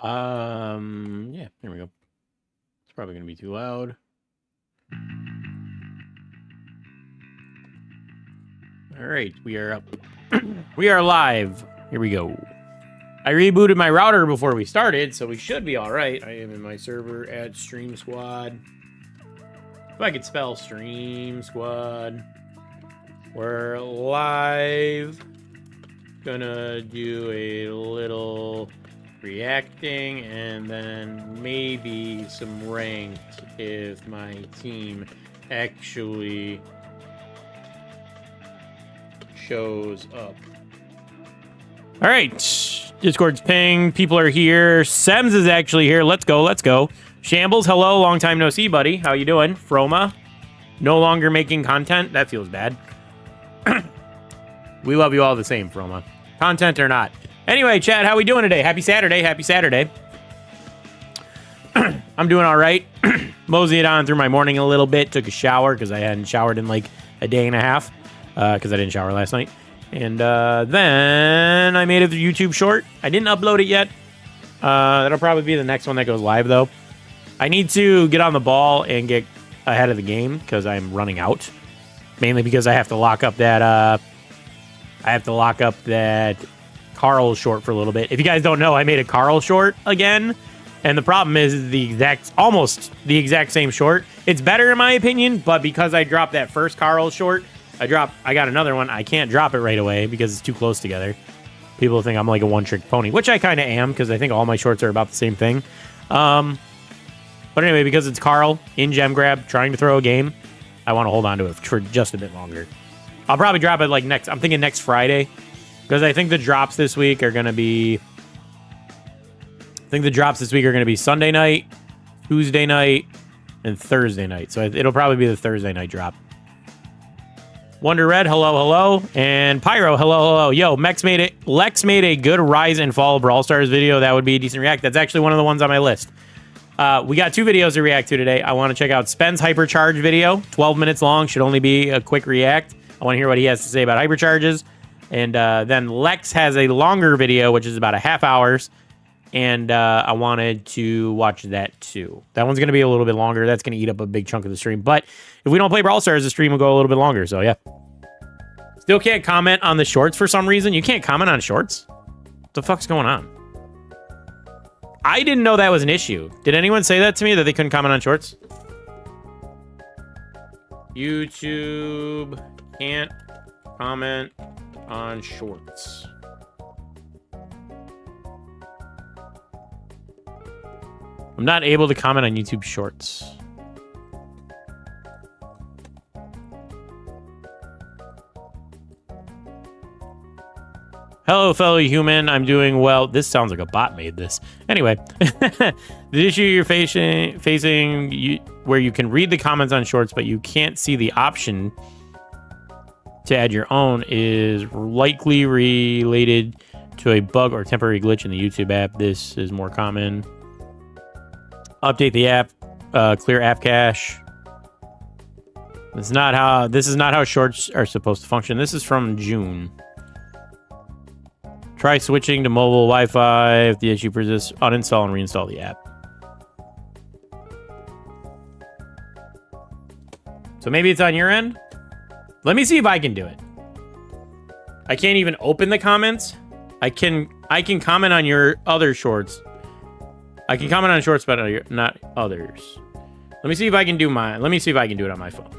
Yeah, there we go. It's probably gonna be too loud. All right, we are up. We are live. Here we go. I rebooted my router before we started, so we should be all right. I am in my server at Stream Squad. If I could spell Stream Squad. We're live. Gonna do a little reacting and then maybe some ranked if my team actually shows up. All right, Discord's ping. People are here. Sems is actually here. Let's go. Let's go. Shambles, hello. Long time no see, buddy. How you doing? Froma, no longer making content. That feels bad. We love you all the same, Froma. Content or not. Anyway, Chad, how we doing today? Happy Saturday. Happy Saturday. I'm doing all right. Moseyed on through my morning a little bit. Took a shower because I hadn't showered in like a day and a half because I didn't shower last night. And then I made a YouTube short. I didn't upload it yet. That'll probably be the next one that goes live, though. I need to get on the ball and get ahead of the game because I'm running out. Mainly because I have to lock up that Carl short for a little bit. If you guys don't know, I made a Carl short again. And the problem is almost the exact same short. It's better in my opinion, but because I dropped that first Carl short, I got another one. I can't drop it right away because it's too close together. People think I'm like a one-trick pony, which I kind of am because I think all my shorts are about the same thing. But anyway, because it's Carl in gem grab trying to throw a game, I want to hold on to it for just a bit longer. I'll probably drop it like I'm thinking next Friday because I think the drops this week are going to be Sunday night, Tuesday night, and Thursday night. So it'll probably be the Thursday night drop. Wonder Red, hello, hello. And Pyro, hello, hello. Yo, Lex made a good Rise and Fall Brawl Stars video. That would be a decent react. That's actually one of the ones on my list. We got 2 videos to react to today. I want to check out Spen's Hypercharge video. 12 minutes long. Should only be a quick react. I want to hear what he has to say about hypercharges. And then Lex has a longer video, which is about a half hours. And I wanted to watch that too. That one's going to be a little bit longer. That's going to eat up a big chunk of the stream. But if we don't play Brawl Stars, the stream will go a little bit longer. So, yeah. Still can't comment on the shorts for some reason. You can't comment on shorts? What the fuck's going on? I didn't know that was an issue. Did anyone say that to me, that they couldn't comment on shorts? YouTube can't comment on shorts. I'm not able to comment on YouTube Shorts. Hello, fellow human. I'm doing well. This sounds like a bot made this. Anyway, the issue you're facing where you can read the comments on Shorts, but you can't see the option to add your own is likely related to a bug or temporary glitch in the YouTube app. This is more common. Update the app, clear app cache. This is not how shorts are supposed to function. This is from June. Try switching to mobile Wi-Fi. If the issue persists, uninstall and reinstall the app. So maybe it's on your end? Let me see if I can do it. I can't even open the comments. I can comment on your other shorts. I can comment on shorts, but not others. Let me see if I can do mine. Let me see if I can do it on my phone.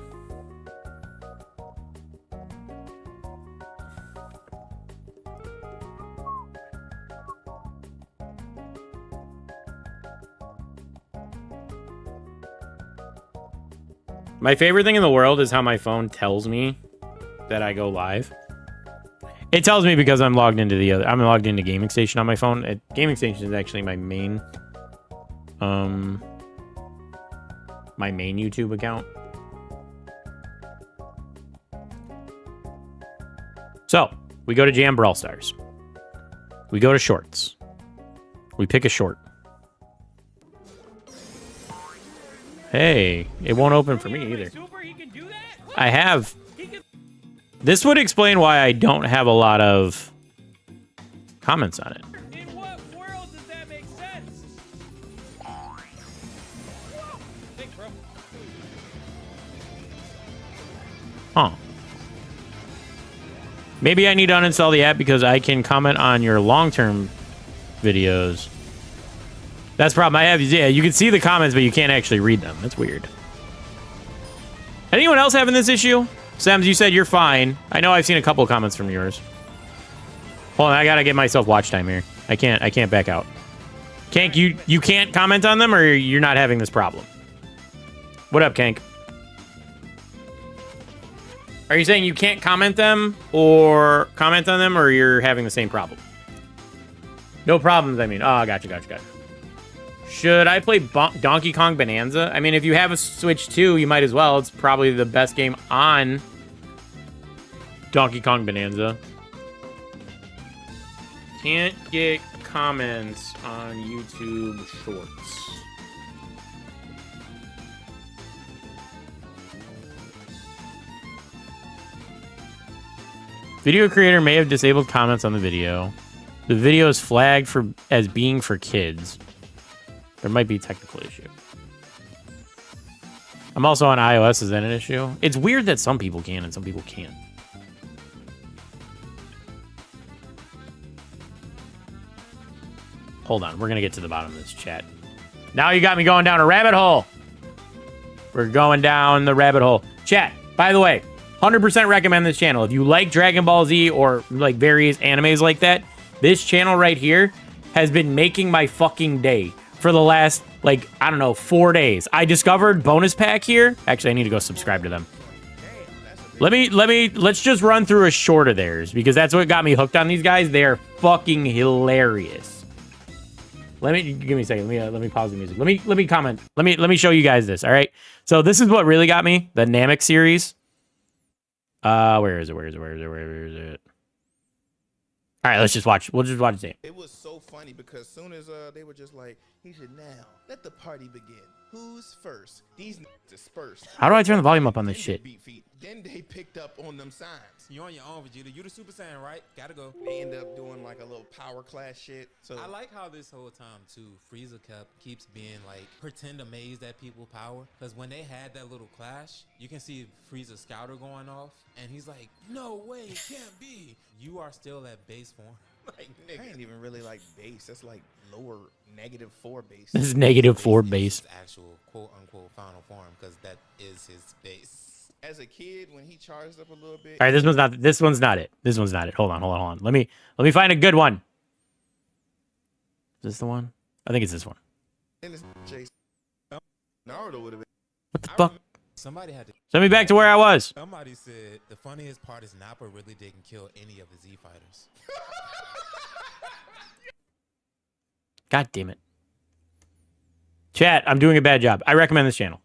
My favorite thing in the world is how my phone tells me that I go live. It tells me because I'm logged into I'm logged into Gaming Station on my phone. Gaming Station is actually my main YouTube account. So we go to JAM-Brawl Stars. We go to shorts. We pick a short. Hey, it won't open for me either. I have. This would explain why I don't have a lot of comments on it. In what world does that make sense? Huh. Maybe I need to uninstall the app because I can comment on your long-term videos. That's the problem I have. Yeah, you can see the comments, but you can't actually read them. That's weird. Anyone else having this issue? Sems, you said you're fine. I know I've seen a couple of comments from yours. Hold on, I gotta get myself watch time here. I can't back out. Kank, you can't comment on them, or you're not having this problem? What up, Kank? Are you saying you can't comment on them, or you're having the same problem? No problems, I mean. Oh, gotcha. Should I play Donkey Kong Bonanza? I mean, if you have a Switch 2, you might as well. It's probably the best game on Donkey Kong Bonanza. Can't get comments on YouTube Shorts. Video creator may have disabled comments on the video. The video is flagged as being for kids. There might be a technical issue. I'm also on iOS. Is that an issue? It's weird that some people can and some people can't. Hold on. We're going to get to the bottom of this chat. Now you got me going down a rabbit hole. We're going down the rabbit hole. Chat, by the way, 100% recommend this channel. If you like Dragon Ball Z or like various animes like that, this channel right here has been making my fucking day for the last, like, I don't know, 4 days. I discovered Bonus Pack here. Actually, I need to go subscribe to them. Let's just run through a short of theirs because that's what got me hooked on these guys. They are fucking hilarious. Give me a second. Let me pause the music. Let me comment. Let me show you guys this. All right. So this is what really got me, the Namek series. Where is it? Where is it? All right, let's just watch. We'll just watch it. It was so funny because as soon as they were just like, he said, now let the party begin. Who's first? These dispersed. How do I turn the volume up on this shit? Then they picked up on them signs. You on your own, Vegeta. You the Super Saiyan, right? Gotta go. They end up doing like a little power class shit. So I like how this whole time too, Frieza keeps being like pretend amazed at people's power. Because when they had that little clash, you can see Frieza's scouter going off, and he's like, "No way, it can't be. You are still at base form." Like, nigga, I ain't even really like base. That's like lower -4 base. This is -4 base. Actual quote unquote final form, because that is his base. As a kid, when he charged up a little bit. All right, this one's not it. This one's not it. Hold on. Let me find a good one. Is this the one? I think it's this one. And it's Jason. Naruto would have been. What the fuck? Somebody had to Send me back to where I was. Somebody said the funniest part is Nappa really didn't kill any of the Z fighters. God damn it. Chat, I'm doing a bad job. I recommend this channel.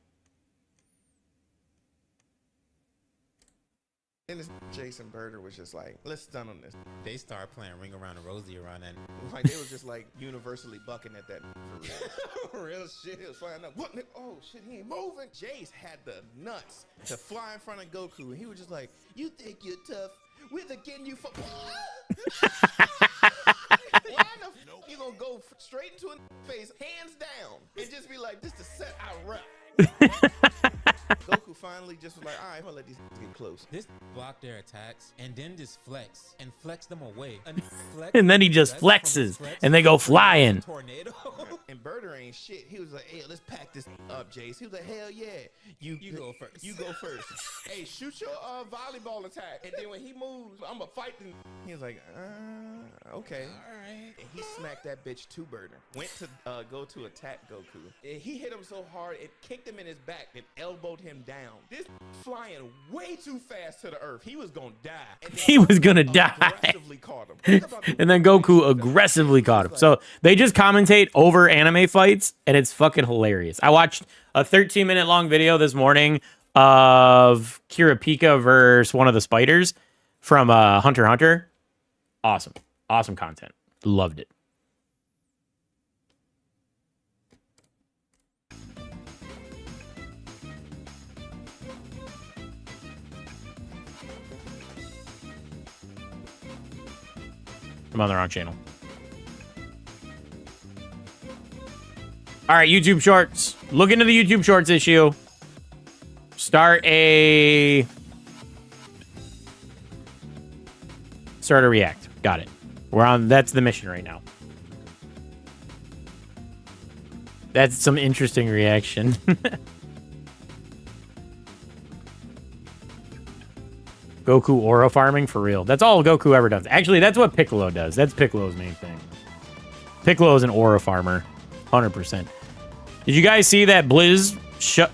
And this Jason Berger was just like, let's stun on this. They started playing Ring Around the Rosie around that. Like, they was just like universally bucking at that for real. Real shit. He was flying up. What? Oh shit, he ain't moving. Jace had the nuts to fly in front of Goku, and he was just like, you think you're tough? We're the getting you for. Why the you gonna go straight into a face, hands down, and just be like, this to set our rep. Goku finally just was like, all right, I'm gonna let these get close. This blocked their attacks and then just flex them away. And then he just flexes and they go flying. Tornado. And Berger ain't shit. He was like, hey, let's pack this up, Jace. He was like, hell yeah. You go first. You go first. Hey, shoot your volleyball attack. And then when he moves, I'm gonna fight him. He was like, okay. All right. And he smacked that bitch to Berger. Went to go to attack Goku. And he hit him so hard, it kicked him in his back and elbowed him down. This flying way too fast to the earth. He was gonna die. And He was gonna die. Aggressively caught him. And then Goku aggressively caught him. So they just commentate over anime fights, and it's fucking hilarious. I watched a 13-minute long video this morning of Kurapika versus one of the spiders from Hunter x Hunter. Awesome content. Loved it. I'm on the wrong channel. All right, YouTube Shorts. Look into the YouTube Shorts issue. Start a Start a react. Got it. We're on. That's the mission right now. That's some interesting reaction. Goku aura farming for real. That's all Goku ever does. Actually, that's what Piccolo does. That's Piccolo's main thing. Piccolo is an aura farmer. 100%. Did you guys see that Blizz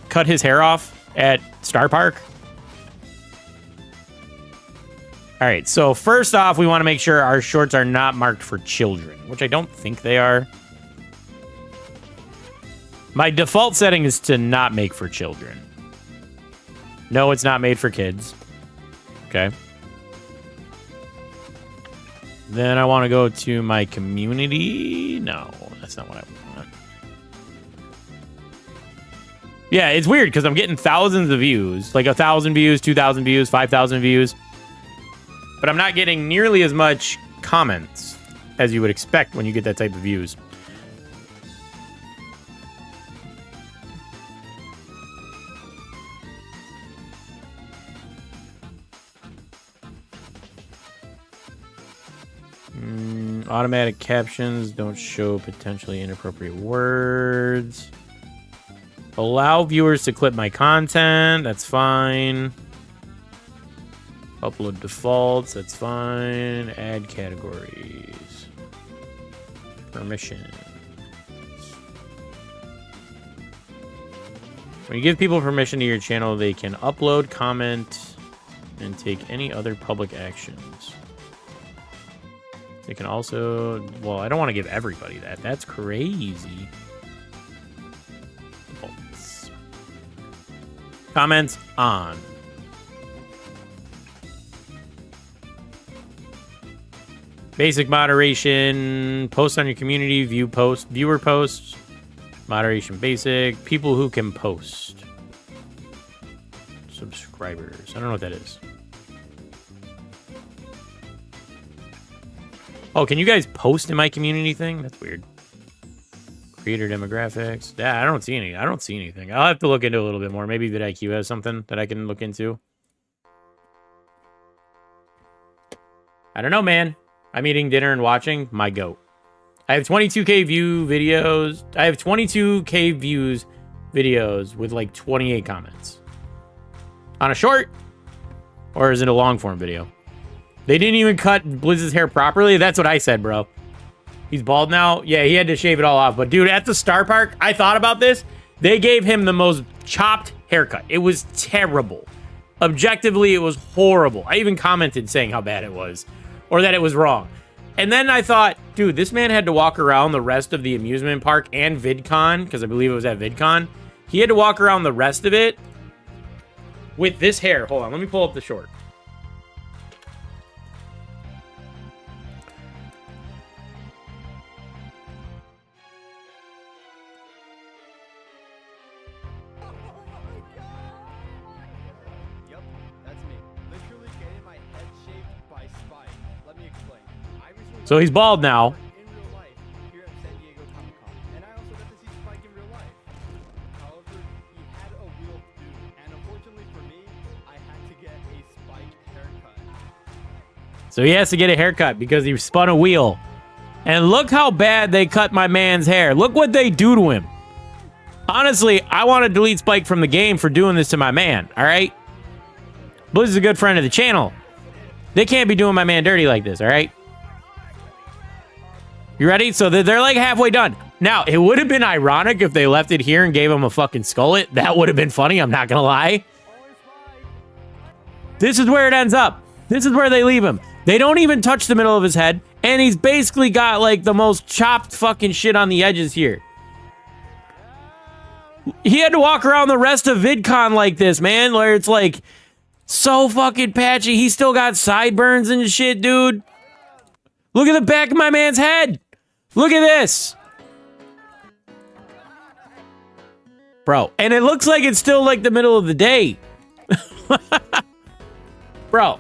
cut his hair off at Star Park? All right, so first off, we want to make sure our shorts are not marked for children, which I don't think they are. My default setting is to not make for children. No, it's not made for kids. Okay. Then I want to go to my community. No, that's not what I want. Yeah, it's weird because I'm getting thousands of views. Like 1,000 views, 2,000 views, 5,000 views. But I'm not getting nearly as much comments as you would expect when you get that type of views. Automatic captions don't show potentially inappropriate words. Allow viewers to clip my content. That's fine. Upload defaults. That's fine. Add categories. Permission. When you give people permission to your channel, they can upload, comment, and take any other public actions. They can also... Well, I don't want to give everybody that. That's crazy. Defaults. Comments on. Basic moderation. Post on your community. View post. Viewer posts. Moderation basic. People who can post. Subscribers. I don't know what that is. Oh, can you guys post in my community thing? That's weird. Creator demographics. Yeah, I don't see any. I don't see anything. I'll have to look into it a little bit more. Maybe vidIQ has something that I can look into. I don't know, man. I'm eating dinner and watching my goat. I have 22K view videos. I have 22K views videos with like 28 comments. On a short? Or is it a long form video? They didn't even cut Blizz's hair properly. That's what I said, bro. He's bald now. Yeah, he had to shave it all off. But dude, at the Star Park, I thought about this. They gave him the most chopped haircut. It was terrible. Objectively, it was horrible. I even commented saying how bad it was. Or that it was wrong. And then I thought, dude, this man had to walk around the rest of the amusement park and VidCon, because I believe it was at VidCon. He had to walk around the rest of it with this hair. Hold on, let me pull up the short. So he's bald now. So he has to get a haircut because he spun a wheel. And look how bad they cut my man's hair. Look what they do to him. Honestly, I want to delete Spike from the game for doing this to my man, all right? Blizz is a good friend of the channel. They can't be doing my man dirty like this, all right? You ready? So they're like halfway done. Now, it would have been ironic if they left it here and gave him a fucking skullet. That would have been funny, I'm not gonna lie. This is where it ends up. This is where they leave him. They don't even touch the middle of his head, and he's basically got like the most chopped fucking shit on the edges here. He had to walk around the rest of VidCon like this, man, where it's like so fucking patchy. He still got sideburns and shit, dude. Look at the back of my man's head. Look at this. Bro, and it looks like it's still like the middle of the day. Bro.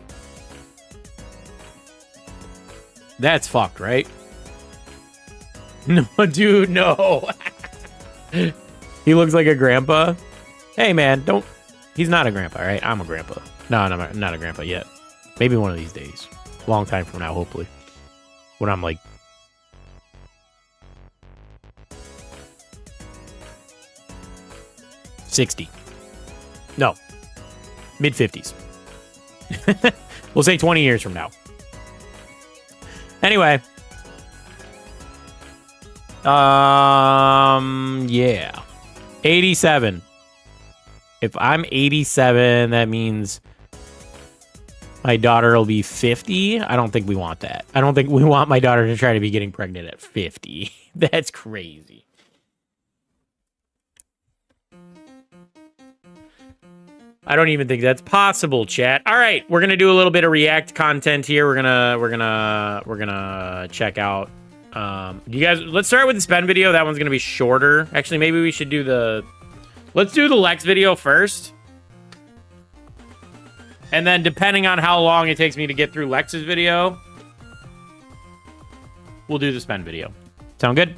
That's fucked, right? No, dude, no. He looks like a grandpa. Hey, man, don't... He's not a grandpa, right? I'm a grandpa. No, I'm not a grandpa yet. Maybe one of these days. long time from now, hopefully. When I'm like 60. No. Mid-50s. We'll say 20 years from now. Anyway. Yeah. 87. If I'm 87, that means my daughter will be 50. I don't think we want that. I don't think we want my daughter to try to be getting pregnant at 50. That's crazy. I don't even think that's possible, chat. All right, we're gonna do a little bit of React content here. We're gonna check out. You guys, let's start with the spend video. That one's gonna be shorter. Actually, maybe we should do the. Let's do the Lex video first, and then depending on how long it takes me to get through Lex's video, we'll do the spend video. Sound good?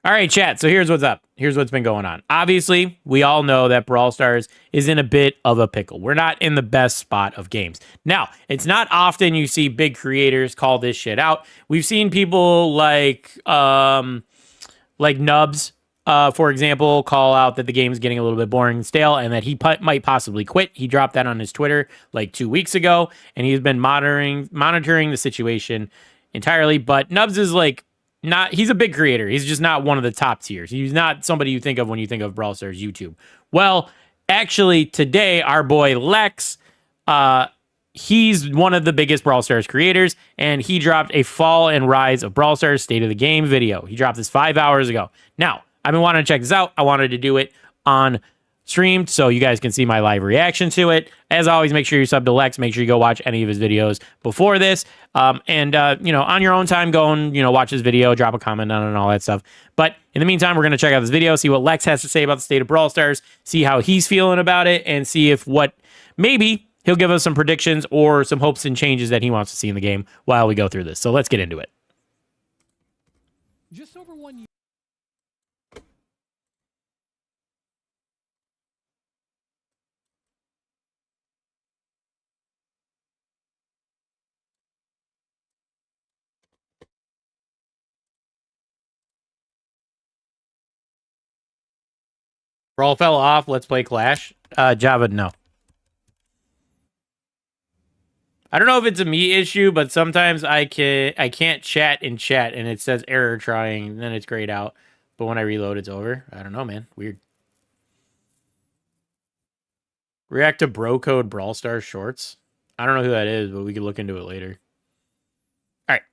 All right, chat. So here's what's up. Here's what's been going on. Obviously, we all know that Brawl Stars is in a bit of a pickle. We're not in the best spot of games. Now, it's not often you see big creators call this shit out. We've seen people like Nubs, for example, call out that the game is getting a little bit boring and stale and that he might possibly quit. He dropped that on his Twitter like 2 weeks ago, and he's been monitoring the situation entirely. But Nubs is like, he's a big creator. He's just not one of the top tiers. He's not somebody you think of when you think of Brawl Stars YouTube. Well, actually, today, our boy Lex, he's one of the biggest Brawl Stars creators, and he dropped a fall and rise of Brawl Stars State of the Game video. He dropped this 5 hours ago. Now, I've been wanting to check this out. I wanted to do it on streamed so you guys can see my live reaction to it. As always, make sure you sub to Lex. Make sure you go watch any of his videos before this. And on your own time, go and, watch his video, drop a comment on it and all that stuff. But in the meantime, we're going to check out this video, see what Lex has to say about the state of Brawl Stars, see how he's feeling about it, and see if maybe he'll give us some predictions or some hopes and changes that he wants to see in the game while we go through this. So let's get into it. Just over 1 year. Brawl fell off. Let's play Clash. Java, no. I don't know if it's a me issue, but sometimes I can't chat in chat and it says error trying, and then it's grayed out. But when I reload, it's over. I don't know, man. Weird. React to bro code Brawl Stars shorts. I don't know who that is, but we can look into it later. All right.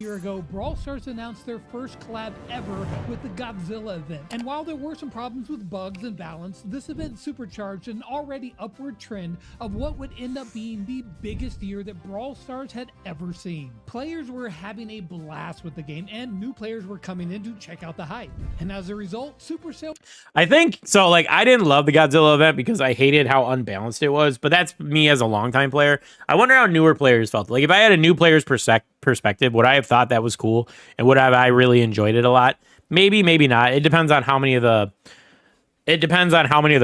A year ago, Brawl Stars announced their first collab ever with the Godzilla event. And while there were some problems with bugs and balance, this event supercharged an already upward trend of what would end up being the biggest year that Brawl Stars had ever seen. Players were having a blast with the game, and new players were coming in to check out the hype. And as a result, Supercell... I think, so I didn't love the Godzilla event because I hated how unbalanced it was, but that's me as a longtime player. I wonder how newer players felt. Like, if I had a new player's perspective, would I have thought that was cool, and would I really enjoyed it a lot? Maybe, maybe not. It depends on how many of the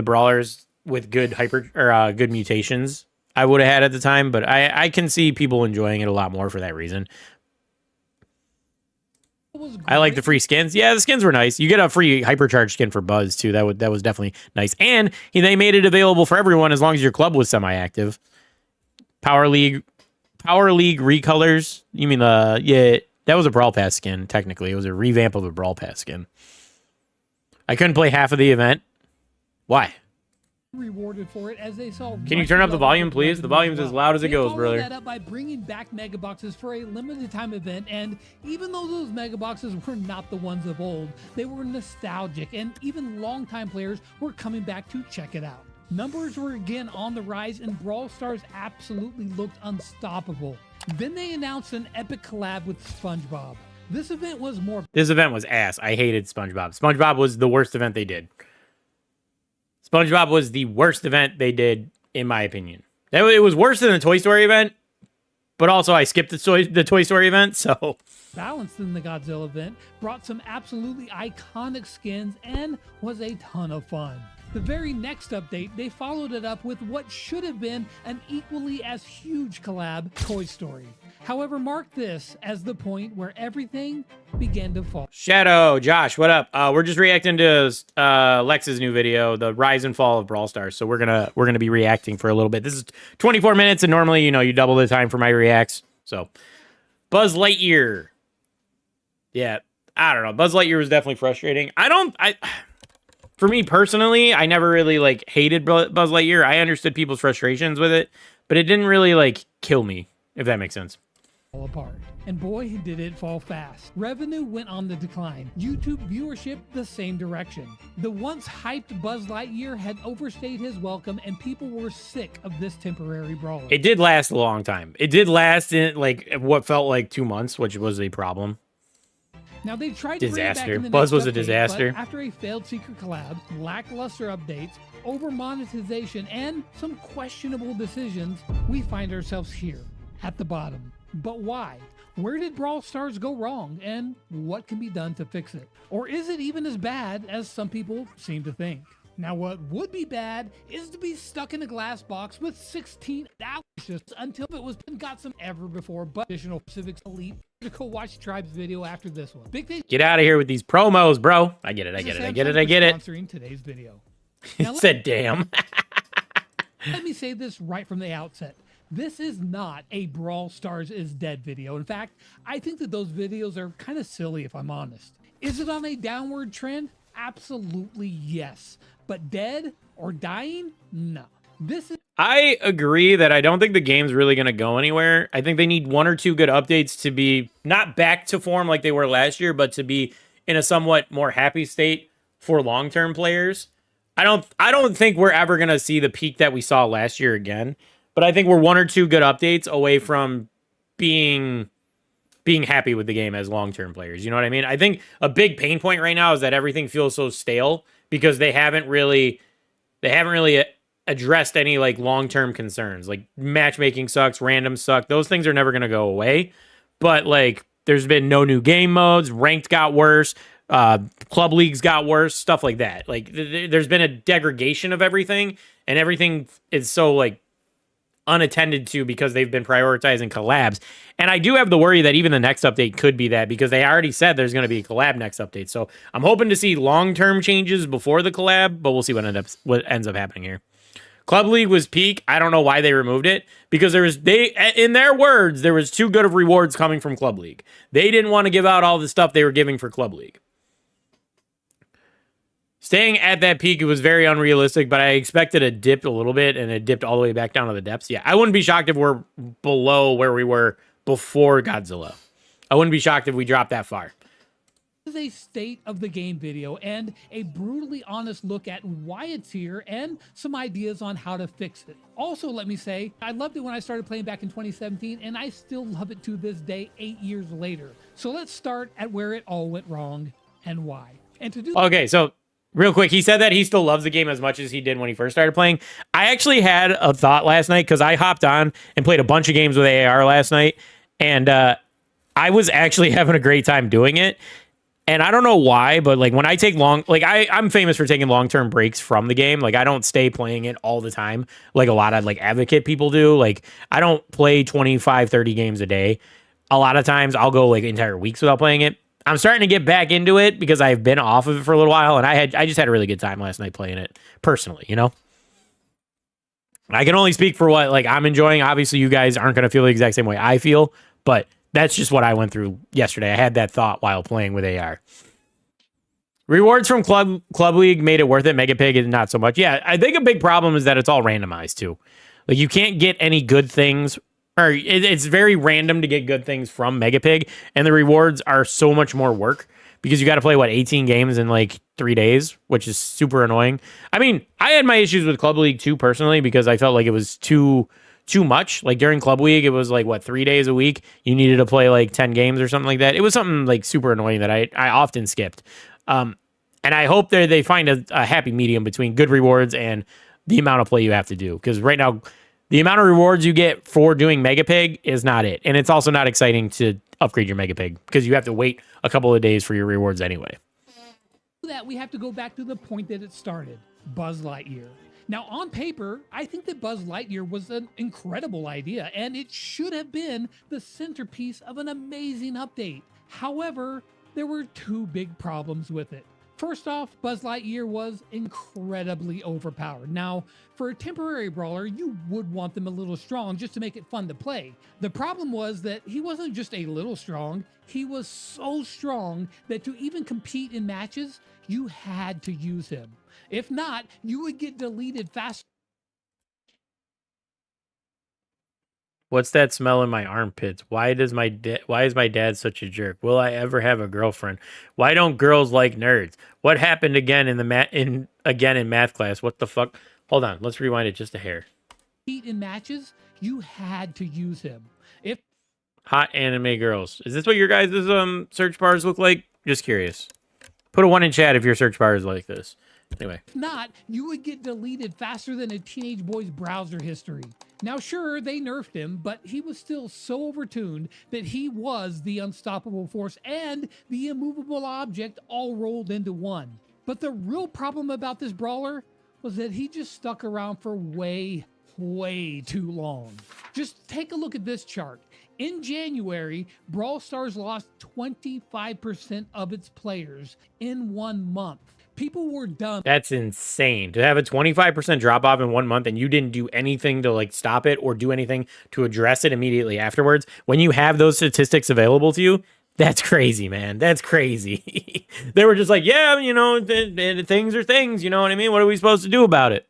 brawlers with good good mutations I would have had at the time, but I can see people enjoying it a lot more for that reason. I like the free skins. Yeah, the skins were nice. You get a free hypercharged skin for Buzz too. That was definitely nice. And they made it available for everyone as long as your club was semi-active. Power League recolors. You mean yeah, that was a Brawl Pass skin, technically. It was a revamp of a Brawl Pass skin. I couldn't play half of the event. Why? Rewarded for it as they saw. Can you turn up the volume, please? The volume's as loud as it goes, brother. That up by bringing back mega boxes for a limited time event, and even though those mega boxes were not the ones of old, they were nostalgic, and even longtime players were coming back to check it out. Numbers were again on the rise, and Brawl Stars absolutely looked unstoppable. Then they announced an epic collab with SpongeBob. This event was ass. I hated SpongeBob. SpongeBob was the worst event they did. SpongeBob was the worst event they did, in my opinion. It was worse than the Toy Story event, but also I skipped the Toy Story event, so Balanced in the Godzilla event, brought some absolutely iconic skins, and was a ton of fun. The very next update, they followed it up with what should have been an equally as huge collab, Toy Story. However, mark this as the point where everything began to fall. Shadow, Josh, what up? We're just reacting to Lex's new video, the rise and fall of Brawl Stars. So we're gonna be reacting for a little bit. This is 24 minutes, and normally, you know, you double the time for my reacts. So Buzz Lightyear. Yeah, I don't know. Buzz Lightyear was definitely frustrating. For me personally, I never really like hated Buzz Lightyear. I understood people's frustrations with it, but it didn't really like kill me, if that makes sense. Fall apart. And boy, did it fall fast. Revenue went on the decline. YouTube viewership the same direction. The once hyped Buzz Lightyear had overstayed his welcome, and people were sick of this temporary brawler. It did last a long time. It did last in like what felt like 2 months, which was a problem. Now they tried to bring it back in the Buzz next was a update, disaster. but after a failed secret collab, lackluster updates, over monetization, and some questionable decisions, we find ourselves here at the bottom. But why? Where did Brawl Stars go wrong, and what can be done to fix it? Or is it even as bad as some people seem to think? Now, what would be bad is to be stuck in a glass box with 16 hours until it was got some ever before, but additional Civics Elite. Go watch Tribe's video after this one. Big thing. Get out of here with these promos, bro. I get it. I get it. I get it. I get it. Sponsoring today's video. Now, said damn. Let me say this right from the outset. This is not a Brawl Stars is dead video. In fact, I think that those videos are kind of silly, if I'm honest. Is it on a downward trend? Absolutely yes. But dead or dying? No. I agree that I don't think the game's really going to go anywhere. I think they need 1 or 2 good updates to be not back to form like they were last year, but to be in a somewhat more happy state for long-term players. I don't think we're ever going to see the peak that we saw last year again, but I think we're 1 or 2 good updates away from being happy with the game as long-term players. You know what I mean? I think a big pain point right now is that everything feels so stale because they haven't really addressed any like long-term concerns. Like matchmaking sucks, random suck. Those things are never going to go away. But like there's been no new game modes, ranked got worse, club leagues got worse, stuff like that. Like there's been a degradation of everything, and everything is so like unattended to because they've been prioritizing collabs. And I do have the worry that even the next update could be that, because they already said there's going to be a collab next update. So I'm hoping to see long-term changes before the collab, but we'll see what ends up happening here. Club League was peak. I don't know why they removed it, because in their words, there was too good of rewards coming from Club League. They didn't want to give out all the stuff they were giving for Club League. Staying at that peak, it was very unrealistic, but I expected a dip a little bit, and it dipped all the way back down to the depths. Yeah, I wouldn't be shocked if we're below where we were before Godzilla. I wouldn't be shocked if we dropped that far. This is a state of the game video and a brutally honest look at why it's here and some ideas on how to fix it. Also, let me say, I loved it when I started playing back in 2017, and I still love it to this day, 8 years later. So let's start at where it all went wrong and why. And to do okay, so real quick, he said that he still loves the game as much as he did when he first started playing. I actually had a thought last night, because I hopped on and played a bunch of games with AR last night, and I was actually having a great time doing it. And I don't know why, but like when I take I'm famous for taking long-term breaks from the game. Like I don't stay playing it all the time like a lot of like advocate people do. Like I don't play 25, 30 games a day. A lot of times I'll go like entire weeks without playing it. I'm starting to get back into it because I've been off of it for a little while, and I just had a really good time last night playing it personally, you know? I can only speak for what like I'm enjoying. Obviously you guys aren't going to feel the exact same way I feel, but that's just what I went through yesterday. I had that thought while playing with AR. Rewards from Club League made it worth it. Mega Pig is not so much. Yeah, I think a big problem is that it's all randomized too. Like you can't get any good things, or it's very random to get good things from Mega Pig, and the rewards are so much more work because you got to play 18 games in like 3 days, which is super annoying. I mean, I had my issues with Club League too personally because I felt like it was too much. Like during Club League, it was like 3 days a week. You needed to play like 10 games or something like that. It was something like super annoying that I often skipped. And I hope they find a happy medium between good rewards and the amount of play you have to do. Because right now, The amount of rewards you get for doing Mega Pig is not it. And it's also not exciting to upgrade your Mega Pig because you have to wait a couple of days for your rewards anyway. That we have to go back to the point that it started, Buzz Lightyear. Now, on paper, I think that Buzz Lightyear was an incredible idea, and it should have been the centerpiece of an amazing update. However, there were two big problems with it. First off, Buzz Lightyear was incredibly overpowered. Now, for a temporary brawler, you would want them a little strong just to make it fun to play. The problem was that he wasn't just a little strong, he was so strong that to even compete in matches, you had to use him. If not, you would get deleted faster. What's that smell in my armpits? Why is my dad such a jerk? Will I ever have a girlfriend? Why don't girls like nerds? What happened again in math class? What the fuck? Hold on, let's rewind it just a hair. In matches, you had to use him. If hot anime girls. Is this what your guys' search bars look like? Just curious. Put a 1 in chat if your search bar is like this. Anyway. If not, you would get deleted faster than a teenage boy's browser history. Now, sure, they nerfed him, but he was still so overtuned that he was the unstoppable force and the immovable object all rolled into one. But the real problem about this brawler was that he just stuck around for way too long. Just take a look at this chart. In January, Brawl Stars lost 25% of its players in 1 month. People were done. That's insane. To have a 25% drop off in 1 month and you didn't do anything to like stop it or do anything to address it immediately afterwards. When you have those statistics available to you, that's crazy, man. That's crazy. They were just like, yeah, you know, things are things. You know what I mean? What are we supposed to do about it?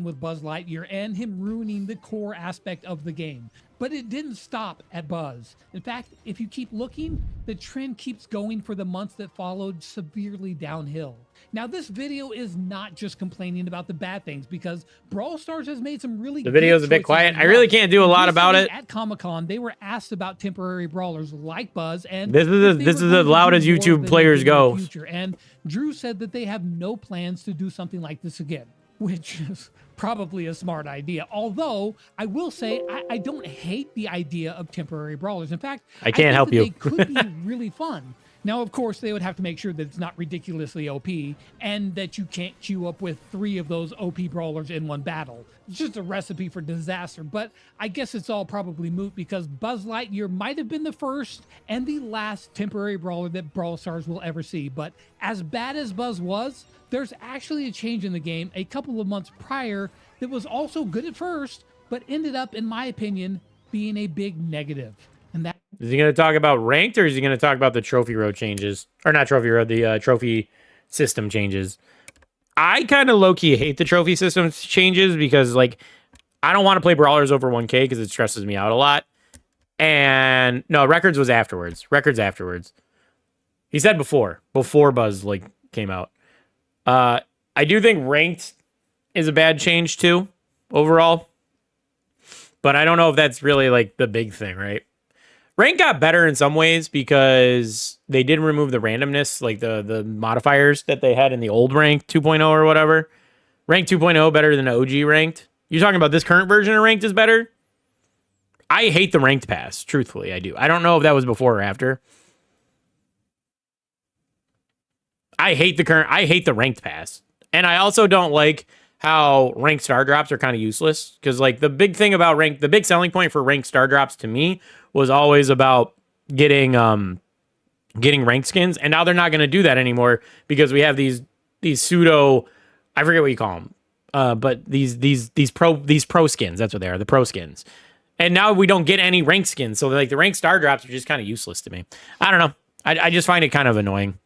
With Buzz Lightyear and him ruining the core aspect of the game. But it didn't stop at Buzz. In fact, if you keep looking, the trend keeps going for the months that followed severely downhill. Now, this video is not just complaining about the bad things because Brawl Stars has made some really The video's a bit quiet. I really can't do a lot about it. At Comic-Con, they were asked about temporary brawlers like Buzz, and this is as loud as YouTube players go. And Drew said that they have no plans to do something like this again, which is probably a smart idea. Although I will say I don't hate the idea of temporary brawlers. In fact, I can't help you. They could be really fun. Now, of course, they would have to make sure that it's not ridiculously OP and that you can't queue up with 3 of those OP brawlers in one battle. It's just a recipe for disaster, but I guess it's all probably moot because Buzz Lightyear might have been the first and the last temporary brawler that Brawl Stars will ever see. But as bad as Buzz was, there's actually a change in the game a couple of months prior that was also good at first, but ended up, in my opinion, being a big negative. And that is he going to talk about ranked or is he going to talk about the trophy road changes? Or not trophy road, the trophy system changes. I kind of low-key hate the trophy system changes because, like, I don't want to play brawlers over 1K because it stresses me out a lot. And no, records was afterwards. Records afterwards. He said before Buzz like came out. I do think ranked is a bad change too, overall. But I don't know if that's really like the big thing, right? Rank got better in some ways because they did remove the randomness, like the modifiers that they had in the old rank 2.0 or whatever. Rank 2.0 better than OG ranked. You're talking about this current version of ranked is better? I hate the ranked pass, truthfully, I do. I don't know if that was before or after. I hate the ranked pass. And I also don't like how ranked star drops are kind of useless. Because like the big thing about the big selling point for ranked star drops to me was always about getting ranked skins. And now they're not going to do that anymore because we have these pseudo, I forget what you call them. But these pro skins, that's what they are, the pro skins. And now we don't get any ranked skins. So like the ranked star drops are just kind of useless to me. I don't know. I just find it kind of annoying.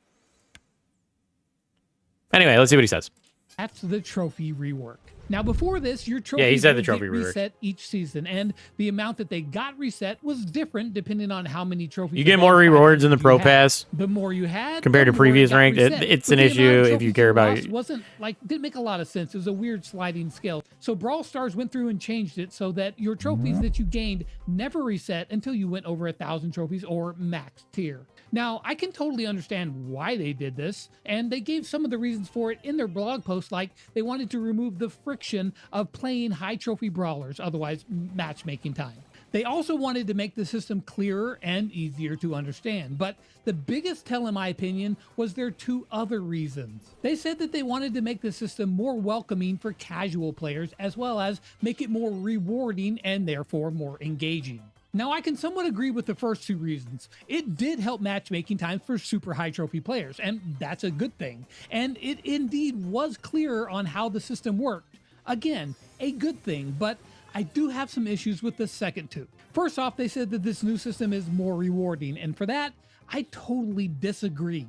Anyway, let's see what he says. That's the trophy rework. Now, before this, your trophy he said the would trophy get rework. reset each season, and the amount that they got reset was different depending on how many trophies. You get more rewards in the pro pass. The more you had, compared to the more previous it got ranked. reset. It's But an the issue amount of if you trophies care about lost it. didn't make a lot of sense. It was a weird sliding scale. So Brawl Stars went through and changed it so that your trophies that you gained never reset until you went over 1,000 trophies or max tier. Now, I can totally understand why they did this, and they gave some of the reasons for it in their blog post, like they wanted to remove the friction of playing high trophy brawlers, otherwise matchmaking time. They also wanted to make the system clearer and easier to understand, but the biggest tell in my opinion was their two other reasons. They said that they wanted to make the system more welcoming for casual players, as well as make it more rewarding and therefore more engaging. Now, I can somewhat agree with the first two reasons. It did help matchmaking times for super high trophy players, and that's a good thing. And it indeed was clearer on how the system worked. Again, a good thing, but I do have some issues with the second two. First off, they said that this new system is more rewarding, and for that, I totally disagree.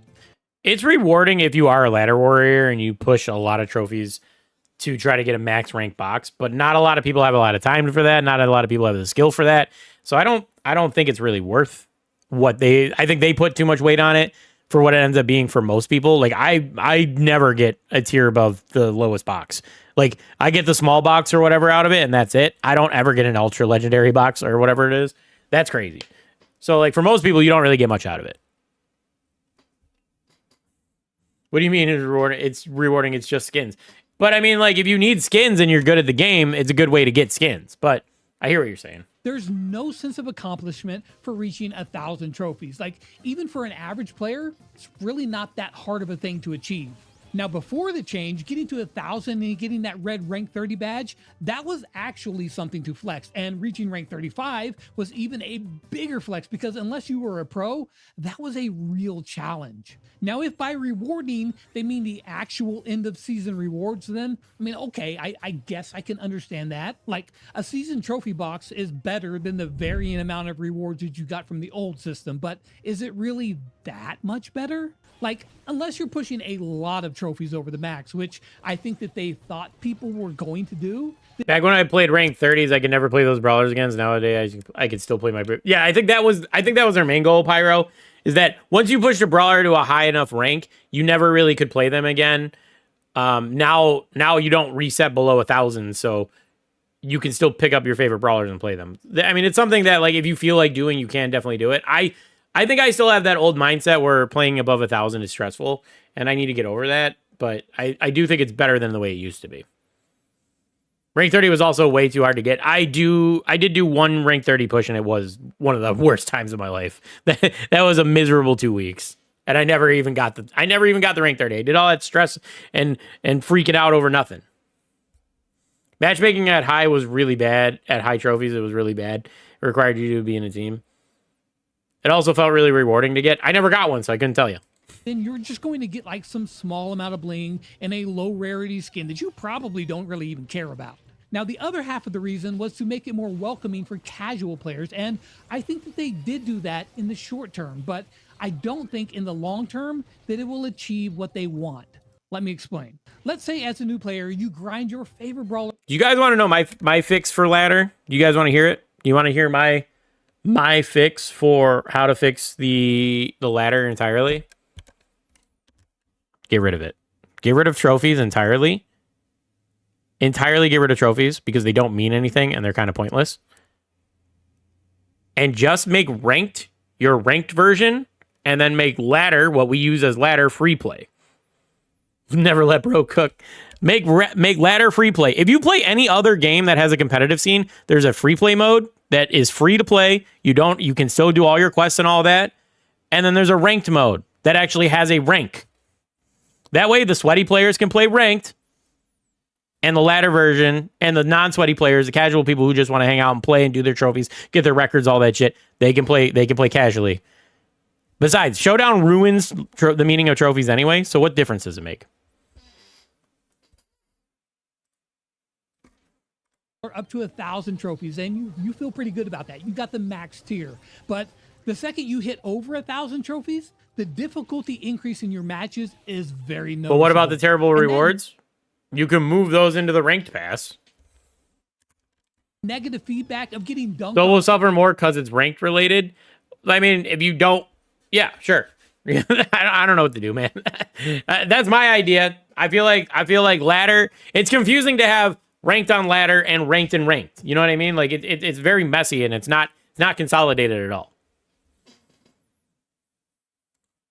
It's rewarding if you are a ladder warrior and you push a lot of trophies to try to get a max rank box, but not a lot of people have a lot of time for that. Not a lot of people have the skill for that. So I don't think it's really worth what I think they put too much weight on it for what it ends up being for most people. Like I never get a tier above the lowest box. Like I get the small box or whatever out of it and that's it. I don't ever get an ultra legendary box or whatever it is. That's crazy. So like for most people, you don't really get much out of it. What do you mean it's rewarding? It's rewarding. It's just skins. But I mean, like if you need skins and you're good at the game, it's a good way to get skins. But I hear what you're saying. There's no sense of accomplishment for reaching 1,000 trophies. Like even for an average player, it's really not that hard of a thing to achieve. Now, before the change, getting to 1,000 and getting that red rank 30 badge, that was actually something to flex. And reaching rank 35 was even a bigger flex because unless you were a pro, that was a real challenge. Now, if by rewarding, they mean the actual end of season rewards, then, I mean, okay, I guess I can understand that. Like a season trophy box is better than the varying amount of rewards that you got from the old system, but is it really that much better? Like, unless you're pushing a lot of trophies over the max, which I think that they thought people were going to do. Back when I played ranked 30s, I could never play those brawlers again. So nowadays, I could still play my... Yeah, I think that was their main goal, Pyro, is that once you pushed a brawler to a high enough rank, you never really could play them again. Now you don't reset below 1,000, so you can still pick up your favorite brawlers and play them. I mean, it's something that, like, if you feel like doing, you can definitely do it. I think I still have that old mindset where playing above 1,000 is stressful, and I need to get over that, but I do think it's better than the way it used to be. Rank 30 was also way too hard to get. I did do one rank 30 push, and it was one of the worst times of my life. That was a miserable 2 weeks, and I never even got the rank 30. I did all that stress and freaking out over nothing. Matchmaking at high was really bad. At high trophies, it was really bad. It required you to be in a team. It also felt really rewarding to get. I never got one, so I couldn't tell you. Then you're just going to get like some small amount of bling and a low rarity skin that you probably don't really even care about. Now, the other half of the reason was to make it more welcoming for casual players, and I think that they did do that in the short term, but I don't think in the long term that it will achieve what they want. Let me explain. Let's say as a new player, you grind your favorite brawler. Do you guys want to know my fix for ladder? Do you guys want to hear it? Do you want to hear my fix for how to fix the ladder entirely? Get rid of it. Get rid of trophies entirely. Entirely get rid of trophies because they don't mean anything and they're kind of pointless. And just make ranked your ranked version and then make ladder, what we use as ladder, free play. Never let bro cook. Make ladder free play. If you play any other game that has a competitive scene, there's a free play mode that is free to play. You can still do all your quests and all that. And then there's a ranked mode that actually has a rank. That way the sweaty players can play ranked, and the ladder version and the non-sweaty players, the casual people who just want to hang out and play and do their trophies, get their records, all that shit, they can play casually. Besides, Showdown ruins the meaning of trophies anyway, so what difference does it make? Up to 1,000 trophies, and you feel pretty good about that. You got the max tier, but the second you hit over 1,000 trophies, the difficulty increase in your matches is very noticeable. But what about the terrible rewards? You can move those into the ranked pass. Negative feedback of getting dunked. So we'll suffer more because it's ranked related. I mean, if you don't, yeah, sure. I don't know what to do, man. That's my idea. I feel like ladder. It's confusing to have ranked on ladder and ranked and ranked. You know what I mean? Like it's very messy and it's not consolidated at all.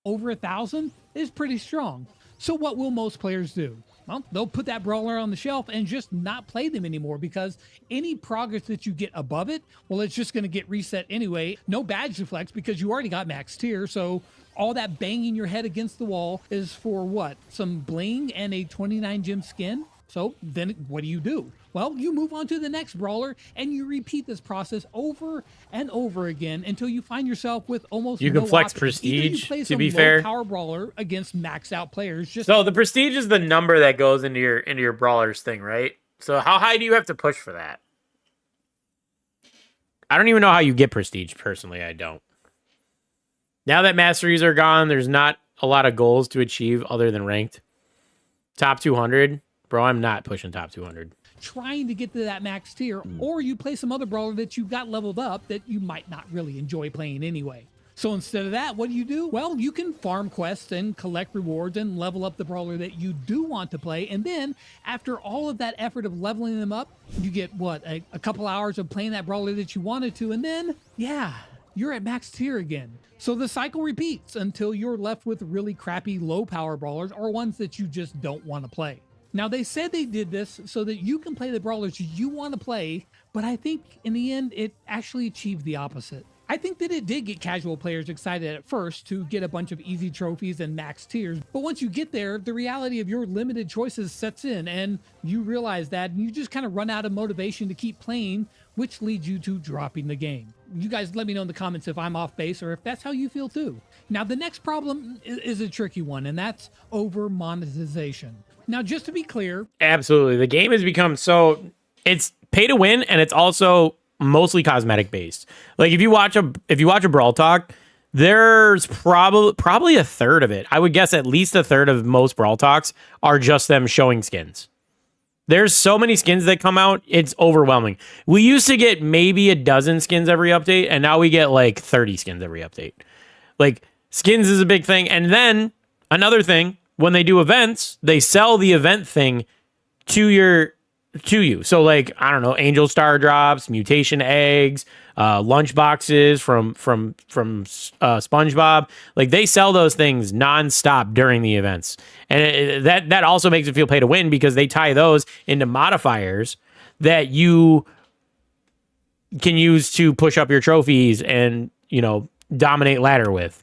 over 1,000 is pretty strong. So what will most players do? Well, they'll put that brawler on the shelf and just not play them anymore, because any progress that you get above it, well, it's just going to get reset anyway. No badge deflects because you already got max tier. So all that banging your head against the wall is for what? Some bling and a 29 gem skin? So then what do? Well, you move on to the next brawler and you repeat this process over and over again until you find yourself with almost You no can flex options. prestige, Either you play to some be fair. power brawler against maxed out players. So the prestige is the number that goes into your brawlers thing, right? So how high do you have to push for that? I don't even know how you get prestige, personally. I don't. Now that masteries are gone, there's not a lot of goals to achieve other than ranked. Top 200? Bro, I'm not pushing top 200. Trying to get to that max tier, or you play some other brawler that you got leveled up that you might not really enjoy playing anyway. So instead of that, what do? Well, you can farm quests and collect rewards and level up the brawler that you do want to play. And then after all of that effort of leveling them up, you get what, a couple hours of playing that brawler that you wanted to. And then, yeah, you're at max tier again. So the cycle repeats until you're left with really crappy low power brawlers or ones that you just don't want to play. Now, they said they did this so that you can play the brawlers you want to play, but I think in the end, it actually achieved the opposite. I think that it did get casual players excited at first to get a bunch of easy trophies and max tiers, but once you get there, the reality of your limited choices sets in and you realize that, and you just kind of run out of motivation to keep playing, which leads you to dropping the game. You guys let me know in the comments if I'm off base or if that's how you feel too. Now, the next problem is a tricky one, and that's over monetization. Now, just to be clear, absolutely, the game has become so, it's pay to win, and it's also mostly cosmetic based. Like if you watch a Brawl Talk, there's probably a third of it. I would guess at least a third of most Brawl Talks are just them showing skins. There's so many skins that come out, it's overwhelming. We used to get maybe a dozen skins every update, and now we get like 30 skins every update. Like, skins is a big thing. And then another thing, when they do events, they sell the event thing to you. So like, I don't know, Angel Star drops, mutation eggs, lunch boxes from SpongeBob. Like, they sell those things nonstop during the events. And that also makes it feel pay to win, because they tie those into modifiers that you can use to push up your trophies and, you know, dominate ladder with.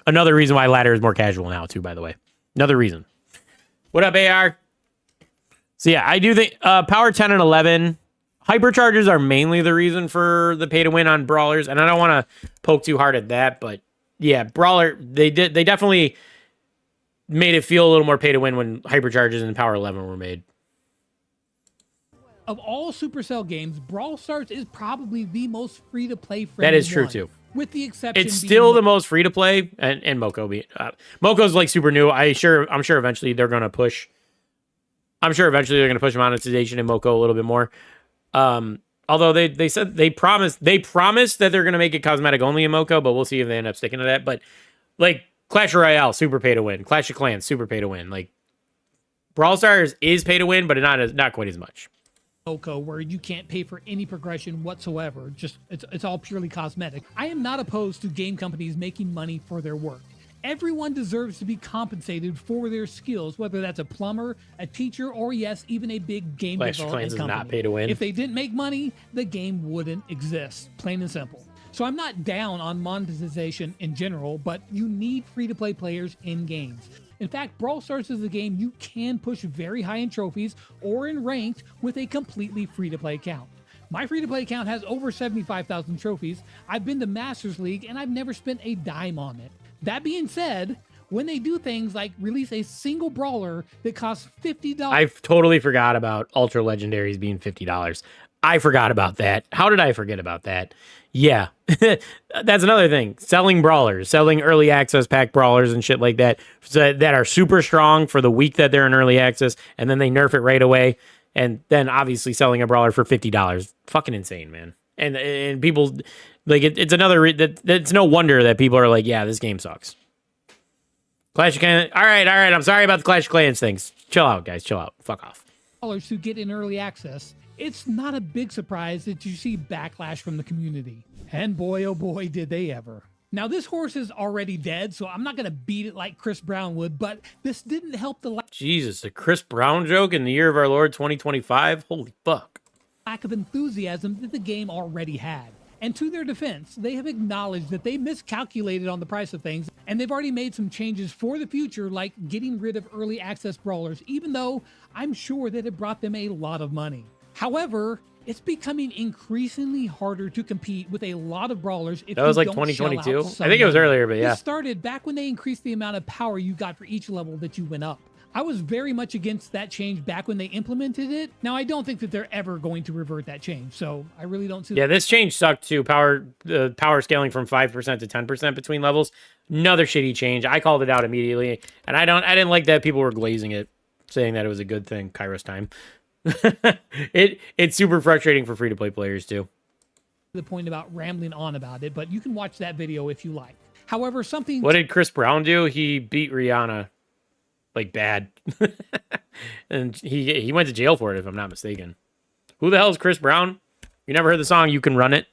Another reason why ladder is more casual now, too, by the way. Another reason. What up, AR? So, yeah, I do think Power 10 and 11, hypercharges are mainly the reason for the pay to win on brawlers. And I don't want to poke too hard at that, but yeah, brawler, they definitely made it feel a little more pay to win when hypercharges and Power 11 were made. Of all Supercell games, Brawl Stars is probably the most free-to-play friendly. That is true, one, too. With the exception, It's still the most free to play, and Moko Moko's like super new. I'm sure eventually they're gonna push. I'm sure eventually they're gonna push monetization in Moko a little bit more. Although they said they promised that they're gonna make it cosmetic only in Moko, but we'll see if they end up sticking to that. But like Clash Royale, super pay to win. Clash of Clans, super pay to win. Like Brawl Stars is pay to win, but not quite as much. Moko, where you can't pay for any progression whatsoever. Just it's all purely cosmetic. I am not opposed to game companies making money for their work. Everyone deserves to be compensated for their skills, whether that's a plumber, a teacher, or yes, even a big game Clash of development Clans company. is not pay to win. If they didn't make money, the game wouldn't exist. Plain and simple. So I'm not down on monetization in general, but you need free-to-play players in games. In fact, Brawl Stars is a game you can push very high in trophies or in ranked with a completely free-to-play account. My free-to-play account has over 75,000 trophies. I've been to Masters League, and I've never spent a dime on it. That being said, when they do things like release a single brawler that costs $50... I totally forgot about Ultra Legendaries being $50. I forgot about that. How did I forget about that? Yeah, that's another thing. Selling brawlers, selling early access pack brawlers and shit like that, so that are super strong for the week that they're in early access, and then they nerf it right away. And then obviously selling a brawler for $50. Fucking insane, man. And people, like, it's another, it's no wonder that people are like, yeah, this game sucks. Clash of Clans. All right. I'm sorry about the Clash of Clans things. Chill out, guys. Chill out. Fuck off. Who get in early access, it's not a big surprise that you see backlash from the community. And boy, oh boy, did they ever. Now, this horse is already dead, so I'm not going to beat it like Chris Brown would, but this didn't help the Jesus, a Chris Brown joke in the year of our Lord 2025? Holy fuck. lack of enthusiasm that the game already had. And to their defense, they have acknowledged that they miscalculated on the price of things, and they've already made some changes for the future, like getting rid of early access brawlers, even though I'm sure that it brought them a lot of money. However, it's becoming increasingly harder to compete with a lot of brawlers if That was you like don't shell 2022? out some I think it was money. earlier, but yeah. This started back when they increased the amount of power you got for each level that you went up. I was very much against that change back when they implemented it. Now, I don't think that they're ever going to revert that change, so I really don't see. Yeah, this change sucked too. Power scaling from 5% to 10% between levels. Another shitty change. I called it out immediately, and I didn't like that people were glazing it, saying that it was a good thing. Kairos time. It's super frustrating for free-to-play players too. The point about rambling on about it, but you can watch that video if you like. However, something What did Chris Brown do? He beat Rihanna, like bad, and he went to jail for it if I'm not mistaken. Who the hell is Chris Brown? You never heard the song "You Can Run It"?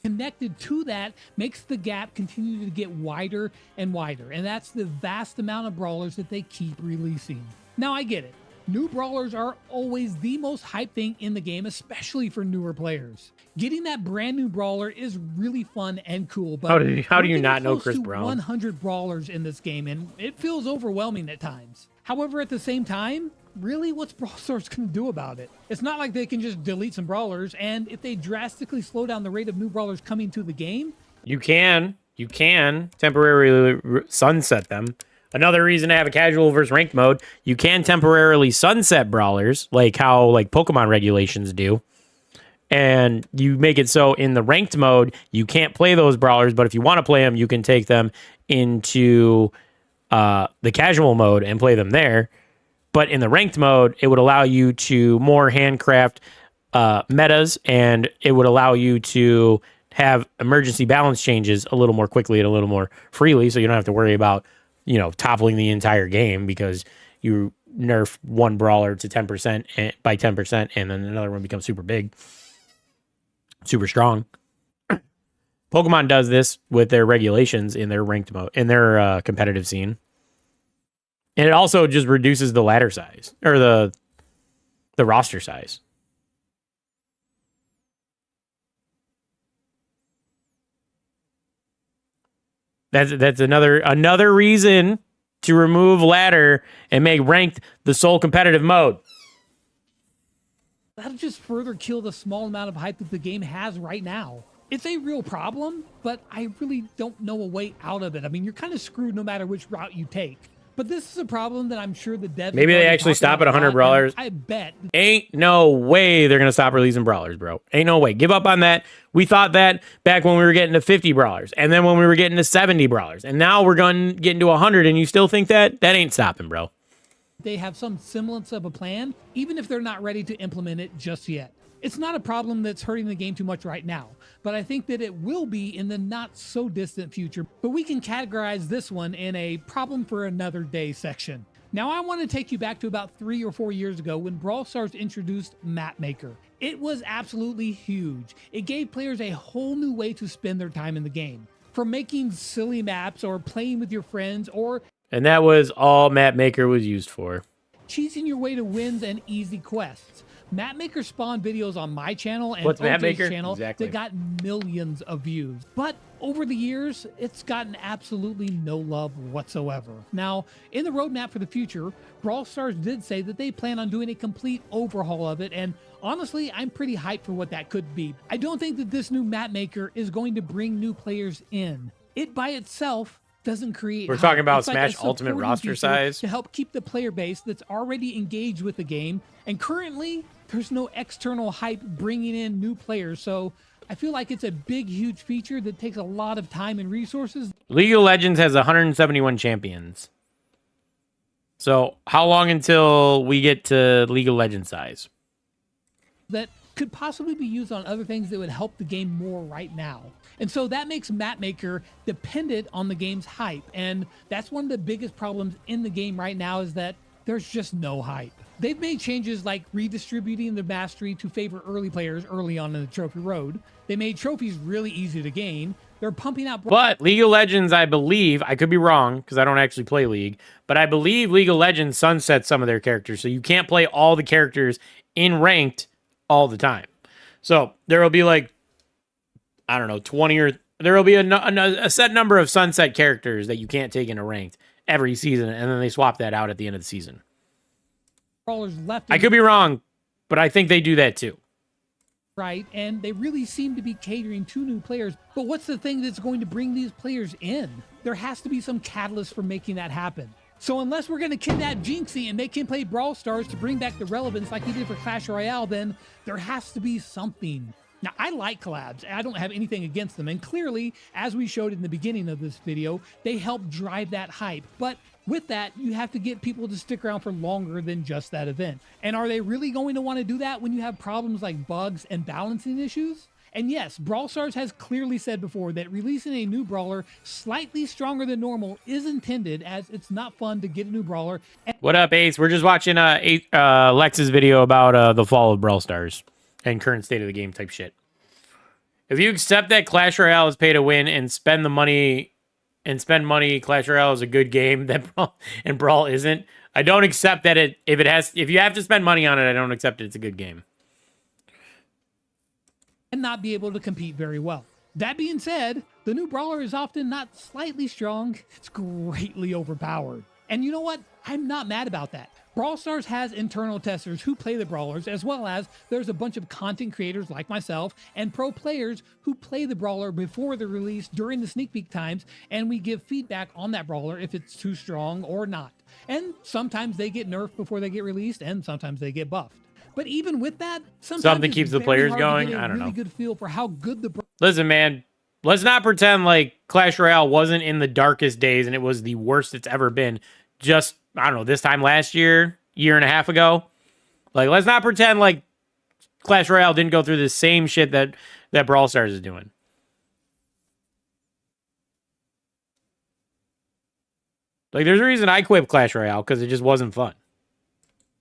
connected to that makes the gap continue to get wider and wider, and that's the vast amount of brawlers that they keep releasing. Now, I get it. New brawlers are always the most hyped thing in the game, especially for newer players. Getting that brand new brawler is really fun and cool, but How do you we're not know getting Chris close to Brown? 100 brawlers in this game, and it feels overwhelming at times. However, at the same time, really, what's Brawl Stars going to do about it? It's not like they can just delete some brawlers, and if they drastically slow down the rate of new brawlers coming to the game, You can temporarily sunset them. Another reason to have a casual versus ranked mode, you can temporarily sunset brawlers, like how Pokemon regulations do. And you make it so in the ranked mode, you can't play those brawlers, but if you want to play them, you can take them into the casual mode and play them there. But in the ranked mode, it would allow you to more handcraft metas, and it would allow you to have emergency balance changes a little more quickly and a little more freely, so you don't have to worry about, toppling the entire game because you nerf one brawler to 10% by 10%, and then another one becomes super big, super strong. Pokemon does this with their regulations in their ranked mode, in their competitive scene. And it also just reduces the ladder size, or the roster size. That's another reason to remove ladder and make ranked the sole competitive mode. that'll just further kill the small amount of hype that the game has right now. It's a real problem, but I really don't know a way out of it. I mean, you're kind of screwed no matter which route you take. But this is a problem that I'm sure the devs... Maybe they actually stop at 100 brawlers. I bet. Ain't no way they're going to stop releasing brawlers, bro. Ain't no way. Give up on that. We thought that back when we were getting to 50 brawlers. And then when we were getting to 70 brawlers. And now we're getting to 100 and you still think that? That ain't stopping, bro. They have some semblance of a plan, even if they're not ready to implement it just yet. It's not a problem that's hurting the game too much right now, but I think that it will be in the not so distant future. But we can categorize this one in a problem for another day section. Now I want to take you back to about 3 or 4 years ago when Brawl Stars introduced Map Maker. It was absolutely huge. It gave players a whole new way to spend their time in the game. From making silly maps or playing with your friends or... And that was all Map Maker was used for. cheesing your way to wins and easy quests. Mapmaker spawned videos on my channel and What's OJ's Mapmaker? channel Exactly. that got millions of views. But over the years, it's gotten absolutely no love whatsoever. Now, in the roadmap for the future, Brawl Stars did say that they plan on doing a complete overhaul of it, and honestly, I'm pretty hyped for what that could be. I don't think that this new Mapmaker is going to bring new players in. It by itself doesn't create We're hype. talking about It's like Smash a Ultimate supporting roster feature size. to help keep the player base that's already engaged with the game. And currently, there's no external hype bringing in new players. So I feel like it's a big, huge feature that takes a lot of time and resources. League of Legends has 171 champions. So how long until we get to League of Legends size? That could possibly be used on other things that would help the game more right now. And so that makes Mapmaker dependent on the game's hype. And that's one of the biggest problems in the game right now is that there's just no hype. They've made changes like redistributing the mastery to favor early players early on in the trophy road. They made trophies really easy to gain. They're pumping out... But League of Legends, I believe, I could be wrong because I don't actually play League, but I believe League of Legends sunsets some of their characters, so you can't play all the characters in ranked all the time. So there will be like, I don't know, 20 or... There will be a set number of sunset characters that you can't take into ranked every season, and then they swap that out at the end of the season. Left I could be wrong, but I think they do that too. Right, and they really seem to be catering to new players. But what's the thing that's going to bring these players in? There has to be some catalyst for making that happen. So unless we're going to kidnap Jinxie and make him play Brawl Stars to bring back the relevance like he did for Clash Royale, then there has to be something. Now, I like collabs. I don't have anything against them. And clearly, as we showed in the beginning of this video, they help drive that hype. But with that, you have to get people to stick around for longer than just that event. And are they really going to want to do that when you have problems like bugs and balancing issues? And yes, Brawl Stars has clearly said before that releasing a new brawler slightly stronger than normal is intended, as it's not fun to get a new brawler. What up, Ace? We're just watching Lex's video about the fall of Brawl Stars and current state of the game type shit. If you accept that Clash Royale is pay to win and spend money, Clash Royale is a good game and Brawl isn't. I don't accept that if you have to spend money on it, I don't accept it's a good game. And not be able to compete very well. That being said, the new brawler is often not slightly strong, it's greatly overpowered. And you know what? I'm not mad about that. Brawl Stars has internal testers who play the brawlers, as well as there's a bunch of content creators like myself and pro players who play the brawler before the release during the sneak peek times, and we give feedback on that brawler if it's too strong or not. And sometimes they get nerfed before they get released, and sometimes they get buffed. But even with that, something keeps the players going. I don't know. Good feel for how good the... Listen, man, let's not pretend like Clash Royale wasn't in the darkest days and it was the worst it's ever been. Just, I don't know, this time last year and a half ago. Like, let's not pretend like Clash Royale didn't go through the same shit that Brawl Stars is doing. Like, there's a reason I quit Clash Royale, because it just wasn't fun.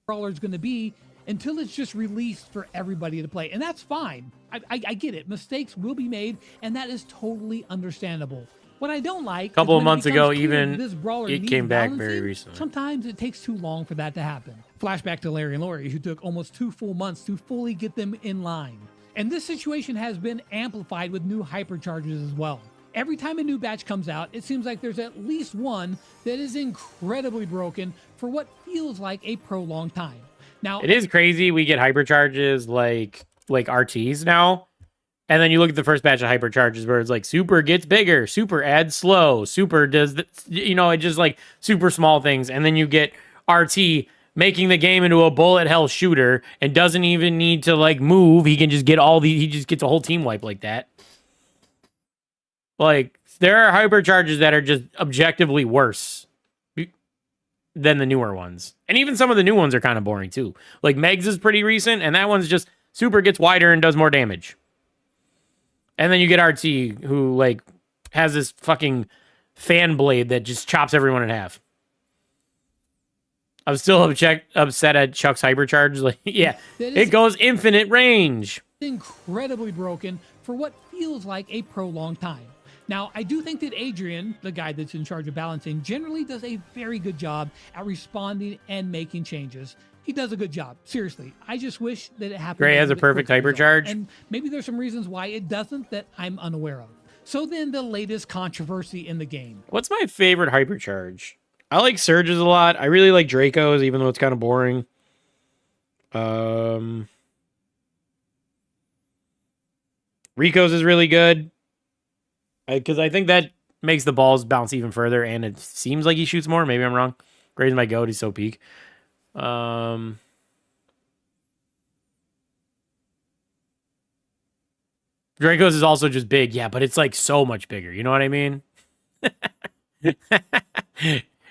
Brawler's going to be until it's just released for everybody to play. And that's fine. I get it. Mistakes will be made, and that is totally understandable. What I don't like, a couple of months ago, even it came back very recently. Sometimes it takes too long for that to happen. Flashback to Larry and Lori, who took almost 2 full months to fully get them in line. And this situation has been amplified with new hypercharges as well. Every time a new batch comes out, it seems like there's at least one that is incredibly broken for what feels like a prolonged time. Now, it is crazy. We get hypercharges like RTs now. And then you look at the first batch of hypercharges where it's like super gets bigger, super adds slow, super does, it just like super small things. And then you get RT making the game into a bullet hell shooter and doesn't even need to like move. He can just get he just gets a whole team wipe like that. Like, there are hypercharges that are just objectively worse than the newer ones. And even some of the new ones are kind of boring too. Like, Meg's is pretty recent, and that one's just super gets wider and does more damage. And then you get RT, who, like, has this fucking fan blade that just chops everyone in half. I'm still upset at Chuck's hypercharge. Like, yeah, it goes infinite range. Incredibly broken for what feels like a prolonged time. Now, I do think that Adrian, the guy that's in charge of balancing, generally does a very good job at responding and making changes. He does a good job. Seriously. I just wish that it happened. Gray has a perfect hypercharge. And maybe there's some reasons why it doesn't that I'm unaware of. So then the latest controversy in the game. What's my favorite hypercharge? I like Surge's a lot. I really like Draco's, even though it's kind of boring. Rico's is really good. Because I think that makes the balls bounce even further, and it seems like he shoots more. Maybe I'm wrong. Gray's my goat. He's so peak. Draco's is also just big, yeah, but it's like so much bigger. You know what I mean? It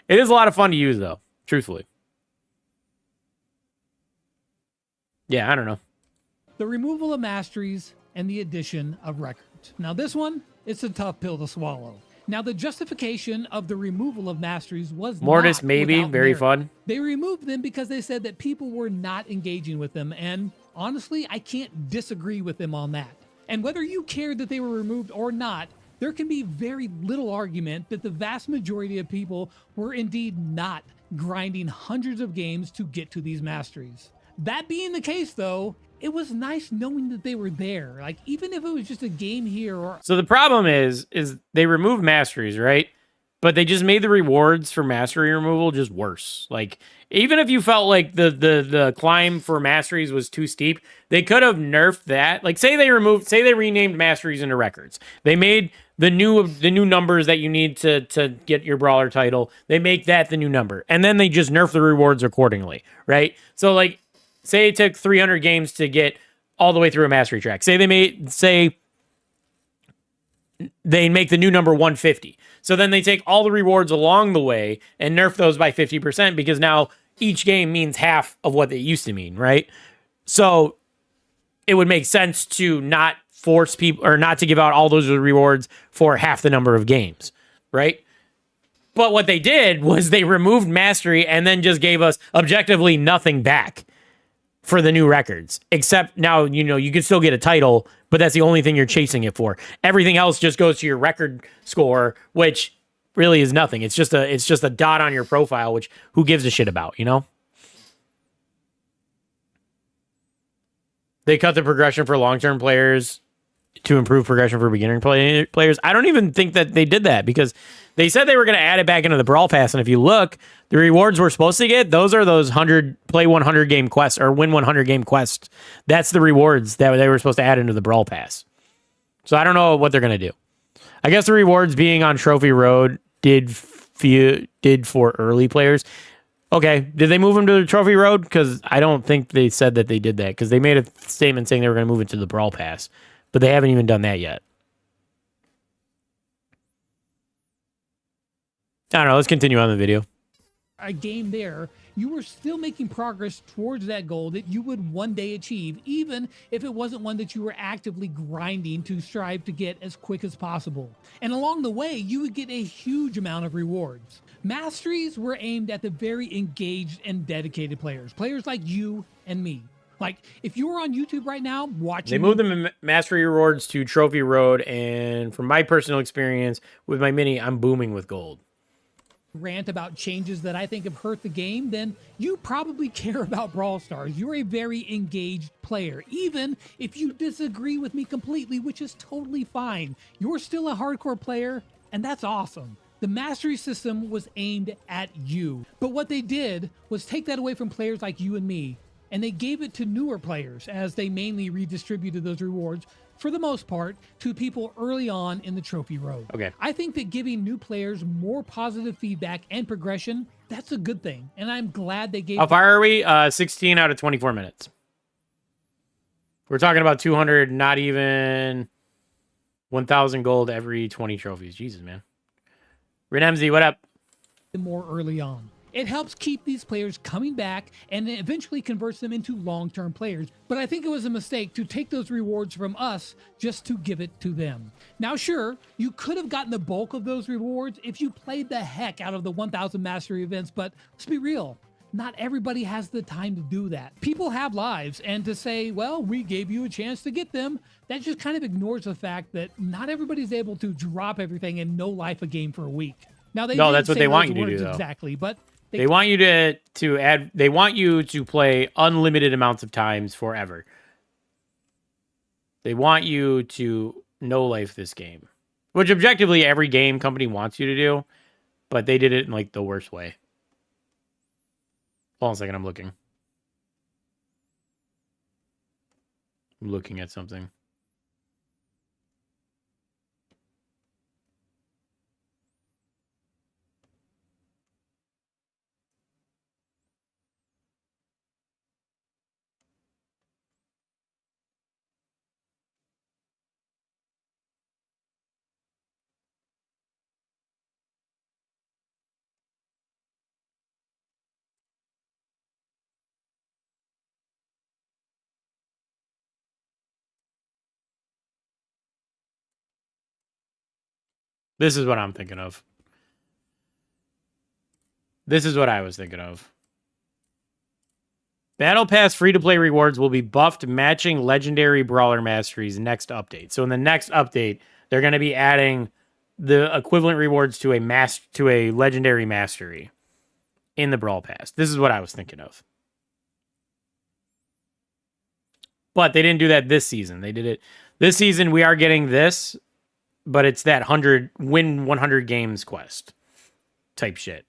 is a lot of fun to use, though, truthfully. Yeah, I don't know. The removal of masteries and the addition of records. Now, this one, it's a tough pill to swallow. Now, the justification of the removal of masteries was Mortis, not maybe. without Very merit. fun. They removed them because they said that people were not engaging with them, and honestly, I can't disagree with them on that. And whether you cared that they were removed or not, there can be very little argument that the vast majority of people were indeed not grinding hundreds of games to get to these masteries. That being the case, though, it was nice knowing that they were there. Like, even if it was just a game here or... So the problem is they removed masteries, right? But they just made the rewards for mastery removal just worse. Like, even if you felt like the climb for masteries was too steep, they could have nerfed that. Like, say they renamed masteries into records. They made the new numbers that you need to get your brawler title. They make that the new number. And then they just nerf the rewards accordingly, right? So, like, say it took 300 games to get all the way through a mastery track. Say they make the new number 150. So then they take all the rewards along the way and nerf those by 50% because now each game means half of what they used to mean, right? So it would make sense to not force people or not to give out all those rewards for half the number of games, right? But what they did was they removed mastery and then just gave us objectively nothing back for the new records, except now, you can still get a title, but that's the only thing you're chasing it for. Everything else just goes to your record score, which really is nothing. It's just a dot on your profile, which who gives a shit about, They cut the progression for long-term players to improve progression for beginner players. I don't even think that they did that because they said they were going to add it back into the Brawl Pass. And if you look, the rewards we're supposed to get, those are those 100 game quests or win 100 game quests. That's the rewards that they were supposed to add into the Brawl Pass. So I don't know what they're going to do. I guess the rewards being on Trophy Road did for early players. Okay, did they move them to the Trophy Road? Because I don't think they said that they did that because they made a statement saying they were going to move it to the Brawl Pass. But they haven't even done that yet. I don't know. Let's continue on the video. A game there, you were still making progress towards that goal that you would one day achieve, even if it wasn't one that you were actively grinding to strive to get as quick as possible. And along the way, you would get a huge amount of rewards. Masteries were aimed at the very engaged and dedicated players like you and me. Like, if you were on YouTube right now watching... They moved the mastery rewards to Trophy Road, and from my personal experience with my mini, I'm booming with gold. Rant about changes that I think have hurt the game, then you probably care about Brawl Stars. You're a very engaged player, even if you disagree with me completely, which is totally fine. You're still a hardcore player, and that's awesome. The mastery system was aimed at you, but what they did was take that away from players like you and me, and they gave it to newer players as they mainly redistributed those rewards, for the most part, to people early on in the Trophy Road. Okay. I think that giving new players more positive feedback and progression, that's a good thing, and I'm glad they gave... How far are we? 16 out of 24 minutes. We're talking about 200, not even 1,000 gold every 20 trophies. Jesus, man. Renemzy, what up? More early on. It helps keep these players coming back and it eventually converts them into long-term players. But I think it was a mistake to take those rewards from us just to give it to them. Now, sure, you could have gotten the bulk of those rewards if you played the heck out of the 1,000 mastery events, but let's be real. Not everybody has the time to do that. People have lives, and to say, well, we gave you a chance to get them, that just kind of ignores the fact that not everybo's able to drop everything and no life a game for a week. Now, they that's what they want you to do, though. Exactly, but they want you to add. They want you to play unlimited amounts of times forever. They want you to no life this game, which objectively every game company wants you to do, but they did it in like the worst way. Hold on a second, I'm looking at something. This is what I'm thinking of. This is what I was thinking of. Battle Pass free-to-play rewards will be buffed, matching legendary brawler masteries next update. So in the next update, they're going to be adding the equivalent rewards to a legendary mastery in the Brawl Pass. This is what I was thinking of. But they didn't do that this season. They did it this season. We are getting this, but it's that 100 games quest type shit.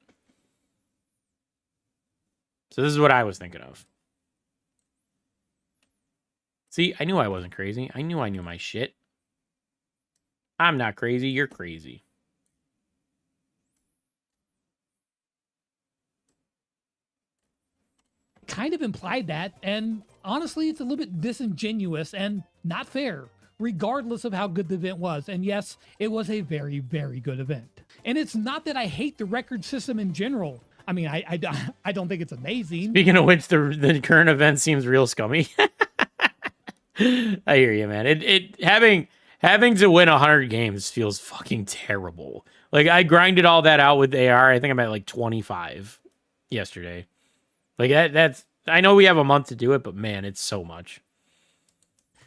So this is what I was thinking of. See, I knew I wasn't crazy. I knew my shit. I'm not crazy. You're crazy. Kind of implied that, and honestly, it's a little bit disingenuous and not fair, regardless of how good the event was. And yes, it was a very, very good event. And it's not that I hate the record system in general. I mean, I don't think it's amazing. Speaking of which, the current event seems real scummy. I hear you, man. It having to win 100 games feels fucking terrible. Like, I grinded all that out with AR. I think I'm at like 25 yesterday. Like, that's... I know we have a month to do it, but man, it's so much.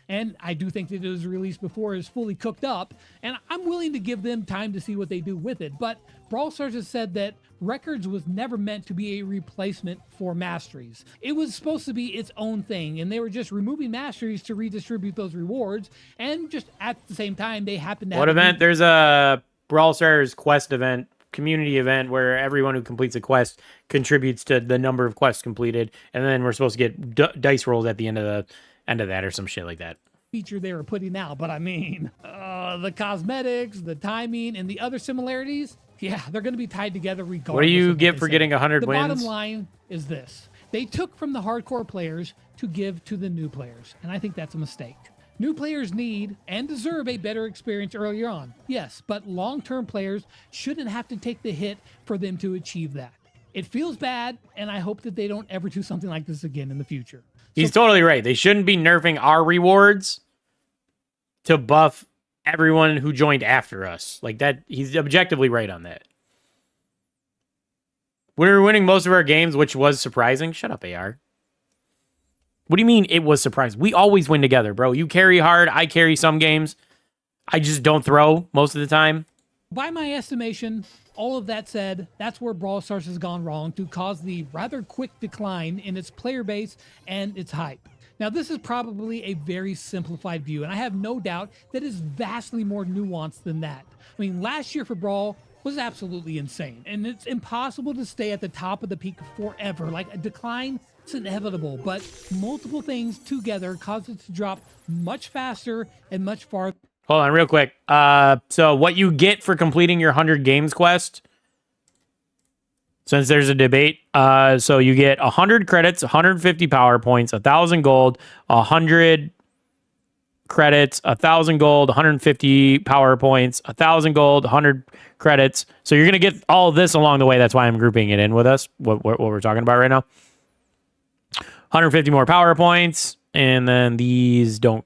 And I do think that it was released before it was fully cooked up, and I'm willing to give them time to see what they do with it. But Brawl Stars has said that Records was never meant to be a replacement for Masteries. It was supposed to be its own thing, and they were just removing Masteries to redistribute those rewards, and just at the same time, they happened to What event? There's a Brawl Stars quest event, community event, where everyone who completes a quest contributes to the number of quests completed, and then we're supposed to get dice rolls at the end of that or some shit like that. Feature they were putting out, but I mean, the cosmetics, the timing, and the other similarities, yeah, they're going to be tied together regardless. What do you get for getting 100 wins? The bottom line is this. They took from the hardcore players to give to the new players, and I think that's a mistake. New players need and deserve a better experience earlier on, yes, but long-term players shouldn't have to take the hit for them to achieve that. It feels bad, and I hope that they don't ever do something like this again in the future. He's totally right. They shouldn't be nerfing our rewards to buff everyone who joined after us. Like that, he's objectively right on that. We were winning most of our games, which was surprising. Shut up, AR. What do you mean it was surprising? We always win together, bro. You carry hard. I carry some games. I just don't throw most of the time. By my estimation, all of that said, that's where Brawl Stars has gone wrong to cause the rather quick decline in its player base and its hype. Now, this is probably a very simplified view, and I have no doubt that it's vastly more nuanced than that. I mean, last year for Brawl was absolutely insane, and it's impossible to stay at the top of the peak forever. Like, a decline, it's inevitable, but multiple things together cause it to drop much faster and much farther. Hold on real quick. So what you get for completing your 100 games quest, since there's a debate, so you get 100 credits, 150 power points, 1,000 gold, 100 credits, 1,000 gold, 150 power points, 1,000 gold, 100 credits. So you're going to get all this along the way. That's why I'm grouping it in with us, what we're talking about right now. 150 more power points, and then these don't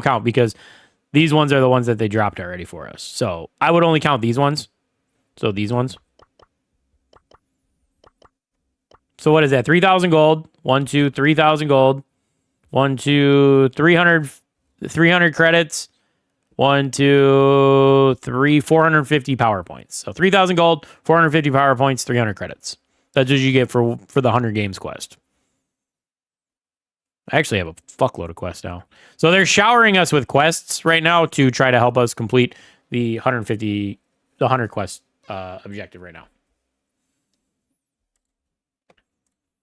count because these ones are the ones that they dropped already for us. So I would only count these ones. So these ones. So what is that? 3,000 gold. 1, 2, 3,000 gold. 1, 2, 300 credits. 1, 2, 3, 450 power points. So 3,000 gold, 450 power points, 300 credits. That's what you get for the 100 games quest. I actually have a fuckload of quests now. So they're showering us with quests right now to try to help us complete the 100 quest objective right now.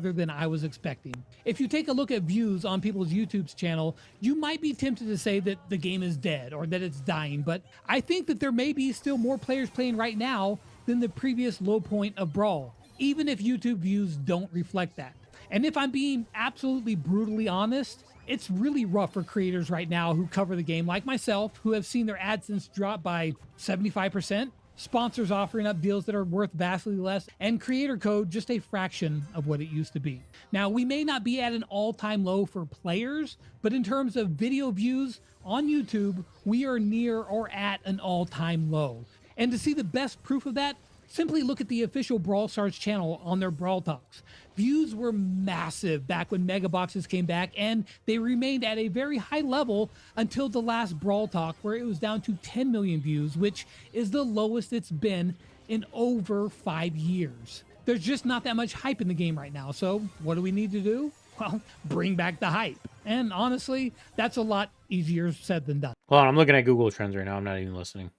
Than I was expecting. If you take a look at views on people's YouTube's channel, you might be tempted to say that the game is dead or that it's dying, but I think that there may be still more players playing right now than the previous low point of Brawl, even if YouTube views don't reflect that. And if I'm being absolutely brutally honest, it's really rough for creators right now who cover the game like myself, who have seen their AdSense drop by 75%, sponsors offering up deals that are worth vastly less, and creator code just a fraction of what it used to be. Now, we may not be at an all-time low for players, but in terms of video views on YouTube, we are near or at an all-time low. And to see the best proof of that, simply look at the official Brawl Stars channel on their Brawl Talks. Views were massive back when Mega Boxes came back, and they remained at a very high level until the last Brawl Talk, where it was down to 10 million views, which is the lowest it's been in over 5 years. There's just not that much hype in the game right now, so what do we need to do? Well, bring back the hype. And honestly, that's a lot easier said than done. Hold on, I'm looking at Google Trends right now. I'm not even listening.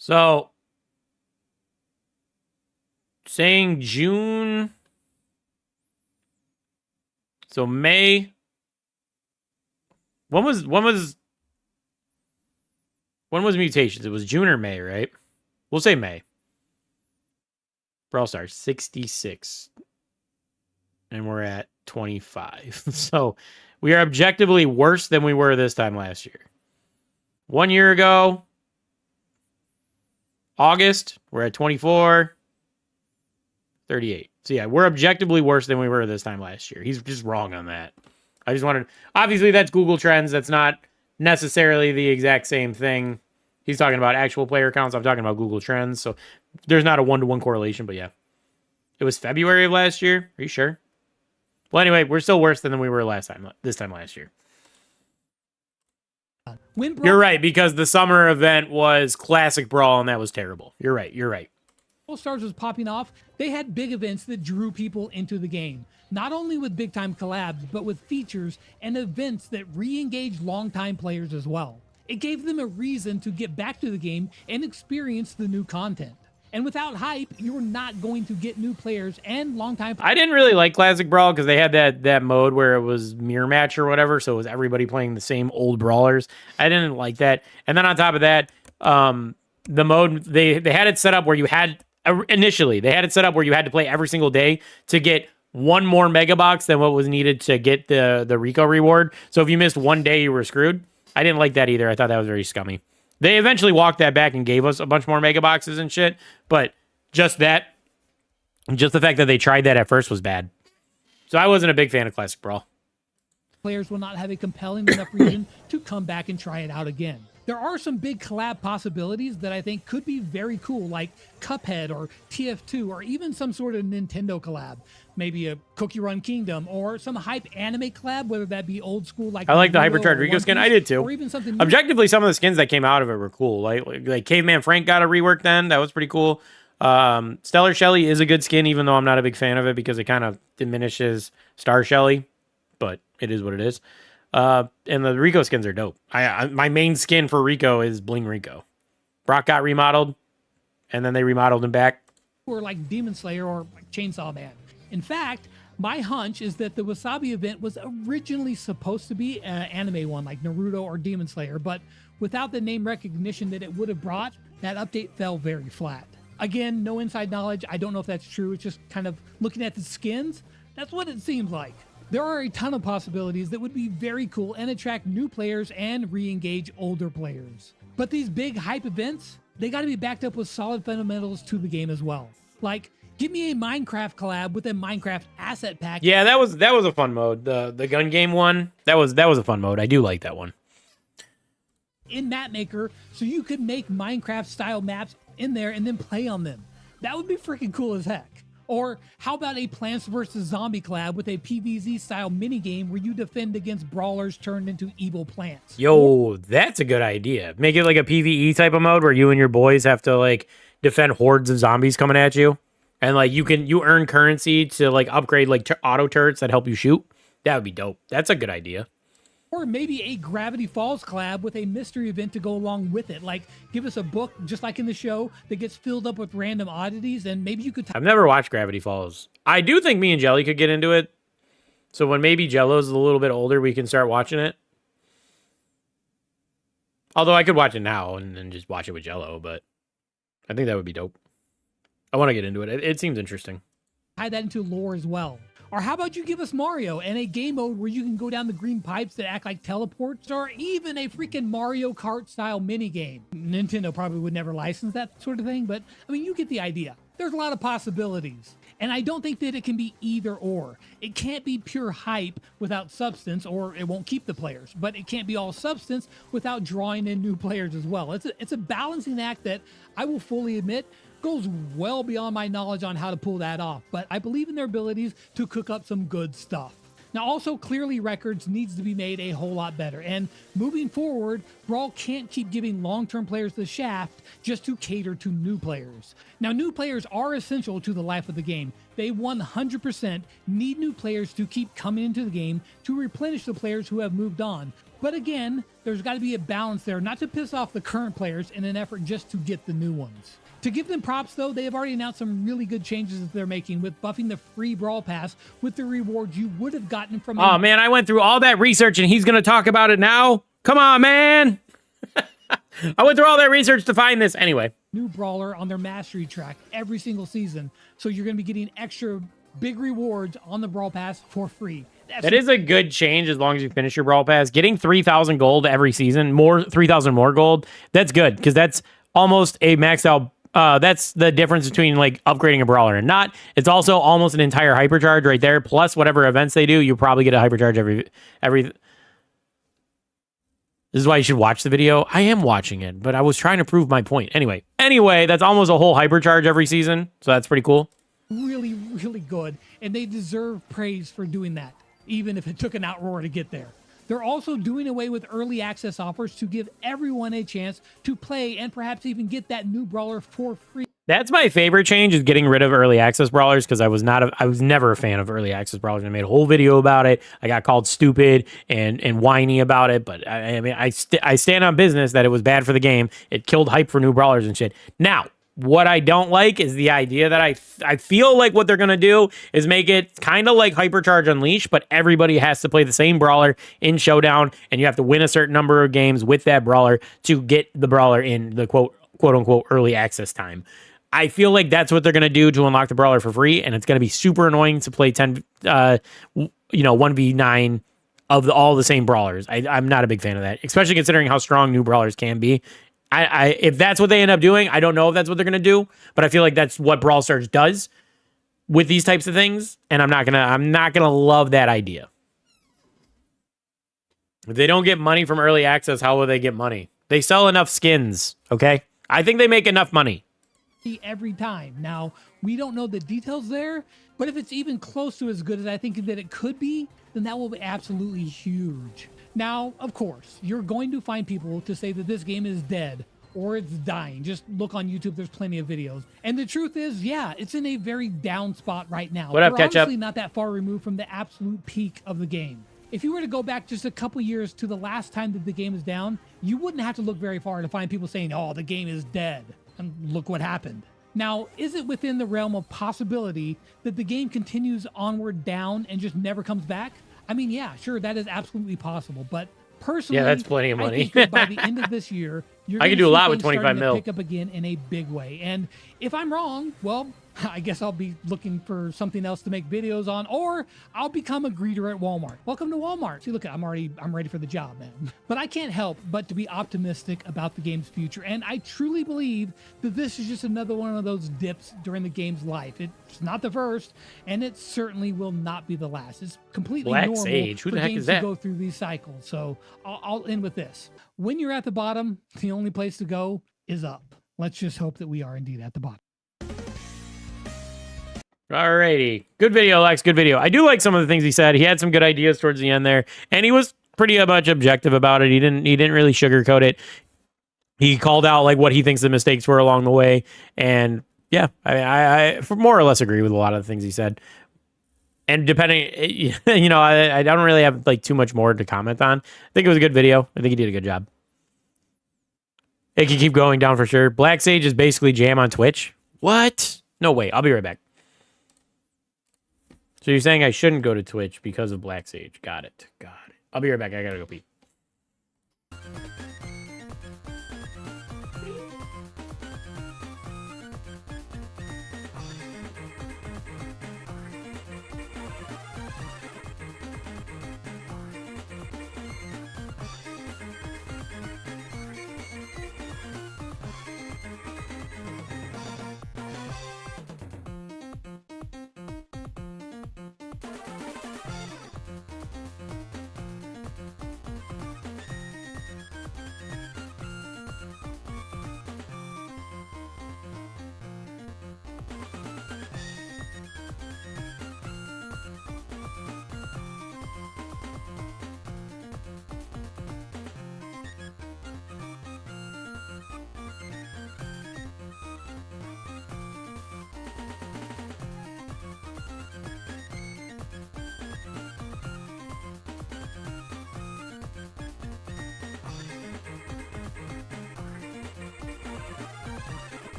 So, saying June. So May. When was Mutations? It was June or May, right? We'll say May. Brawl Stars 66. And we're at 25. So we are objectively worse than we were this time last year. 1 year ago, August, we're at 24, 38. So yeah, we're objectively worse than we were this time last year. He's just wrong on that. I just wanted, obviously that's Google Trends. That's not necessarily the exact same thing. He's talking about actual player counts. I'm talking about Google Trends. So there's not a one-to-one correlation, but yeah. It was February of last year. Are you sure? Well, anyway, we're still worse than we were this time last year. You're right, because the summer event was Classic Brawl, and that was terrible. You're right. Brawl Stars was popping off. They had big events that drew people into the game. Not only with big-time collabs, but with features and events that re-engaged long-time players as well. It gave them a reason to get back to the game and experience the new content. And without hype, you're not going to get new players and long-time players. I didn't really like Classic Brawl because they had that mode where it was mirror match or whatever, so it was everybody playing the same old brawlers. I didn't like that. And then on top of that, the mode, they had it set up where you had, initially, they had it set up where you had to play every single day to get one more mega box than what was needed to get the Rico reward. So if you missed one day, you were screwed. I didn't like that either. I thought that was very scummy. They eventually walked that back and gave us a bunch more mega boxes and shit, but just the fact that they tried that at first was bad. So I wasn't a big fan of Classic Brawl. Players will not have a compelling enough reason to come back and try it out again. There are some big collab possibilities that I think could be very cool, like Cuphead or TF2, or even some sort of Nintendo collab. Maybe a Cookie Run Kingdom or some hype anime collab, whether that be old school like I like the Naruto Hypercharged or Rico One skin. Piece, I did too. or even something new. Objectively, some of the skins that came out of it were cool. Like Caveman Frank got a rework then. That was pretty cool. Stellar Shelly is a good skin, even though I'm not a big fan of it because it kind of diminishes Star Shelly, but it is what it is. And the Rico skins are dope. My main skin for Rico is Bling Rico. Brock got remodeled, and then they remodeled him back. Or like Demon Slayer or like Chainsaw Man. In fact, my hunch is that the Wasabi event was originally supposed to be an anime one like Naruto or Demon Slayer, but without the name recognition that it would have brought, that update fell very flat. Again, no inside knowledge. I don't know if that's true. It's just kind of looking at the skins. That's what it seems like. There are a ton of possibilities that would be very cool and attract new players and re-engage older players. But these big hype events, they got to be backed up with solid fundamentals to the game as well. Like, give me a Minecraft collab with a Minecraft asset pack. Yeah, that was a fun mode. The gun game one, that was a fun mode. I do like that one. In Map Maker, so you could make Minecraft style maps in there and then play on them. That would be freaking cool as heck. Or how about a Plants vs. Zombie collab with a PvZ style minigame where you defend against brawlers turned into evil plants? Yo, that's a good idea. Make it like a PvE type of mode where you and your boys have to like defend hordes of zombies coming at you. And like you earn currency to like upgrade like auto turrets that help you shoot. That would be dope. That's a good idea. Or maybe a Gravity Falls collab with a mystery event to go along with it. Like, give us a book, just like in the show, that gets filled up with random oddities, and maybe you could... I've never watched Gravity Falls. I do think me and Jelly could get into it. So when maybe Jello's a little bit older, we can start watching it. Although I could watch it now and then just watch it with Jello, but I think that would be dope. I want to get into it. It seems interesting. Tie that into lore as well. Or how about you give us Mario and a game mode where you can go down the green pipes that act like teleports, or even a freaking Mario Kart style minigame. Nintendo probably would never license that sort of thing, but I mean, you get the idea. There's a lot of possibilities. And I don't think that it can be either or. It can't be pure hype without substance, or it won't keep the players. But it can't be all substance without drawing in new players as well. It's a balancing act that I will fully admit goes well beyond my knowledge on how to pull that off. But I believe in their abilities to cook up some good stuff. Now, also, clearly, Records needs to be made a whole lot better. And moving forward, Brawl can't keep giving long-term players the shaft just to cater to new players. Now, new players are essential to the life of the game. They 100% need new players to keep coming into the game to replenish the players who have moved on. But again, there's got to be a balance there, not to piss off the current players in an effort just to get the new ones. To give them props, though, they have already announced some really good changes that they're making with buffing the free Brawl Pass with the rewards you would have gotten from... Oh, man, I went through all that research and he's going to talk about it now? Come on, man! I went through all that research to find this. Anyway. New brawler on their mastery track every single season. So you're going to be getting extra big rewards on the Brawl Pass for free. That is a good change as long as you finish your Brawl Pass. Getting 3,000 gold every season, 3,000 more gold, that's good because that's almost a maxed out... that's the difference between like upgrading a brawler and not. It's also almost an entire hypercharge right there. Plus whatever events they do, you probably get a hypercharge every. This is why you should watch the video. I am watching it, but I was trying to prove my point. Anyway, that's almost a whole hypercharge every season. So that's pretty cool. Really, really good. And they deserve praise for doing that, even if it took an outroar to get there. They're also doing away with early access offers to give everyone a chance to play and perhaps even get that new brawler for free. That's my favorite change, is getting rid of early access brawlers, because I was never a fan of early access brawlers. I made a whole video about it. I got called stupid and whiny about it, but I stand on business that it was bad for the game. It killed hype for new brawlers and shit. Now, what I don't like is the idea that I feel like what they're going to do is make it kind of like Hypercharge Unleashed, but everybody has to play the same brawler in Showdown, and you have to win a certain number of games with that brawler to get the brawler in the quote unquote early access time. I feel like that's what they're going to do to unlock the brawler for free, and it's going to be super annoying to play 1v9 of all the same brawlers. I'm not a big fan of that, especially considering how strong new brawlers can be. If that's what they end up doing, I don't know if that's what they're gonna do, but I feel like that's what Brawl Stars does with these types of things, and I'm not gonna love that idea. If they don't get money from early access, how will they get money? They sell enough skins, okay? I think they make enough money. Every time. Now, we don't know the details there, but if it's even close to as good as I think that it could be, then that will be absolutely huge. Now, of course, you're going to find people to say that this game is dead or it's dying. Just look on YouTube. There's plenty of videos. And the truth is, yeah, it's in a very down spot right now. What up, We're Ketchup? honestly not that far removed from the absolute peak of the game. If you were to go back just a couple years to the last time that the game is down, you wouldn't have to look very far to find people saying, oh, the game is dead. And look what happened. Now, is it within the realm of possibility that the game continues onward down and just never comes back? I mean, yeah, sure, that is absolutely possible. But personally, Yeah, that's plenty of money. I think that by the end of this year, you're I could gonna do a see lot with things 25 starting mil. to pick up again in a big way. And if I'm wrong, well, I guess I'll be looking for something else to make videos on, or I'll become a greeter at Walmart. Welcome to Walmart. See, look, I'm ready for the job, man. But I can't help but to be optimistic about the game's future, and I truly believe that this is just another one of those dips during the game's life. It's not the first, and it certainly will not be the last. It's completely Black normal Sage. Who for the heck games is that? to go through these cycles. So I'll end with this. When you're at the bottom, the only place to go is up. Let's just hope that we are indeed at the bottom. Alrighty. Good video, Lex. Good video. I do like some of the things he said. He had some good ideas towards the end there, and he was pretty much objective about it. He didn't really sugarcoat it. He called out like what he thinks the mistakes were along the way, and yeah, I more or less agree with a lot of the things he said. And depending, I don't really have like too much more to comment on. I think it was a good video. I think he did a good job. It can keep going down for sure. Black Sage is basically Jam on Twitch. What? No way. I'll be right back. So you're saying I shouldn't go to Twitch because of Black Sage. Got it. I'll be right back. I gotta go pee.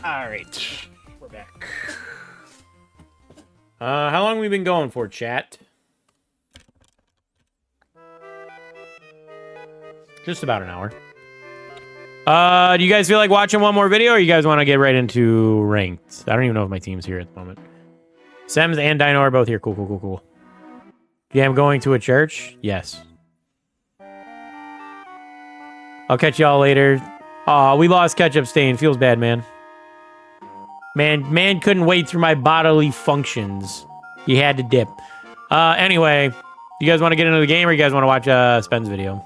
All right, we're back. How long have we been going for, chat? Just about an hour. Do you guys feel like watching one more video, or you guys want to get right into ranked? I don't even know if my team's here at the moment. Sems and Dino are both here. Cool, cool, cool, cool. Yeah, I'm going to a church. Yes. I'll catch y'all later. Aw, we lost Ketchup Stain. Feels bad, man. Man couldn't wait through my bodily functions. He had to dip. Anyway, you guys want to get into the game, or you guys want to watch Spen's video?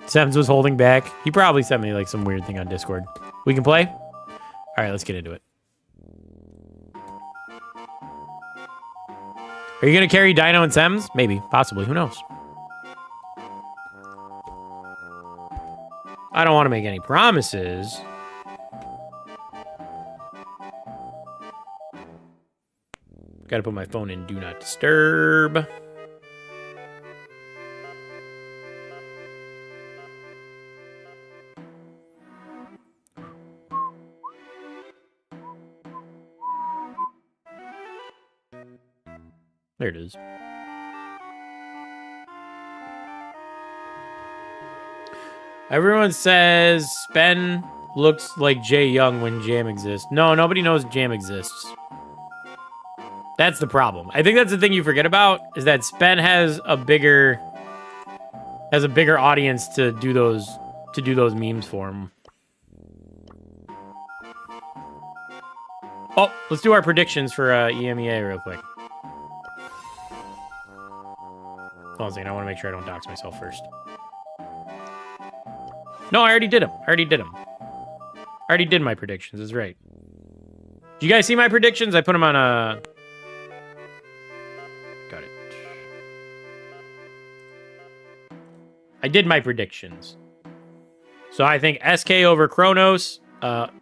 Sems was holding back. He probably sent me like some weird thing on Discord. We can play? All right, let's get into it. Are you going to carry Dino and Sems? Maybe. Possibly. Who knows? I don't want to make any promises. Got to put my phone in Do Not Disturb. There it is. Everyone says Spen looks like Jay Young when Jam exists. No, nobody knows Jam exists. That's the problem. I think that's the thing you forget about, is that Spen has a bigger audience to do those memes for him. Oh, let's do our predictions for EMEA real quick. Hold on a second, I want to make sure I don't dox myself first. No, I already did them. I already did my predictions, that's right. Do you guys see my predictions? I put them on Got it. I did my predictions. So I think SK over Kronos,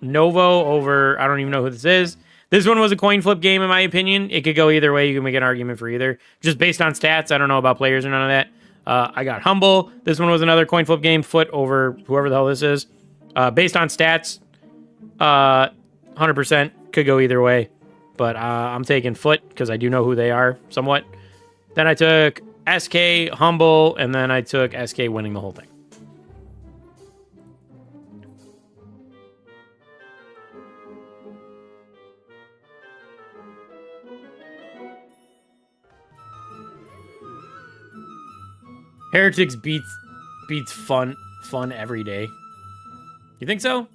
Novo over, I don't even know who this is. This one was a coin flip game, in my opinion. It could go either way. You can make an argument for either. Just based on stats, I don't know about players or none of that. I got Humble. This one was another coin flip game. Foot over whoever the hell this is. Based on stats, 100% could go either way. But I'm taking Foot because I do know who they are somewhat. Then I took SK, Humble, and then I took SK winning the whole thing. Heretics beats fun every day. You think so?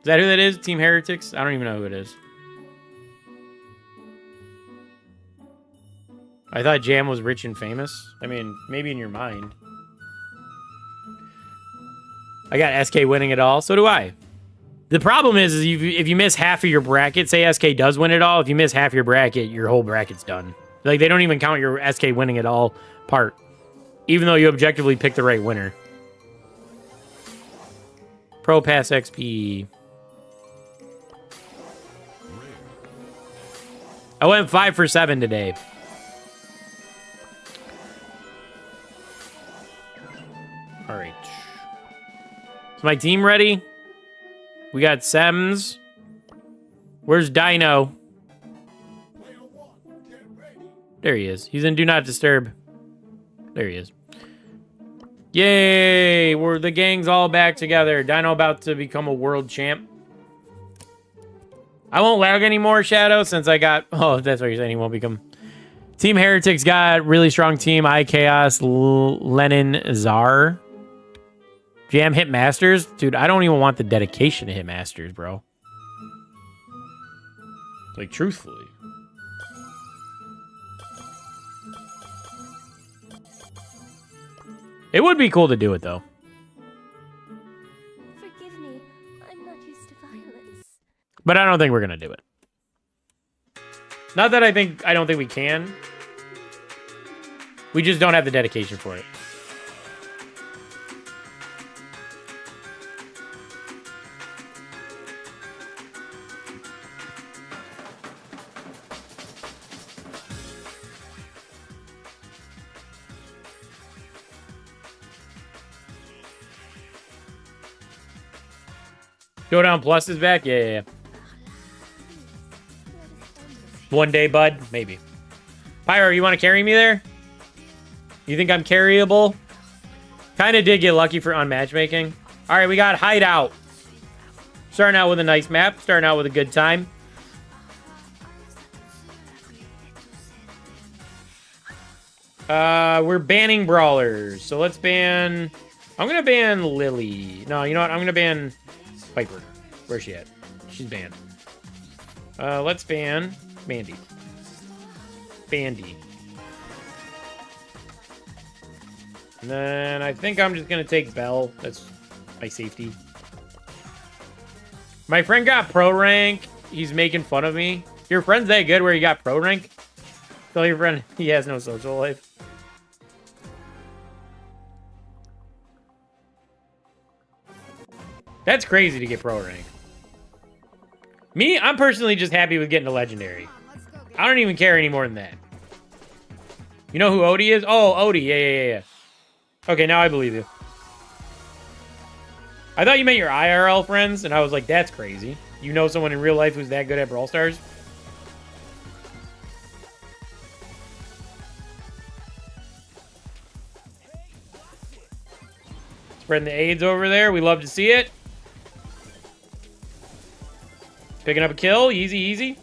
Is that who that is? Team Heretics? I don't even know who it is. I thought Jam was rich and famous. I mean, maybe in your mind. I got SK winning it all. So do I. The problem is if you miss half of your bracket, say SK does win it all, if you miss half your bracket, your whole bracket's done. Like, they don't even count your SK winning it all part, even though you objectively picked the right winner. Pro Pass XP. I went 5 for 7 today. All right. Is my team ready? We got Sems. Where's Dino? There he is. He's in Do Not Disturb. There he is. Yay! The gang's all back together. Dino about to become a world champ. I won't lag anymore, Shadow, since I got... Oh, that's what you're saying. He won't become... Team Heretics got really strong team. Chaos, Lenin, Czar. Jam hit Masters? Dude, I don't even want the dedication to hit Masters, bro. Like, truthfully. It would be cool to do it, though. Forgive me, I'm not used to violence. But I don't think we're going to do it. Not that I don't think we can. We just don't have the dedication for it. Showdown Plus is back? Yeah. One day, bud? Maybe. Pyro, you want to carry me there? You think I'm carryable? Kind of did get lucky on matchmaking. All right, we got Hideout. Starting out with a nice map. Starting out with a good time. We're banning brawlers. So let's ban... I'm going to ban Lily. No, you know what? I'm going to ban Piper. Where's she at? She's banned. Let's ban Mandy. Bandy. And then I think I'm just going to take Belle. That's my safety. My friend got pro rank. He's making fun of me. Your friend's that good where he got pro rank? Tell your friend he has no social life. That's crazy to get pro rank. Me, I'm personally just happy with getting a legendary. I don't even care any more than that. You know who Odie is? Oh, Odie. Yeah. Okay, now I believe you. I thought you meant your IRL friends, and I was like, that's crazy. You know someone in real life who's that good at Brawl Stars? Spreading the AIDS over there. We love to see it. Picking up a kill. Easy.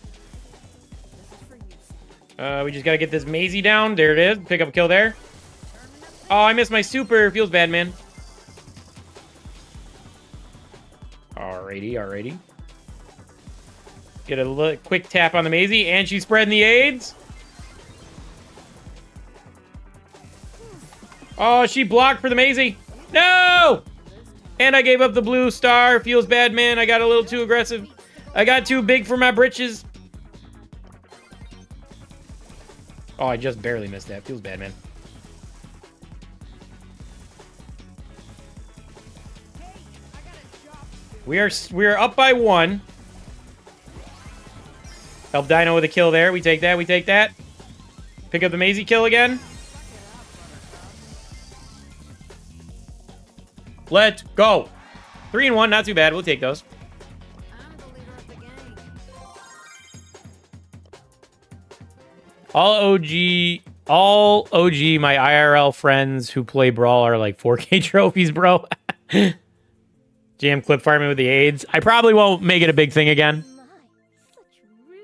We just got to get this Maisie down. There it is. Pick up a kill there. Oh, I missed my super. Feels bad, man. Alrighty. Get a quick tap on the Maisie, and she's spreading the AIDS. Oh, she blocked for the Maisie. No! And I gave up the blue star. Feels bad, man. I got a little too aggressive. I got too big for my britches. Oh, I just barely missed that. Feels bad, man. We are up by 1. Help Dino with a kill there. We take that. Pick up the Maisie kill again. Let's go. 3 and 1, not too bad. We'll take those. All OG, my IRL friends who play Brawl are like 4K trophies, bro. Jam clip farming with the AIDS. I probably won't make it a big thing again.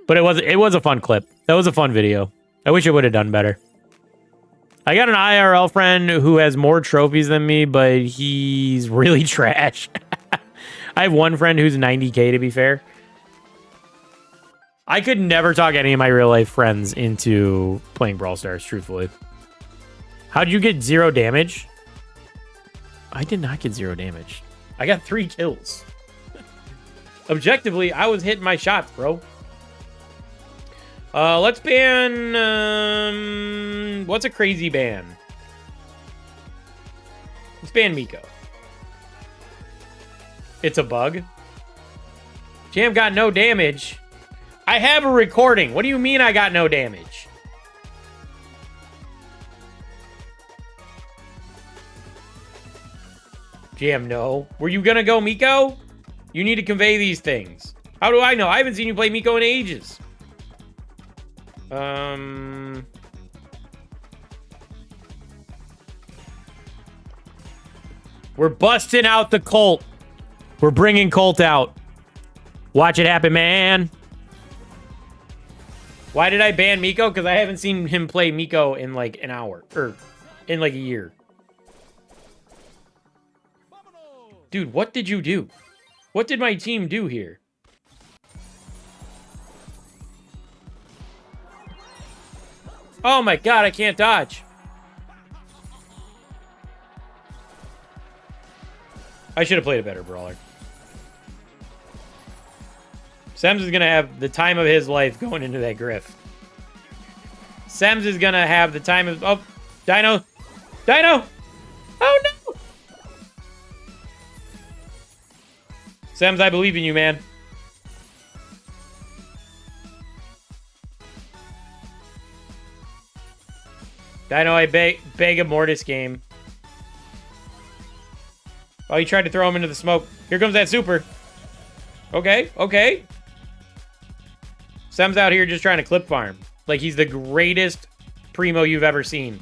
But it was a fun clip. That was a fun video. I wish it would have done better. I got an IRL friend who has more trophies than me, but he's really trash. I have one friend who's 90K, to be fair. I could never talk any of my real life friends into playing Brawl Stars, truthfully. How'd you get 0 damage? I did not get 0 damage. I got 3 kills. Objectively, I was hitting my shots, bro. Let's ban... what's a crazy ban? Let's ban Miko. It's a bug. Jam got no damage. I have a recording. What do you mean I got no damage? Jam, no. Were you gonna go Miko? You need to convey these things. How do I know? I haven't seen you play Miko in ages. We're busting out the Colt. We're bringing Colt out. Watch it happen, man. Why did I ban Miko? Because I haven't seen him play Miko in like an hour. Or in like a year. Dude, what did you do? What did my team do here? Oh my god, I can't dodge. I should have played a better brawler. Sems is going to have the time of his life going into that griff. Sems is going to have the time of... Oh, Dino. Dino! Oh, no! Sems, I believe in you, man. Dino, I beg a Mortis game. Oh, he tried to throw him into the smoke. Here comes that super. Okay, okay. Sem's out here just trying to clip farm. Like he's the greatest primo you've ever seen.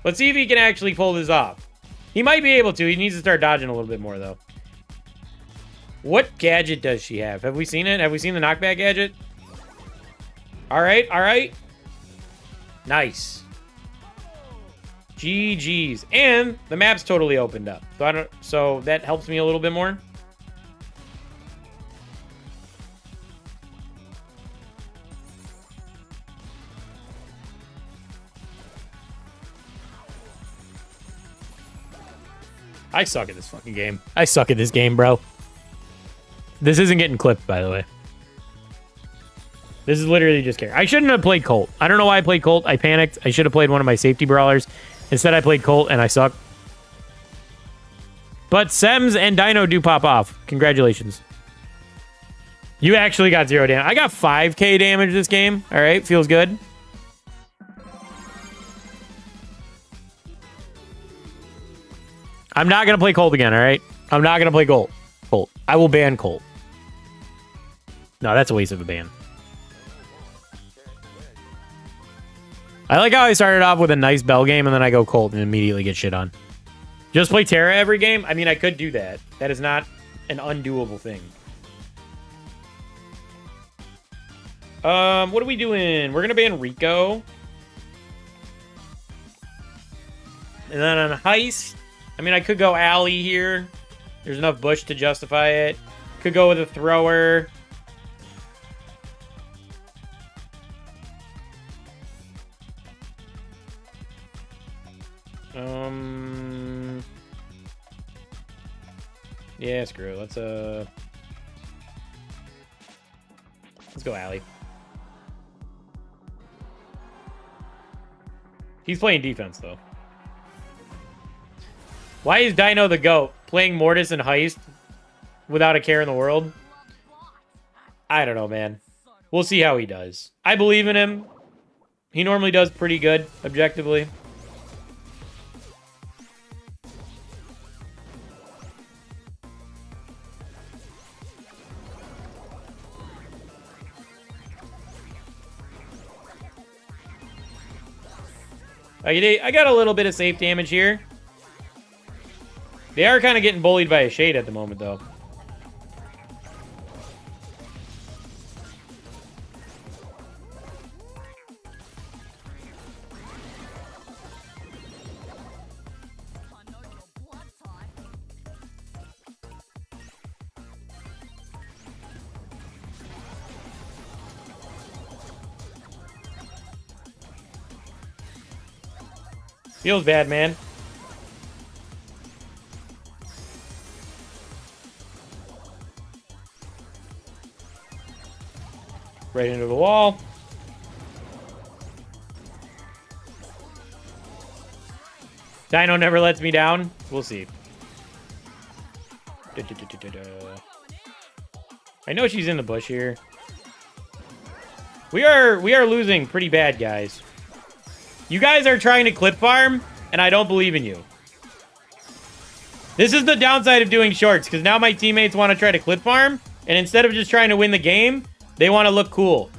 Let's see if he can actually pull this off. He might be able to. He needs to start dodging a little bit more, though. What gadget does she have? Have we seen it? Have we seen the knockback gadget? All right, all right. Nice. GG's. And the map's totally opened up. So that helps me a little bit more. I suck at this fucking game. I suck at this game, bro. This isn't getting clipped, by the way. This is literally just care. I shouldn't have played Colt. I don't know why I played Colt. I panicked. I should have played one of my safety brawlers. Instead, I played Colt, and I suck. But Sems and Dino do pop off. Congratulations. You actually got 0 damage. I got 5k damage this game. All right, feels good. I'm not going to play Colt again, all right? I'm not going to play Colt. I will ban Colt. No, that's a waste of a ban. I like how I started off with a nice Bell game and then I go Colt and immediately get shit on. Just play Terra every game? I mean, I could do that. That is not an undoable thing. What are we doing? We're going to ban Rico. And then on Heist, I mean, I could go Alley here. There's enough bush to justify it. Could go with a thrower. Yeah, screw it. Let's go Alley. He's playing defense, though. Why is Dino the GOAT playing Mortis and Heist without a care in the world? I don't know, man. We'll see how he does. I believe in him. He normally does pretty good, objectively. I got a little bit of safe damage here. They are kind of getting bullied by a Shade at the moment, though. Feels bad, man. Right into the wall. Dino never lets me down. We'll see. I know she's in the bush here. We are losing pretty bad, guys. You guys are trying to clip farm, and I don't believe in you. This is the downside of doing shorts, because now my teammates want to try to clip farm, and instead of just trying to win the game, they want to look cool.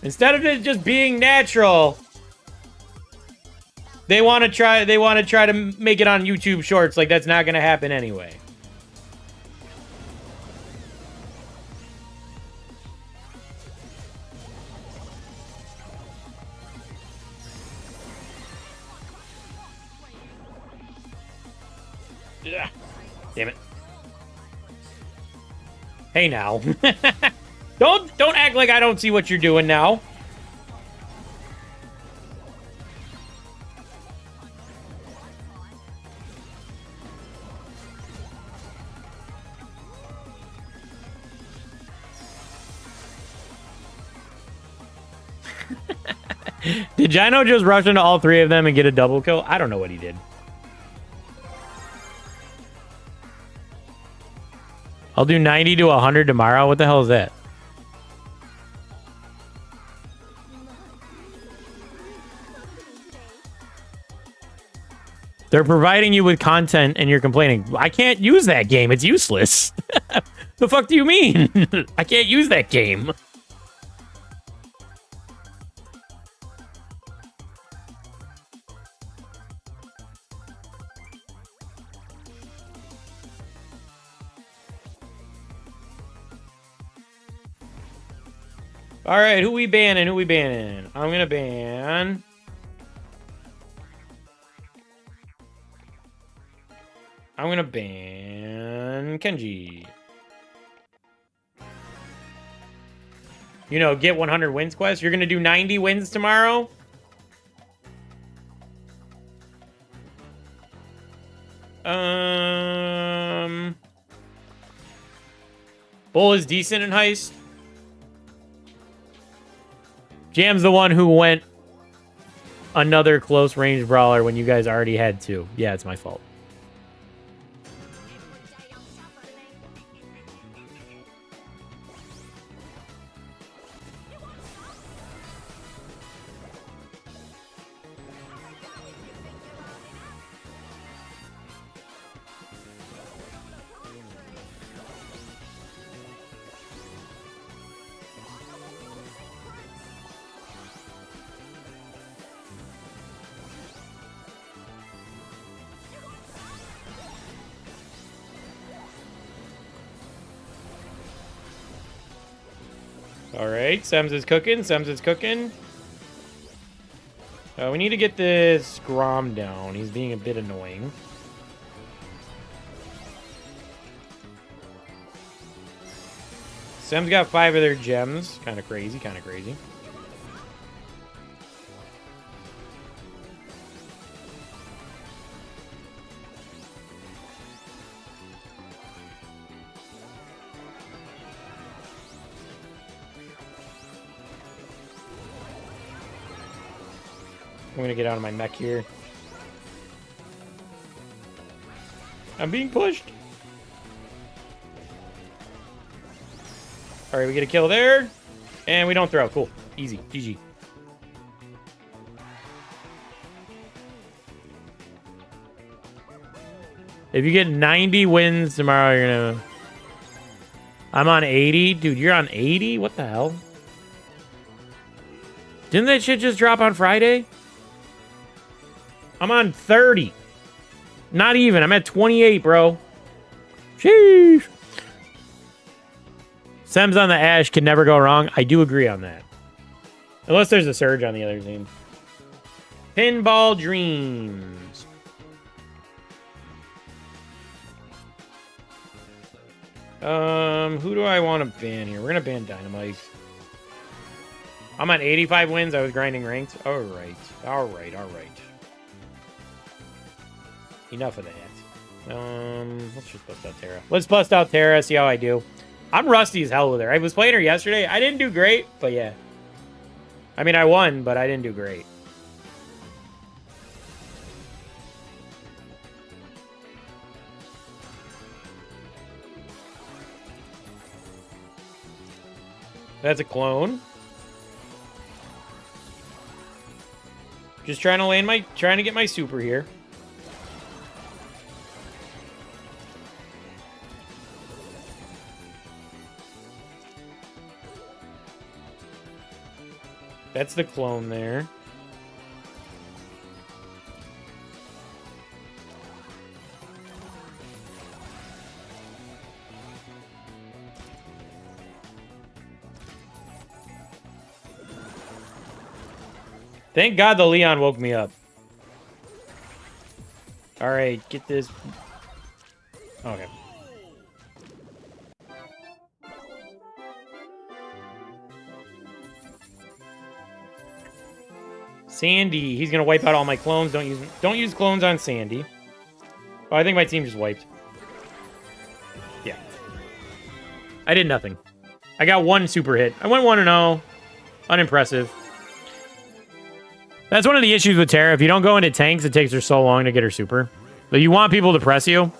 Instead of it just being natural, they want to try to make it on YouTube Shorts like that's not going to happen anyway. Ugh. Damn it. Hey now. Don't act like I don't see what you're doing now. Did Gino just rush into all three of them and get a double kill? I don't know what he did. I'll do 90 to 100 tomorrow. What the hell is that? They're providing you with content and you're complaining. I can't use that game. It's useless. The fuck do you mean? I can't use that game. All right, who we banning? Who we banning? I'm gonna ban. I'm gonna ban Kenji. You know, get 100 wins quest. You're gonna do 90 wins tomorrow. Bull is decent in heist. Jam's the one who went another close range brawler when you guys already had two. Yeah, it's my fault. All right, Sems is cooking. Sems is cooking. We need to get this Grom down. He's being a bit annoying. Sems got 5 of their gems. Kind of crazy, kind of crazy. I'm gonna get out of my mech here. I'm being pushed. All right, we get a kill there. And we don't throw. Cool. Easy. GG. If you get 90 wins tomorrow, you're gonna... I'm on 80. Dude, you're on 80? What the hell? Didn't that shit just drop on Friday? I'm on 30. Not even. I'm at 28, bro. Sheesh. Sems on the Ash can never go wrong. I do agree on that. Unless there's a surge on the other team. Pinball Dreams. Who do I want to ban here? We're going to ban Dynamite. I'm on 85 wins. I was grinding ranked. All right. All right. All right. Enough of that. Let's just bust out Terra. Let's bust out Terra, see how I do. I'm rusty as hell with her. I was playing her yesterday. I didn't do great, but yeah. I mean, I won, but I didn't do great. That's a clone. Just trying to land trying to get my super here. That's the clone there. Thank God the Leon woke me up. All right, get this. Okay. Sandy, he's gonna wipe out all my clones. Don't use clones on Sandy. Oh, I think my team just wiped. Yeah. I did nothing. I got one super hit. I went 1-0. Unimpressive. That's one of the issues with Terra. If you don't go into tanks, it takes her so long to get her super. But you want people to press you.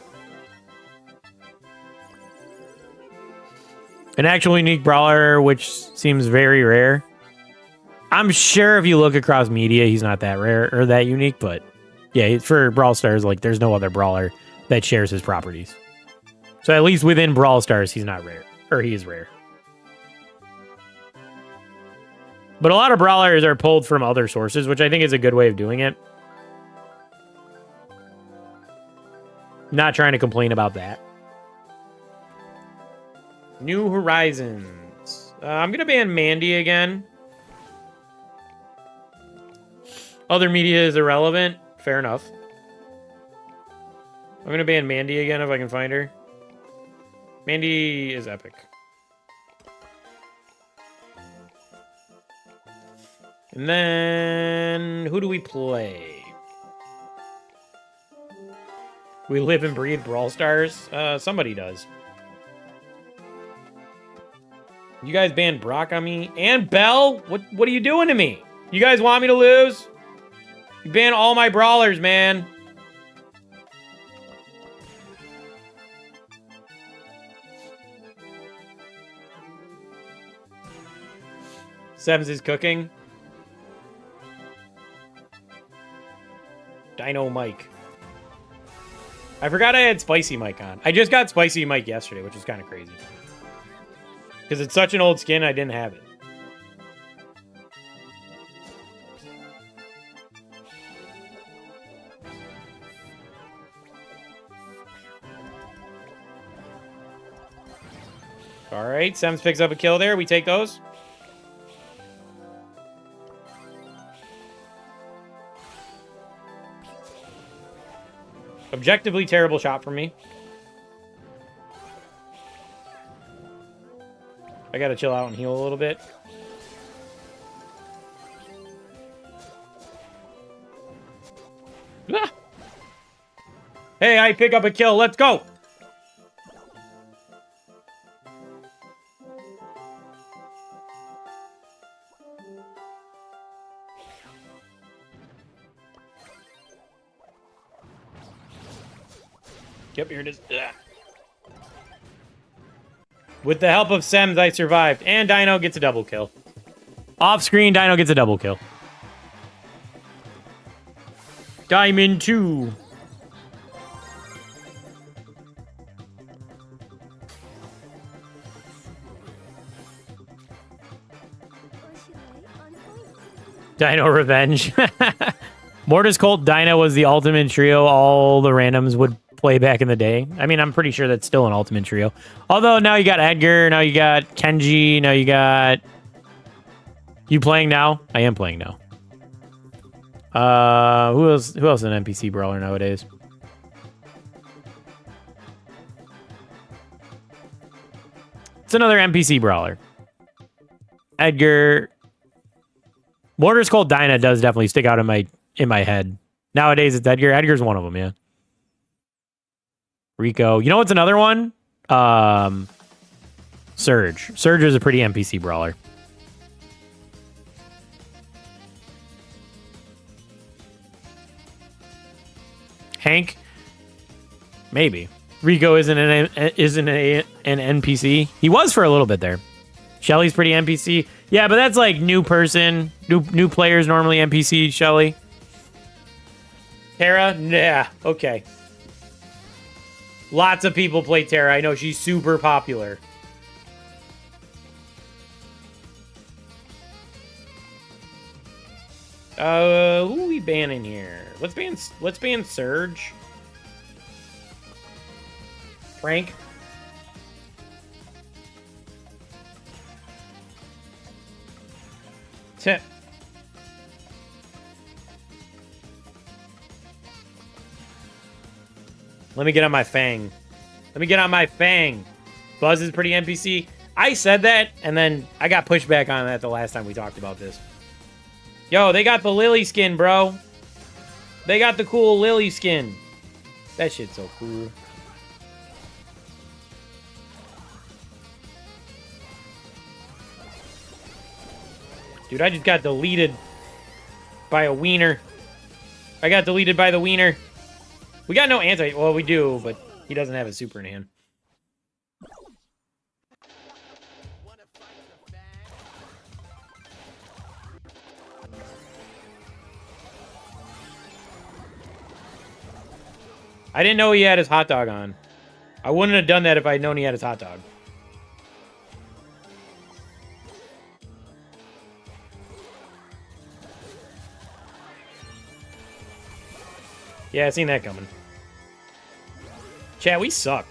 An actual unique brawler, which seems very rare. I'm sure if you look across media, he's not that rare or that unique, but Yeah, for Brawl Stars, like, there's no other brawler that shares his properties. So at least within Brawl Stars, he's not rare. Or he is rare. But a lot of brawlers are pulled from other sources, which I think is a good way of doing it. Not trying to complain about that. New Horizons. I'm going to ban Mandy again. Other media is irrelevant. Fair enough. I'm going to ban Mandy again if I can find her. Mandy is epic. And then, who do we play? We live and breathe Brawl Stars? Somebody does. You guys banned Brock on me? And Bell? What are you doing to me? You guys want me to lose? You ban all my brawlers, man. Sebs is cooking. Dino Mike. I forgot I had Spicy Mike on. I just got Spicy Mike yesterday, which is kind of crazy. Because it's such an old skin, I didn't have it. Alright, Sems picks up a kill there. We take those. Objectively terrible shot from me. I gotta chill out and heal a little bit. Ah! Hey, I pick up a kill. Let's go. Yep, here it is. Ugh. With the help of Sems, I survived. And Dino gets a double kill. Off screen, Dino gets a double kill. Diamond 2. Dino Revenge. Mortis Colt Dino was the ultimate trio all the randoms would play back in the day. I mean, I'm pretty sure that's still an ultimate trio. Although now you got Edgar, now you got Kenji, now you got... You playing now? I am playing now. Who else is an NPC brawler nowadays? It's another NPC brawler. Edgar. Mortis Colt Dyna does definitely stick out in my head. Nowadays it's Edgar. Edgar's one of them, yeah. Rico. You know what's another one? Surge. Surge is a pretty NPC brawler. Hank? Maybe. Rico isn't an NPC. He was for a little bit there. Shelly's pretty NPC. Yeah, but that's like new person. New players normally NPC, Shelly. Tara? Yeah, okay. Lots of people play Tara. I know she's super popular. Who are we banning here? Let's ban Surge. Frank. Tip. Let me get on my Fang. Let me get on my Fang. Buzz is pretty NPC. I said that, and then I got pushed back on that the last time we talked about this. Yo, they got the Lily skin, bro. They got the cool Lily skin. That shit's so cool. Dude, I just got deleted by a wiener. I got deleted by the wiener. We got no anti... Well, we do, but he doesn't have a super in hand. I didn't know he had his hot dog on. I wouldn't have done that if I'd known he had his hot dog. Yeah, I seen that coming. Chat, we suck.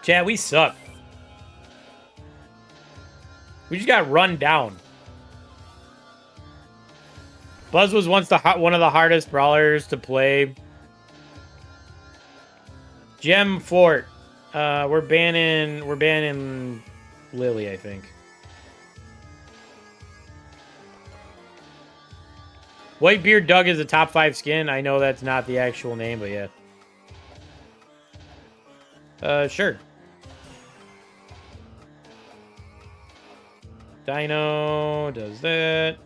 Chat, we suck. We just got run down. Buzz was once one of the hardest brawlers to play. Gem Fort. We're banning Lily, I think. Whitebeard Doug is a top 5 skin. I know that's not the actual name, but yeah. Sure. Dino does that.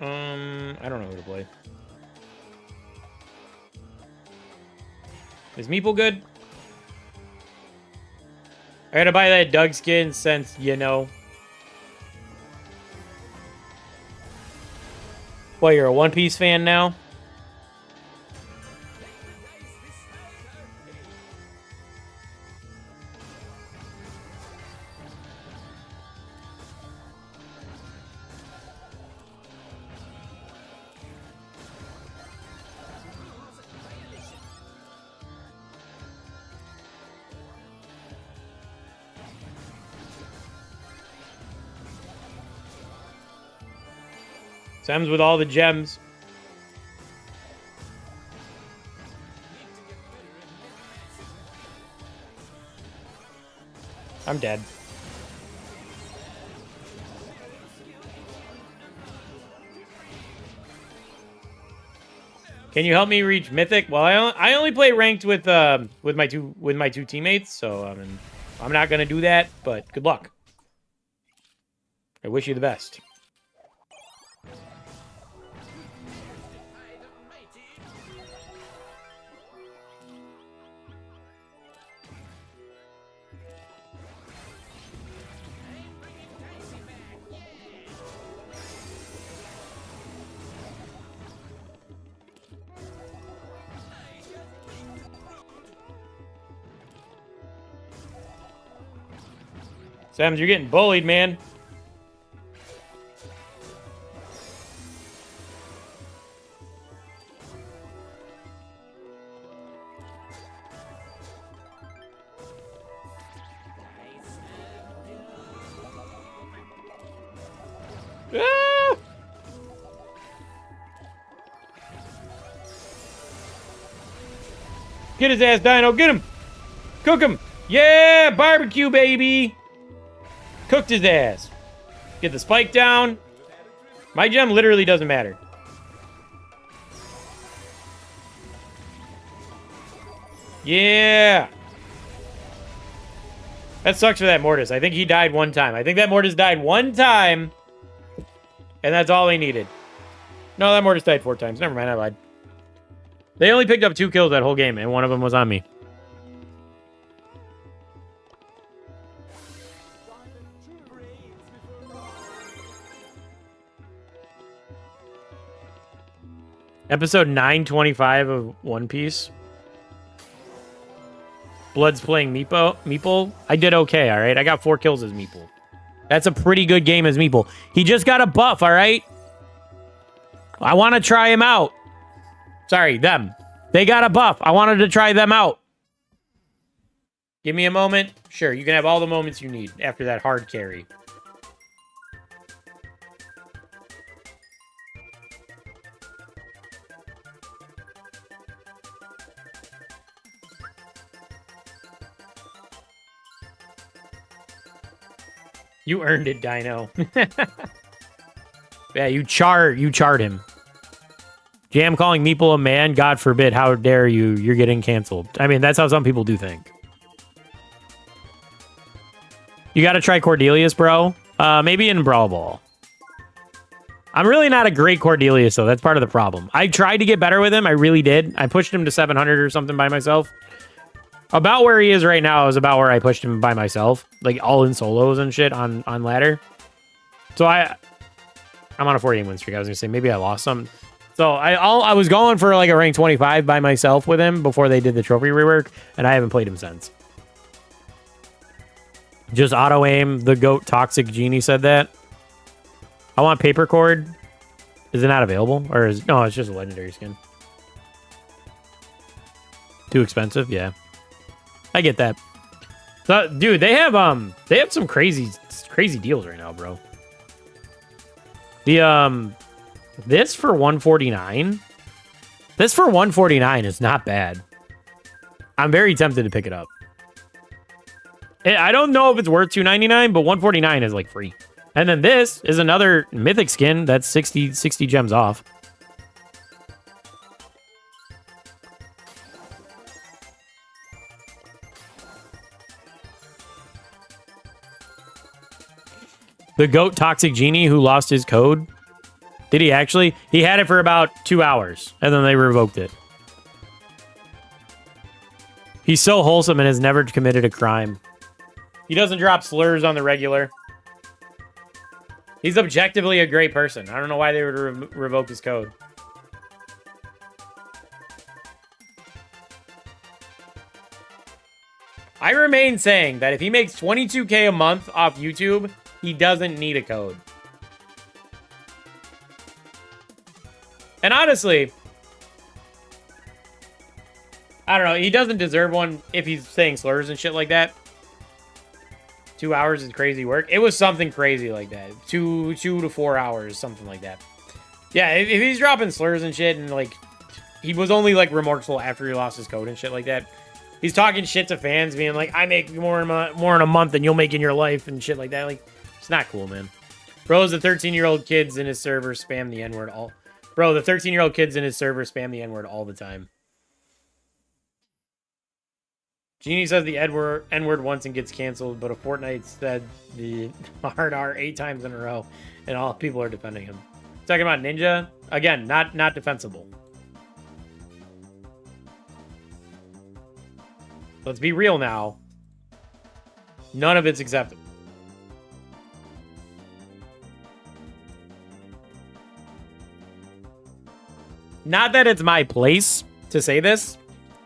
I don't know who to play. Is Meeple good? I gotta buy that Doug skin since, you know. What, you're a One Piece fan now? Sam's with all the gems. I'm dead. Can you help me reach Mythic? Well, I only play ranked with my two teammates, so I'm not gonna do that. But good luck. I wish you the best. Sams, you're getting bullied, man. Ah! Get his ass, Dino. Get him. Cook him. Yeah, barbecue, baby. Cooked his ass. Get the spike down. My gem literally doesn't matter. Yeah. That sucks for that Mortis. I think he died one time. I think that Mortis died one time. And that's all he needed. No, that Mortis died 4 times. Never mind, I lied. They only picked up 2 kills that whole game, and one of them was on me. Episode 925 of One Piece. Blood's playing Meeple. I did okay, all right? I got 4 kills as Meeple. That's a pretty good game as Meeple. He just got a buff, all right? I want to try him out. Sorry, them. They got a buff. I wanted to try them out. Give me a moment. Sure, you can have all the moments you need after that hard carry. You earned it, Dino. Yeah, you charred him. Jam calling Meeple a man, God forbid, how dare you, you're getting canceled. I mean, that's how some people do think. You gotta try Cordelius, bro. Maybe in Brawl Ball. I'm really not a great Cordelius, though. That's part of the problem. I tried to get better with him. I really did. I pushed him to 700 or something by myself. About where he is right now is about where I pushed him by myself, like all in solos and shit on ladder. So I'm on a 48 win streak. I was gonna say maybe I lost some. So I was going for like a rank 25 by myself with him before they did the trophy rework, and I haven't played him since. Just auto aim. The goat toxic genie said that. I want paper cord. Is it not available, or is no? It's just a legendary skin. Too expensive, yeah. I get that. So, dude, they have some crazy deals right now, bro. The this for 149. This for 149 is not bad. I'm very tempted to pick it up. I don't know if it's worth 299, but 149 is like free. And then this is another mythic skin that's 60 gems off. The goat toxic genie who lost his code. Did he actually? He had it for about 2 hours, and then they revoked it. He's so wholesome and has never committed a crime. He doesn't drop slurs on the regular. He's objectively a great person. I don't know why they would revoke his code. I remain saying that if he makes 22K a month off YouTube, he doesn't need a code. And honestly, I don't know. He doesn't deserve one if he's saying slurs and shit like that. 2 hours is crazy work. It was something crazy like that. 2 to 4 hours, something like that. Yeah, if he's dropping slurs and shit and like he was only like remorseful after he lost his code and shit like that. He's talking shit to fans, being like, "I make more in a month than you'll make in your life" and shit like that. Like, it's not cool, man. Bro, the 13-year-old kids in his server spam the N-word all. Bro, the 13-year-old kids in his server spam the N-word all the time. Genie says the N-word once and gets canceled, but a Fortnite said the hard R 8 times in a row, and all people are defending him. Talking about Ninja, again, not defensible. Let's be real now. None of it's acceptable. Not that it's my place to say this,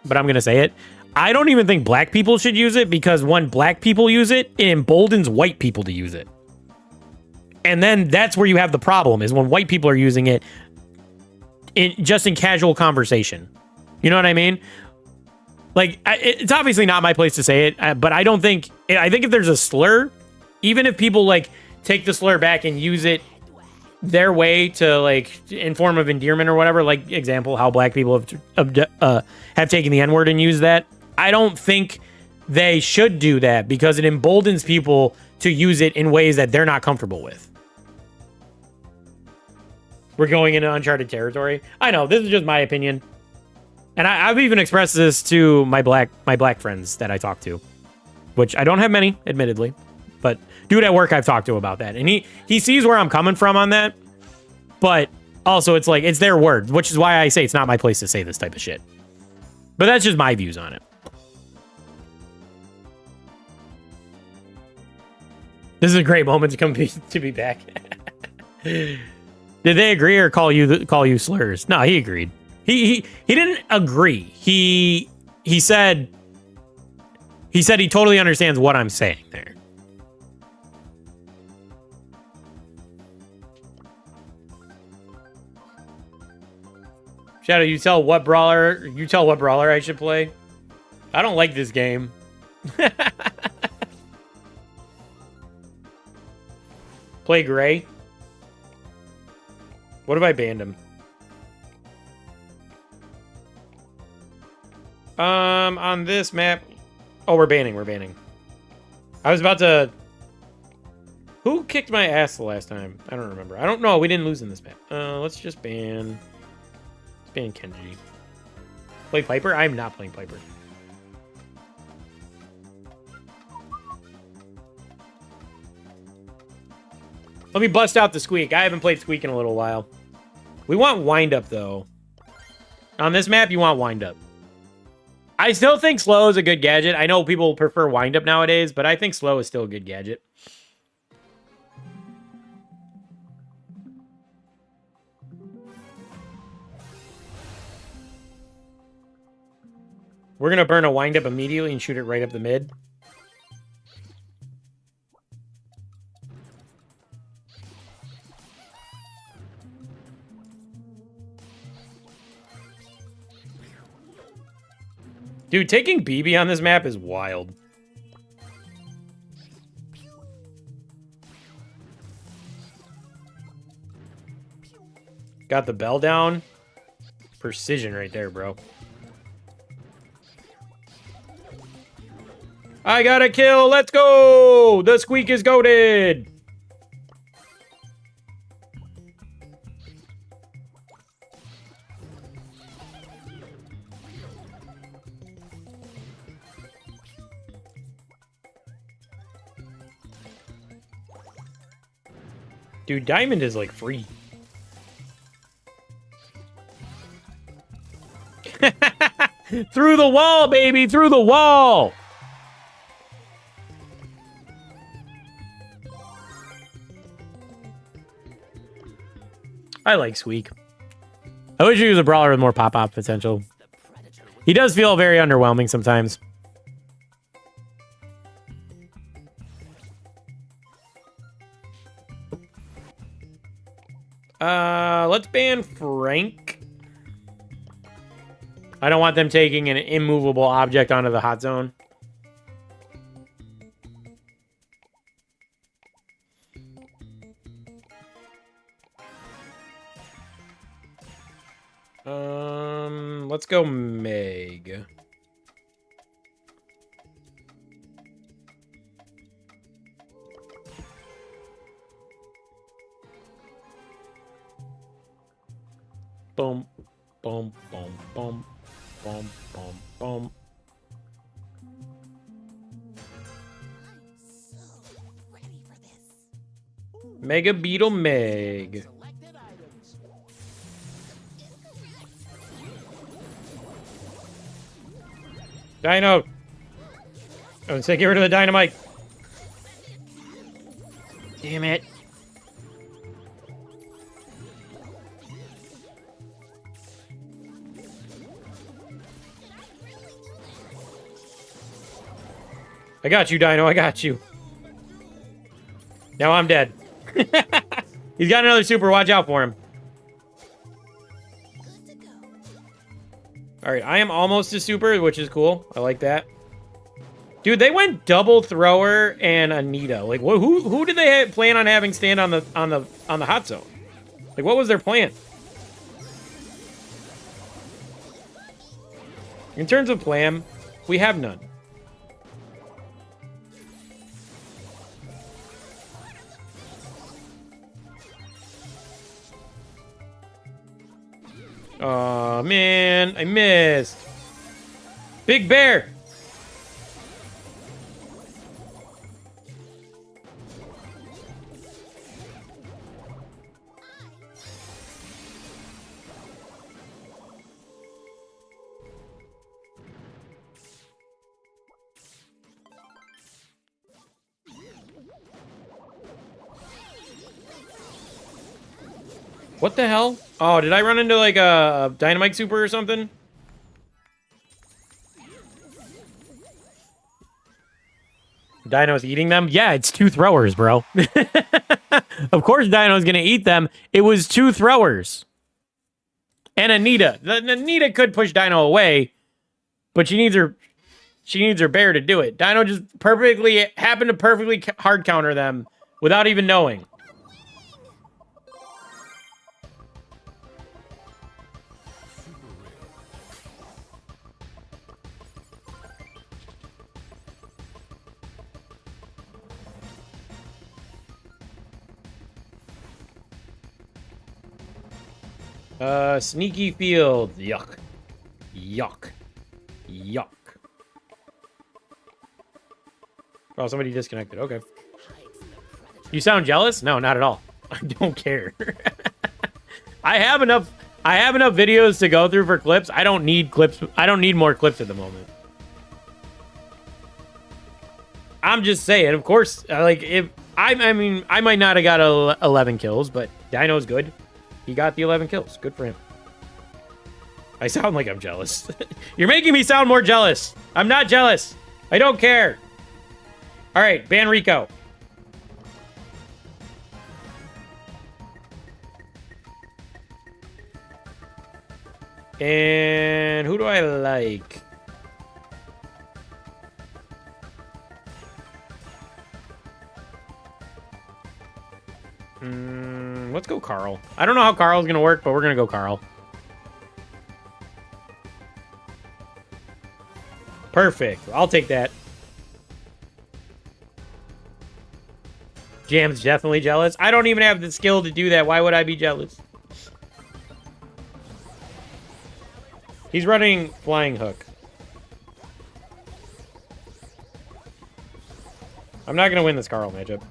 but I'm going to say it. I don't even think black people should use it because when black people use it, it emboldens white people to use it. And then that's where you have the problem, is when white people are using it just in casual conversation. You know what I mean? Like, it's obviously not my place to say it, but I don't think... I think if there's a slur, even if people, like, take the slur back and use it their way to, like, in form of endearment or whatever, like, example, how black people have taken the N-word and used that, I don't think they should do that because it emboldens people to use it in ways that they're not comfortable with. We're going into uncharted territory. I know, this is just my opinion. And I've even expressed this to my black friends that I talk to, which I don't have many, admittedly, but dude at work I've talked to about that, and he sees where I'm coming from on that, but also it's like it's their word, which is why I say it's not my place to say this type of shit. But that's just my views on it. This is a great moment to be back. Did they agree or call you slurs? No, he agreed. He didn't agree. He said he totally understands what I'm saying there. Shadow, you tell what brawler I should play. I don't like this game. Play Gray. What if I banned him? On this map. Oh, we're banning. I was about to... Who kicked my ass the last time? I don't remember. I don't know. We didn't lose in this map. Let's just ban... Let's ban Kenji. Play Piper? I'm not playing Piper. Let me bust out the Squeak. I haven't played Squeak in a little while. We want Wind Up, though. On this map, you want Wind Up. I still think slow is a good gadget. I know people prefer wind up nowadays, but I think slow is still a good gadget. We're going to burn a wind up immediately and shoot it right up the mid. Dude, taking BB on this map is wild. Got the bell down. Precision right there, bro. I got a kill. Let's go. The squeak is goated. Dude, Diamond is like free. Through the wall, baby. Through the wall. I like Squeak. I wish he was a brawler with more pop-off potential. He does feel very underwhelming sometimes. Let's ban Frank. I don't want them taking an immovable object onto the hot zone. Let's go Meg. Boom, boom, boom, boom, boom, boom, boom. Mega Beetle Meg. Dino! Oh, let's get rid of the dynamite. Damn it. I got you, Dino. I got you. Now I'm dead. He's got another super. Watch out for him. All right, I am almost a super, which is cool. I like that. Dude, they went double thrower and Anita. Like, who did they plan on having stand on the hot zone? Like, what was their plan? In terms of plan, we have none. Oh man, I missed. Big Bear. What the hell? Oh, did I run into like a dynamite super or something? Dino's eating them? Yeah, it's 2 throwers, bro. Of course Dino's gonna eat them. It was 2 throwers. And Anita. Anita could push Dino away, but she needs her bear to do it. Dino just happened to perfectly hard counter them without even knowing. Sneaky field. Yuck. Yuck. Yuck. Oh, somebody disconnected. Okay. You sound jealous? No, not at all. I don't care. I have enough I have enough videos to go through for clips. I don't need clips. I don't need more clips at the moment. I'm just saying, of course, like, if I mean, I might not have got 11 kills, but Dino's good. He got the 11 kills. Good for him. I sound like I'm jealous. You're making me sound more jealous. I'm not jealous. I don't care. All right, ban Rico. And who do I like? Let's go Carl. I don't know how Carl's going to work, but we're going to go Carl. Perfect. I'll take that. Jam's definitely jealous. I don't even have the skill to do that. Why would I be jealous? He's running Flying Hook. I'm not going to win this Carl matchup.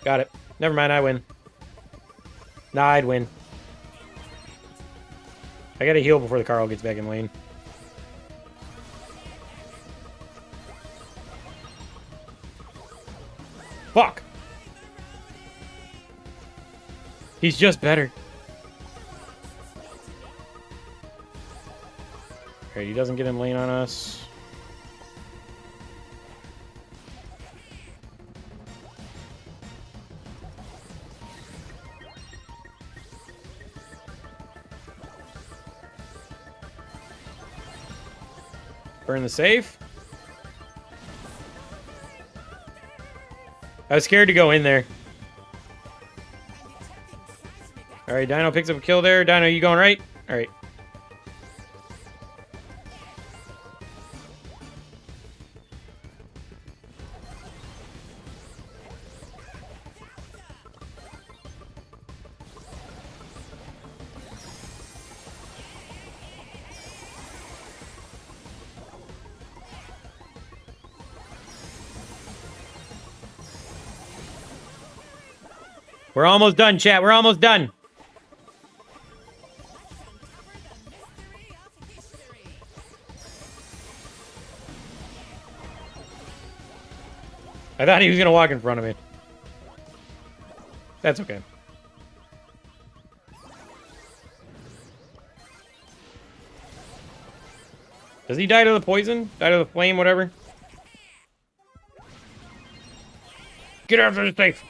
Got it. Never mind, I win. Nah, I'd win. I gotta heal before the Carl gets back in lane. Fuck! He's just better. Alright, he doesn't get in lane on us. Burn the safe. I was scared to go in there. Alright, Dino picks up a kill there. Dino, you going right? Alright. We're almost done, chat. We're almost done. I thought he was going to walk in front of me. That's okay. Does he die to the poison? Die to the flame, whatever? Get out of the safe.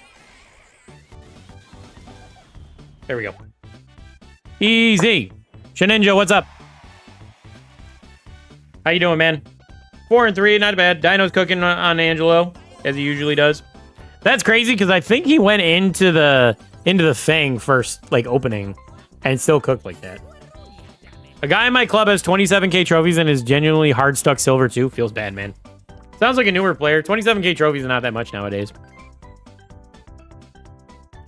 There we go. Easy. Shaninja, what's up? How you doing, man? 4-3, not bad. Dino's cooking on Angelo, as he usually does. That's crazy, because I think he went into the Fang first, like, opening, and still cooked like that. A guy in my club has 27k trophies and is genuinely hard stuck silver, too. Feels bad, man. Sounds like a newer player. 27k trophies is not that much nowadays.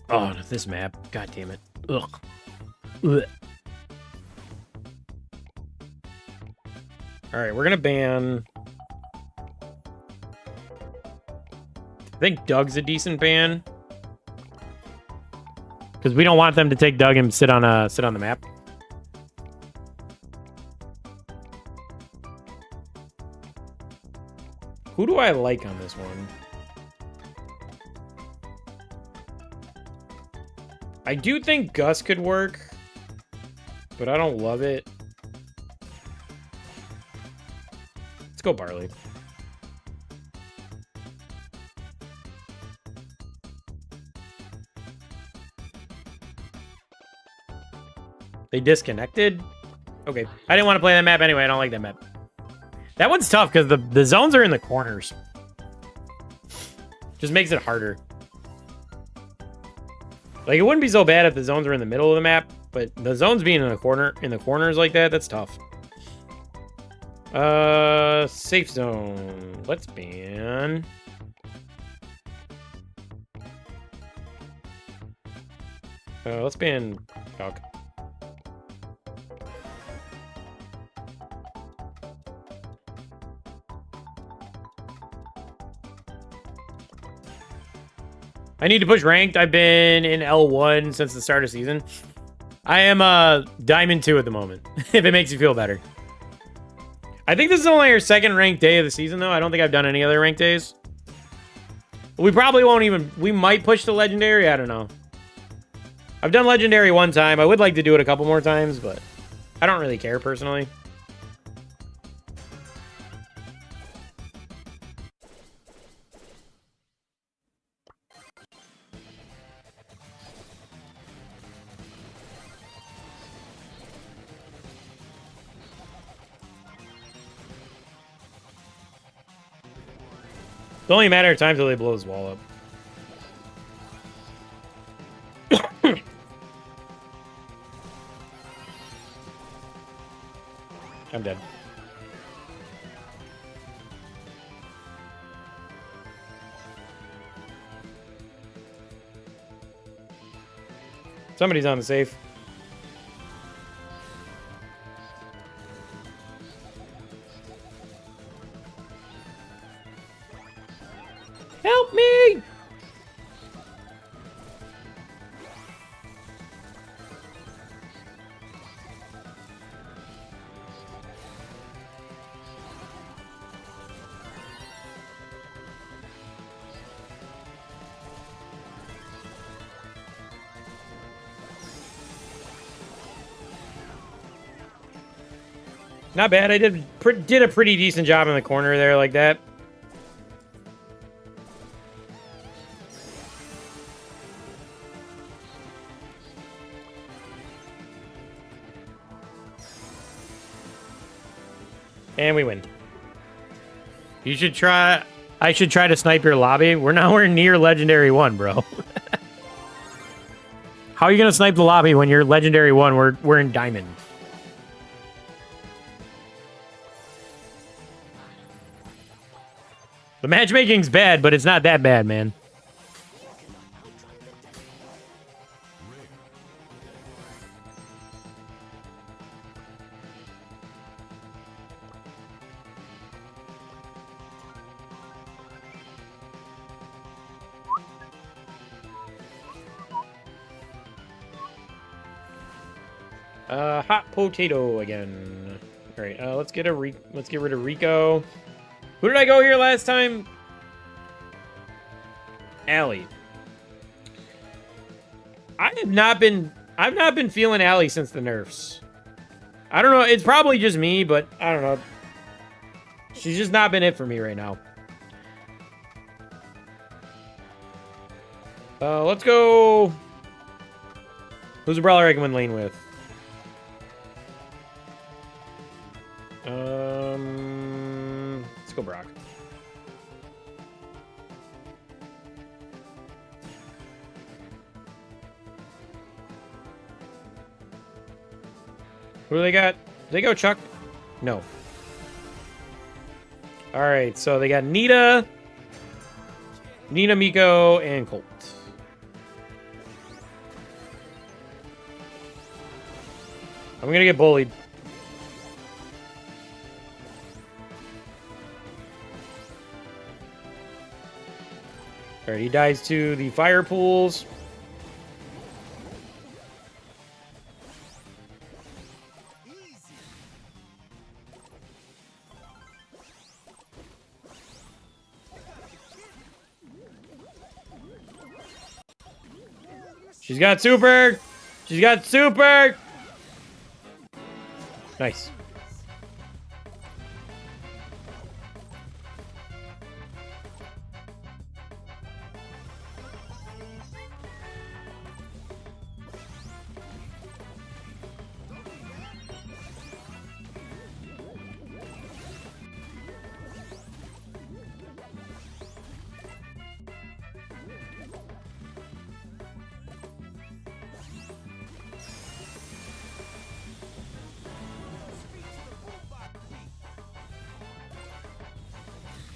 Oh, this map. God damn it. Ugh. Ugh. Alright, we're gonna ban... I think Doug's a decent ban. Because we don't want them to take Doug and sit on the map. Who do I like on this one? I do think Gus could work, but I don't love it. Let's go Barley. They disconnected? Okay. I didn't want to play that map anyway. I don't like that map. That one's tough because the zones are in the corners. Just makes it harder. Like, it wouldn't be so bad if the zones were in the middle of the map, but the zones being in the corners like that, that's tough. Safe zone. Let's ban. Let's ban Duck. I need to push ranked. I've been in L1 since the start of season. I am Diamond 2 at the moment, if it makes you feel better. I think this is only our second ranked day of the season, though. I don't think I've done any other ranked days. We probably won't even... We might push to Legendary. I don't know. I've done Legendary one time. I would like to do it a couple more times, but I don't really care, personally. It's only a matter of time till they blow his wall up. I'm dead. Somebody's on the safe. Help me! Not bad. I did a pretty decent job in the corner there like that. And we win. You should try... I should try to snipe your lobby. We're nowhere near Legendary 1, bro. How are you going to snipe the lobby when you're Legendary 1? We're in Diamond. The matchmaking's bad, but it's not that bad, man. Hot potato again. All right, let's get rid of Rico. Who did I go here last time? Allie. I've not been feeling Allie since the nerfs. I don't know. It's probably just me, but I don't know. She's just not been it for me right now. Let's go. Who's a brawler I can win lane with? Let's go Brock. Who do they got? Did they go Chuck? No. All right, so they got Nina, Miko, and Colt. I'm gonna get bullied. All right, he dies to the fire pools. She's got super. She's got super. Nice.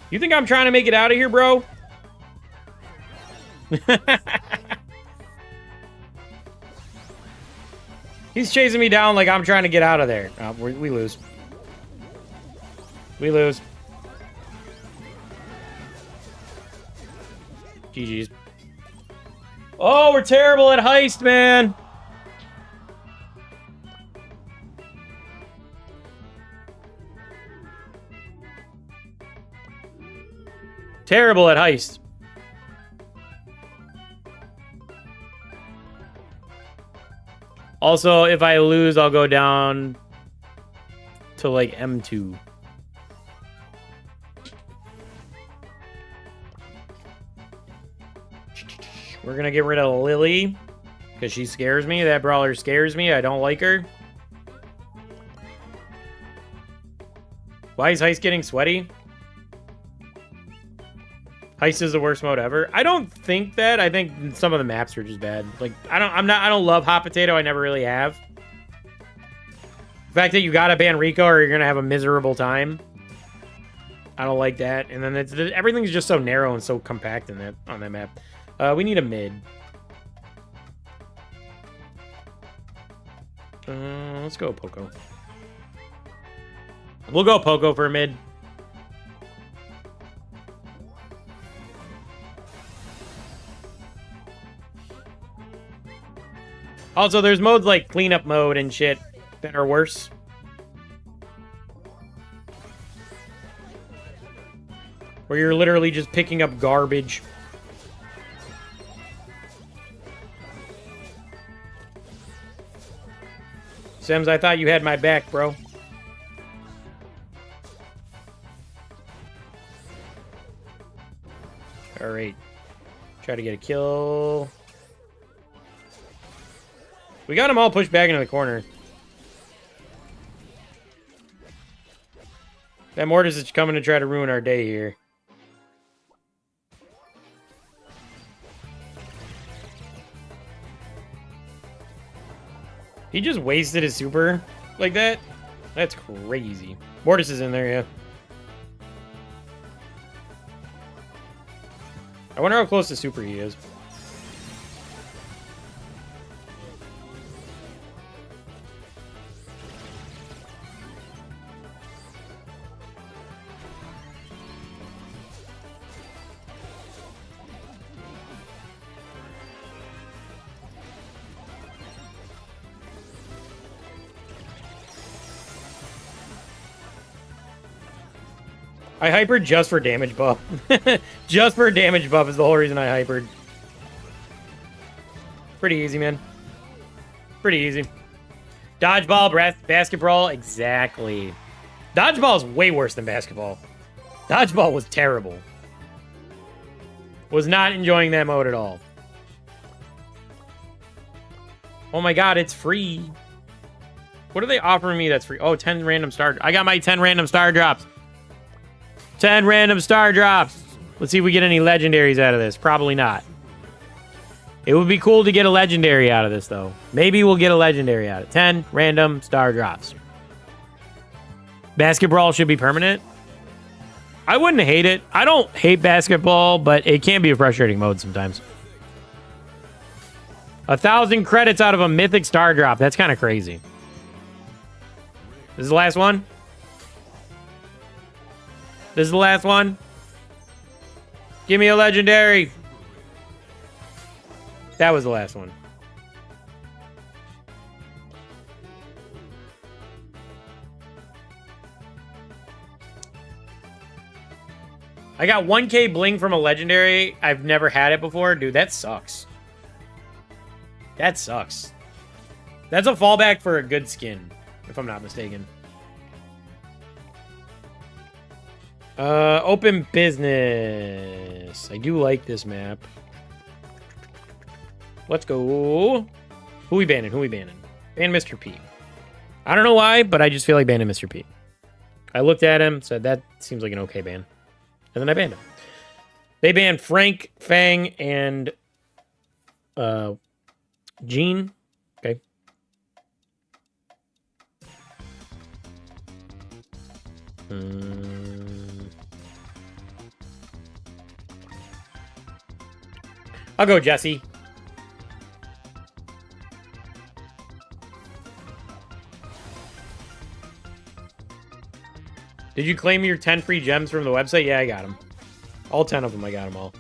You think I'm trying to make it out of here, bro? He's chasing me down like I'm trying to get out of there. Oh, we lose. We lose. GG's. Oh, we're terrible at heist, man. Terrible at heist. Also, if I lose, I'll go down to like M2. We're gonna get rid of Lily because she scares me. That brawler scares me. I don't like her. Why is Heist getting sweaty? Heist is the worst mode ever. I don't think that. I think some of the maps are just bad. Like I don't love Hot Potato. I never really have. The fact that you gotta ban Rico or you're gonna have a miserable time. I don't like that. And then everything's just so narrow and so compact in on that map. We need a mid. Let's go Poco. We'll go Poco for a mid. Also, there's modes like cleanup mode and shit that are worse. Where you're literally just picking up garbage. Sims, I thought you had my back, bro. Alright. Try to get a kill. We got them all pushed back into the corner. That Mortis is coming to try to ruin our day here. He just wasted his super like that? That's crazy. Mortis is in there, yeah. I wonder how close to super he is. I hypered just for damage buff. Just for damage buff is the whole reason I hypered. Pretty easy, man. Pretty easy. Dodgeball, basketball, exactly. Dodgeball is way worse than basketball. Dodgeball was terrible. Was not enjoying that mode at all. Oh my god, it's free. What are they offering me that's free? Oh, 10 random star. I got my 10 random star drops. 10 random star drops. Let's see if we get any legendaries out of this. Probably not. It would be cool to get a legendary out of this, though. Maybe we'll get a legendary out of it. 10 random star drops. Basketball should be permanent. I wouldn't hate it. I don't hate basketball, but it can be a frustrating mode sometimes. 1,000 credits out of a mythic star drop. That's kind of crazy. This is the last one? This is the last one. Give me a legendary. That was the last one. I got 1K bling from a legendary. I've never had it before. Dude, that sucks. That sucks. That's a fallback for a good skin, if I'm not mistaken. Open business. I do like this map. Let's go. Who we banning? Who we banning? Ban Mr. P. I don't know why, but I just feel like banning Mr. P. I looked at him, said that seems like an okay ban. And then I banned him. They banned Frank, Fang, and Gene. Okay. I'll go Jesse. Did you claim your 10 free gems from the website? Yeah, I got them. All 10 of them, I got them all.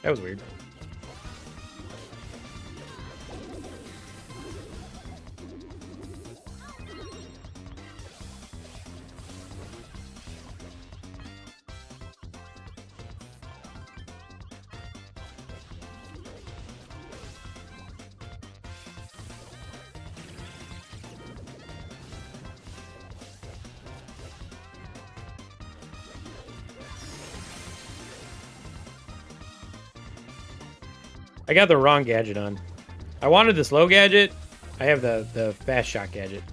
That was weird. I got the wrong gadget on. I wanted the slow gadget. I have the fast shot gadget.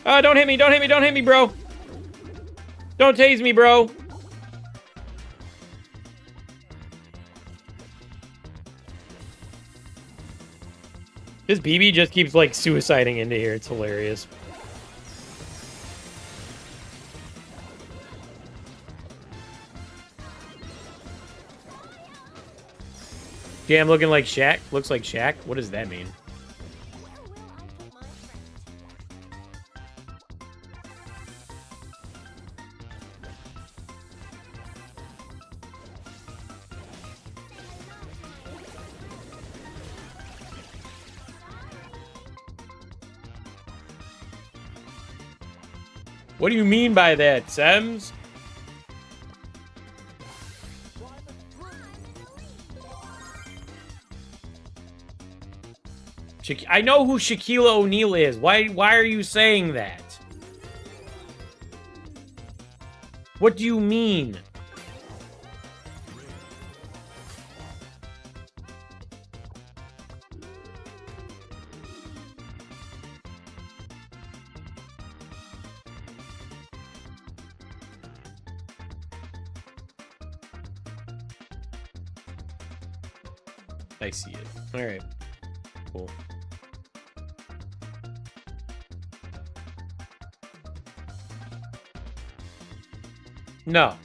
Oh, don't hit me, don't hit me, don't hit me, bro. Don't tase me, bro. This BB just keeps, like, suiciding into here. It's hilarious. Jam looking like Shaq? Looks like Shaq? What does that mean? What do you mean by that, Sems? I know who Shaquille O'Neal is. Why are you saying that? What do you mean? I see it. All right. Cool. No.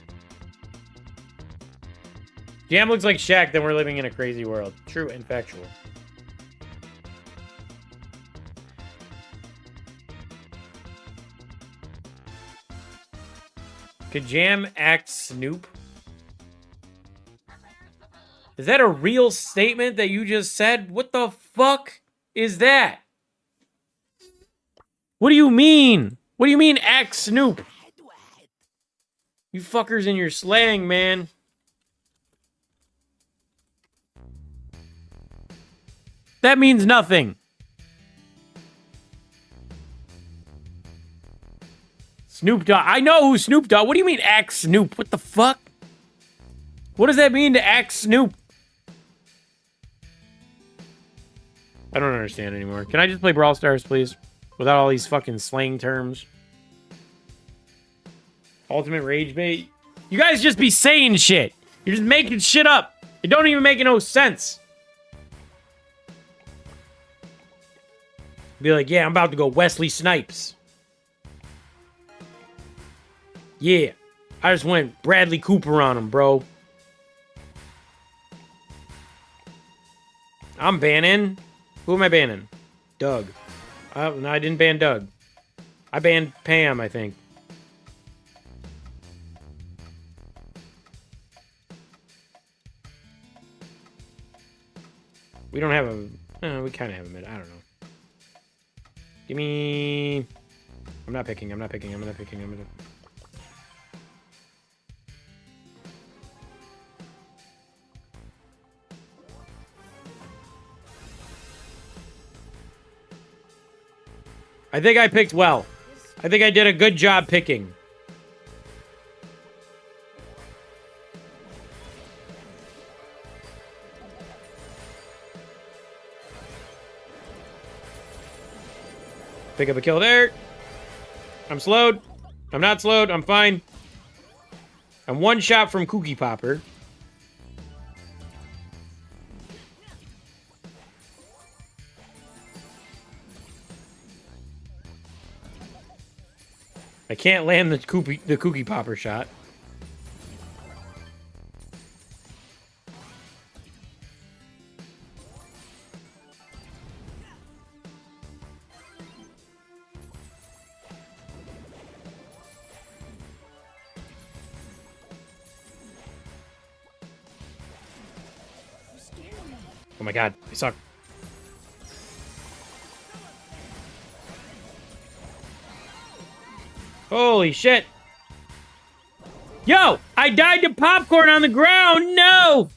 Jam looks like Shaq, then we're living in a crazy world. True and factual. Could Jam act Snoop? Is that a real statement that you just said? What the fuck is that? What do you mean? What do you mean act Snoop? You fuckers in your slang, man. That means nothing. Snoop Dogg. I know who Snoop Dogg. What do you mean act Snoop? What the fuck? What does that mean to act Snoop? I don't understand anymore. Can I just play Brawl Stars, please? Without all these fucking slang terms. Ultimate Rage Bait. You guys just be saying shit. You're just making shit up. It don't even make no sense. Be like, yeah, I'm about to go Wesley Snipes. Yeah. I just went Bradley Cooper on him, bro. I'm banning. Who am I banning? Doug. No, I didn't ban Doug. I banned Pam, I think. We don't have a... we kind of have a mid. I don't know. Give me... I'm not picking. I'm not picking. I'm not picking. I'm gonna... I think I picked well. I think I did a good job picking. Pick up a kill there. I'm slowed. I'm not slowed. I'm fine. I'm one shot from Cookie Popper. I can't land the Cookie Popper shot. Oh my god, I suck. Holy shit. Yo, I died to popcorn on the ground. No.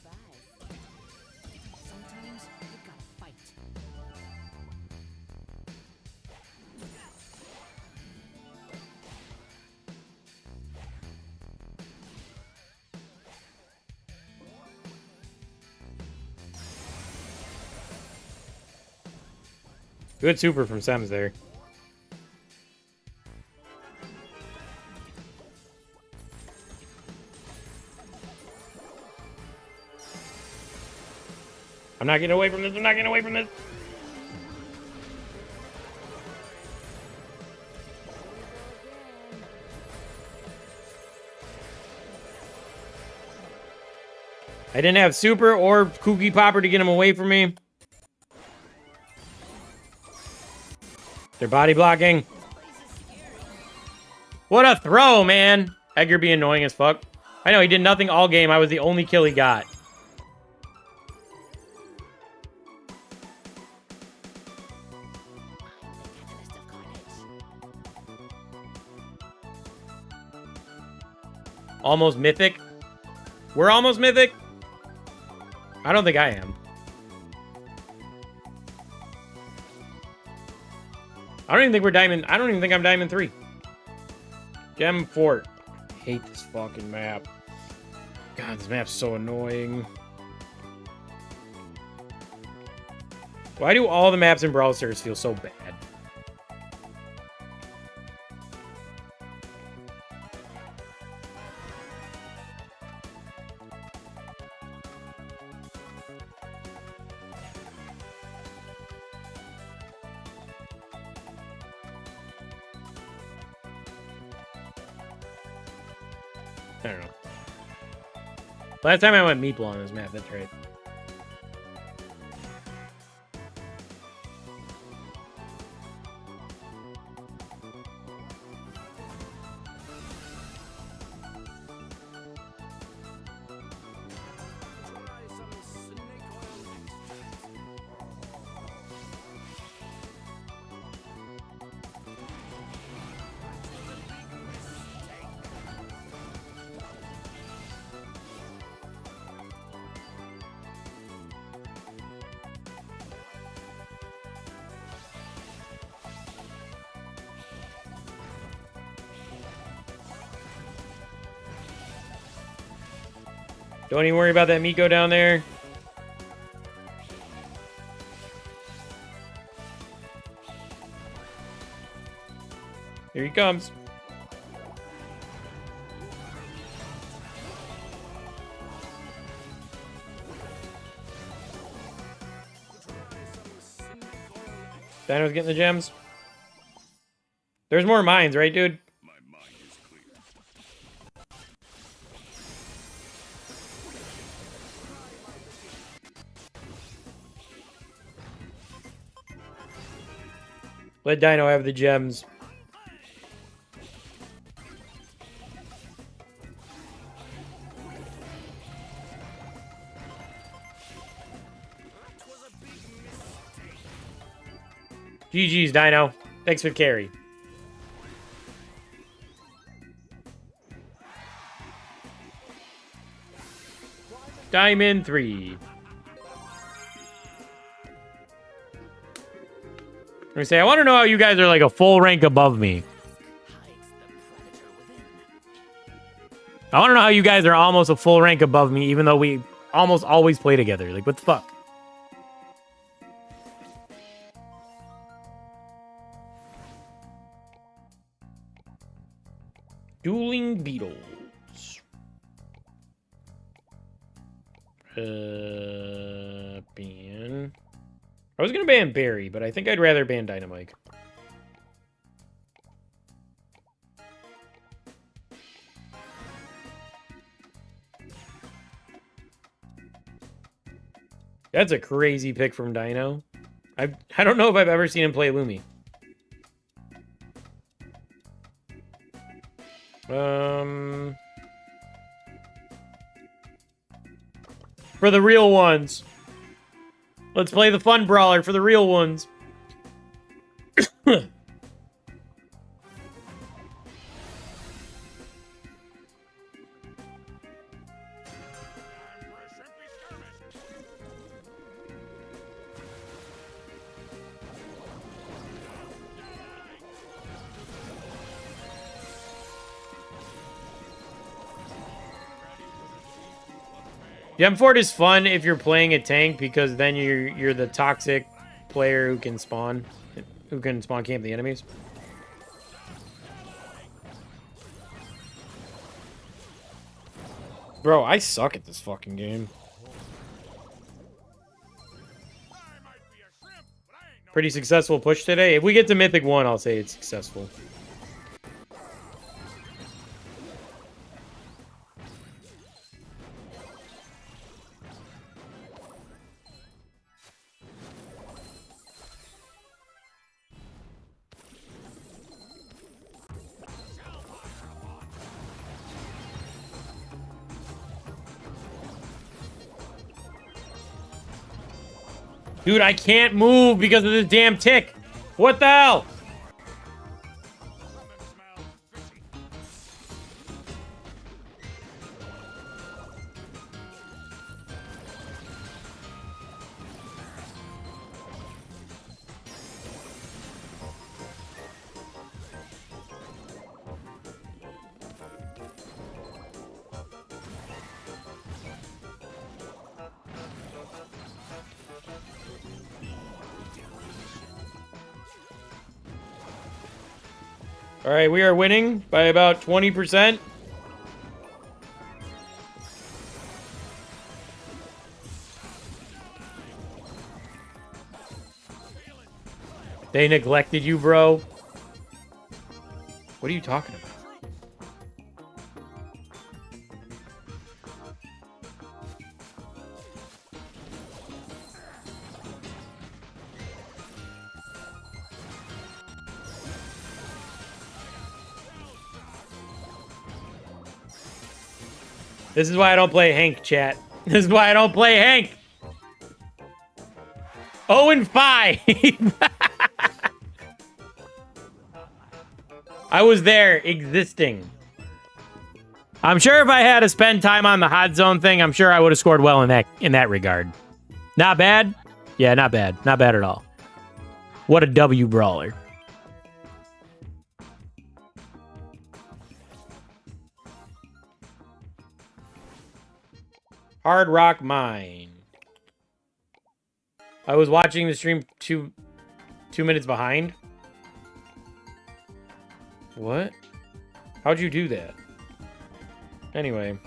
Sometimes you gotta fight. Good super from Sems there. I'm not getting away from this. I'm not getting away from this. I didn't have super or Kooky Popper to get him away from me. They're body blocking. What a throw, man. Edgar be annoying as fuck. I know, he did nothing all game. I was the only kill he got. Almost mythic? We're almost mythic? I don't think I am. I don't even think we're diamond. I don't even think I'm diamond 3. Gem Fort. I hate this fucking map. God, this map's so annoying. Why do all the maps in Brawl Stars feel so bad? I don't know. Last time I went Meeple on this map, that's right. Don't even worry about that Miko down there. Here he comes. Dino's getting the gems. There's more mines, right, dude? Let Dino have the gems. GG's, Dino. Thanks for the carry. Diamond 3. I'm gonna say, I want to know how you guys are like a full rank above me. I want to know how you guys are almost a full rank above me, even though we almost always play together. Like, what the fuck? Dueling Beetles. Ban. I was gonna ban Barry, but I think I'd rather ban Dynamite. That's a crazy pick from Dino. I don't know if I've ever seen him play Lumi. For the real ones. Let's play the fun brawler for the real ones. Gemfort is fun if you're playing a tank because then you're the toxic player who can spawn camp the enemies. Bro, I suck at this fucking game. Pretty successful push today. If we get to Mythic 1, I'll say it's successful. Dude, I can't move because of this damn tick. What the hell? All right, we are winning by about 20%. They neglected you, bro. What are you talking about? This is why I don't play Hank, chat. This is why I don't play Hank. 0-5. I was there, existing. I'm sure if I had to spend time on the hot zone thing, I'm sure I would have scored well in that regard. Not bad? Yeah, not bad. Not bad at all. What a W brawler. Hard Rock Mine. I was watching the stream 2 minutes behind. What? How'd you do that? Anyway.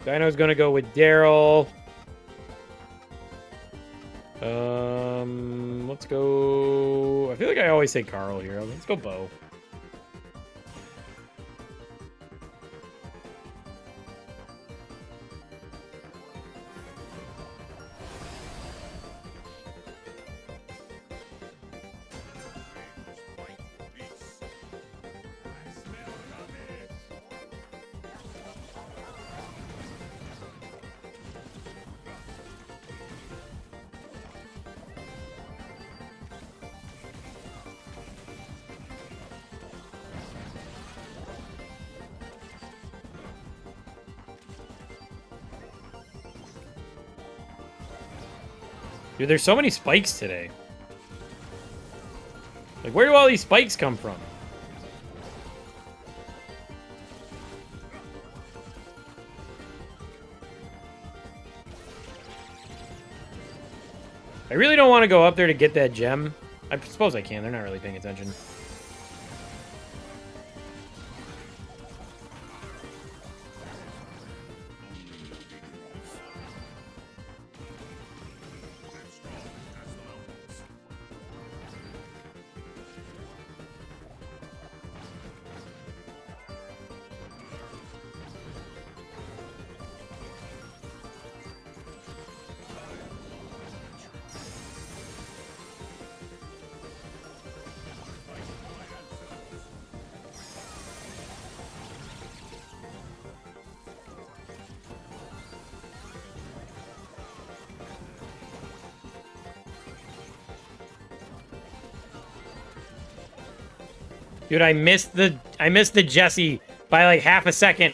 Dino's gonna go with Daryl. Let's go. I feel like I always say Carl here. Let's go Bo. Dude, there's so many spikes today. Like, where do all these spikes come from? I really don't want to go up there to get that gem. I suppose I can. They're not really paying attention. Dude, I missed the Jesse by like half a second.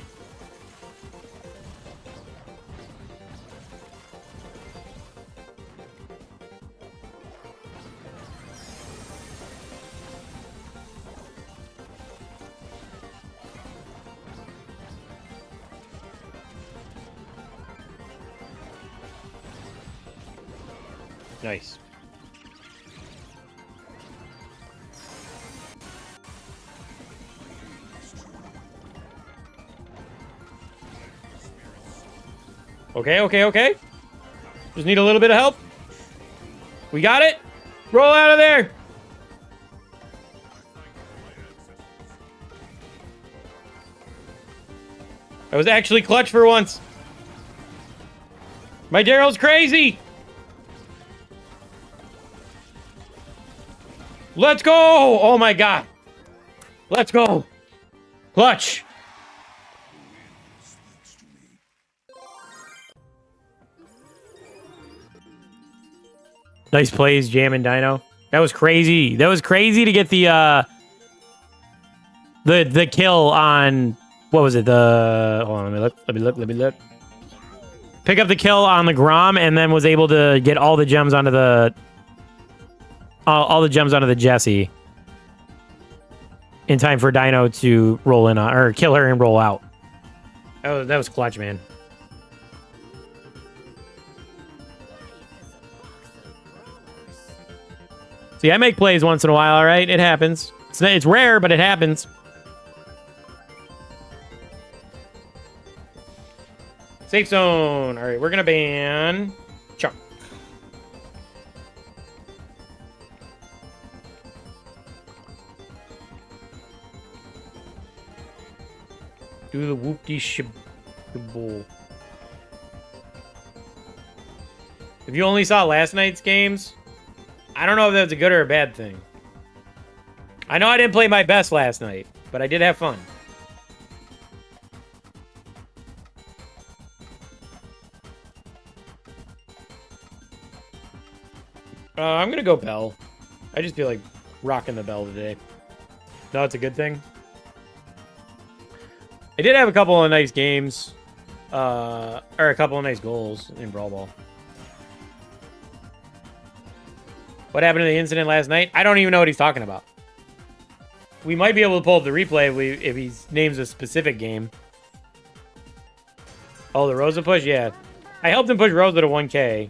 Nice. Okay, okay, okay. Just need a little bit of help. We got it. Roll out of there. I was actually clutch for once. My Daryl's crazy. Let's go. Oh my God. Let's go. Clutch. Nice plays, Jam and Dino. That was crazy. That was crazy to get the kill on, what was it? Hold on, let me look. Pick up the kill on the Grom and then was able to get all the gems onto the Jessie in time for Dino to roll in on, or kill her and roll out. That was clutch, man. See, I make plays once in a while, all right? It happens. It's rare, but it happens. Safe zone. All right, we're going to ban Chuck. Do the whoop-de-shib-bull. If you only saw last night's games, I don't know if that's a good or a bad thing. I know I didn't play my best last night, but I did have fun. I'm gonna go Bell. I just feel like rocking the Bell today. No, it's a good thing. I did have a couple of nice games, or a couple of nice goals in Brawl Ball. What happened to the incident last night? I don't even know what he's talking about. We might be able to pull up the replay if he names a specific game. Oh, the Rosa push? Yeah. I helped him push Rosa to 1K.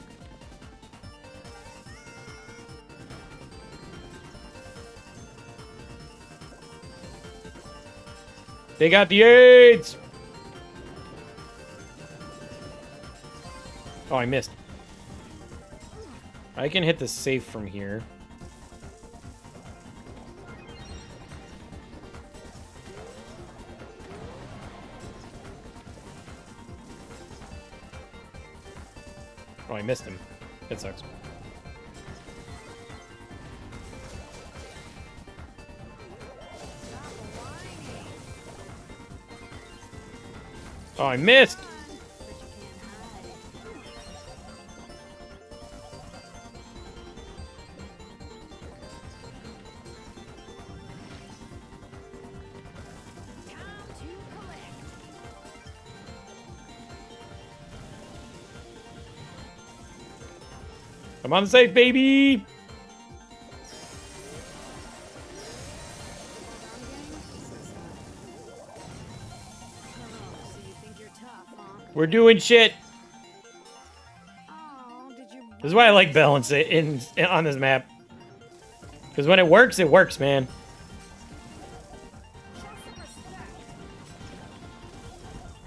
They got the AIDS! Oh, I missed. I can hit the safe from here. Oh, I missed him. That sucks. Oh, I missed! I'm on the safe, baby! We're doing shit. This is why I like balance it on this map. Because when it works, man.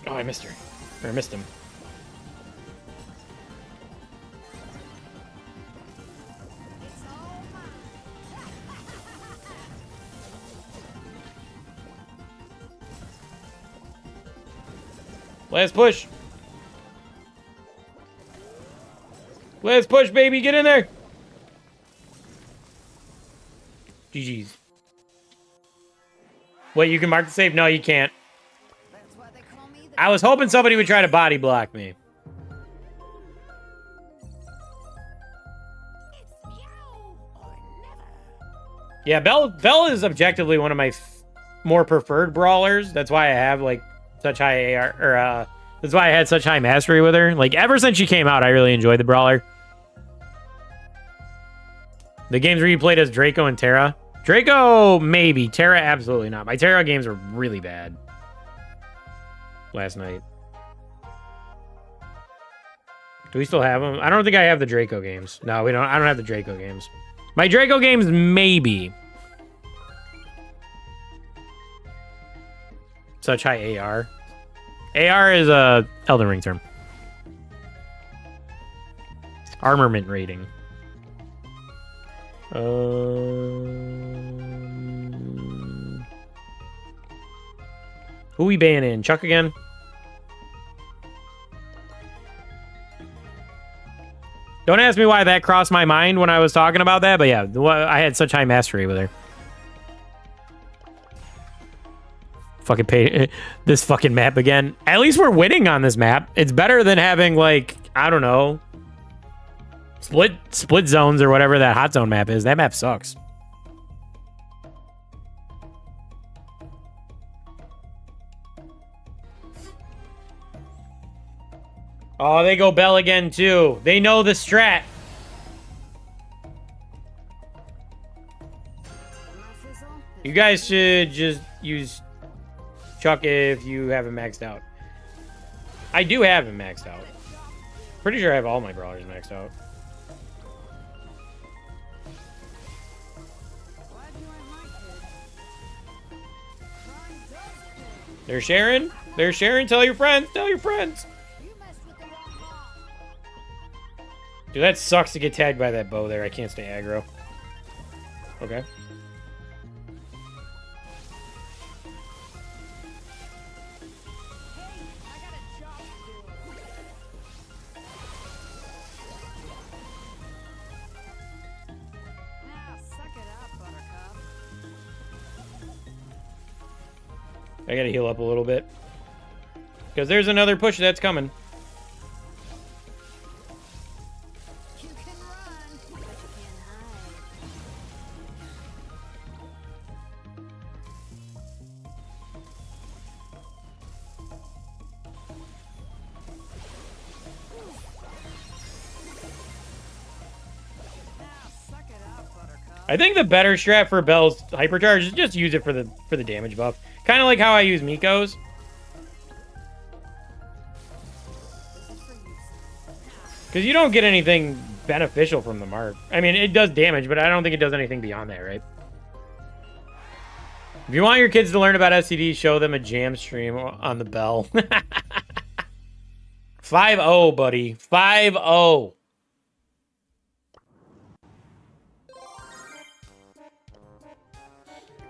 Oh, I missed her. Or I missed him. Last push. Last push, baby. Get in there. GG's. Wait, you can mark the save? No, you can't. I was hoping somebody would try to body block me. Yeah, Bell is objectively one of my more preferred brawlers. That's why I have like such high AR, or that's why I had such high mastery with her. Like ever since she came out, I really enjoyed the brawler. The games where you played as Draco and Terra. Draco, maybe. Terra, absolutely not. My Terra games were really bad last night. Do we still have them? I don't think I have the Draco games. No, we don't. I don't have the Draco games. My Draco games, maybe. Such high AR. AR is a Elden Ring term. Armament rating. Who we banning? Chuck again? Don't ask me why that crossed my mind when I was talking about that, but yeah, I had such high mastery with her. Fucking pay this fucking map again. At least we're winning on this map. It's better than having, like, I don't know, split zones or whatever that hot zone map is. That map sucks. Oh, they go Bell again, too. They know the strat. You guys should just use Chuck if you have him maxed out. I do have him maxed out. Pretty sure I have all my brawlers maxed out. They're sharing. They're sharing. Tell your friends. Tell your friends. Dude, that sucks to get tagged by that bow there. I can't stay aggro. Okay. I gotta heal up a little bit. Because there's another push that's coming. I think the better strat for Bell's hypercharge is just use it for the damage buff. Kind of like how I use Miko's. Because you don't get anything beneficial from the mark. I mean, it does damage, but I don't think it does anything beyond that, right? If you want your kids to learn about SCD, show them a jam stream on the Bell. 5-0, buddy. 5-0.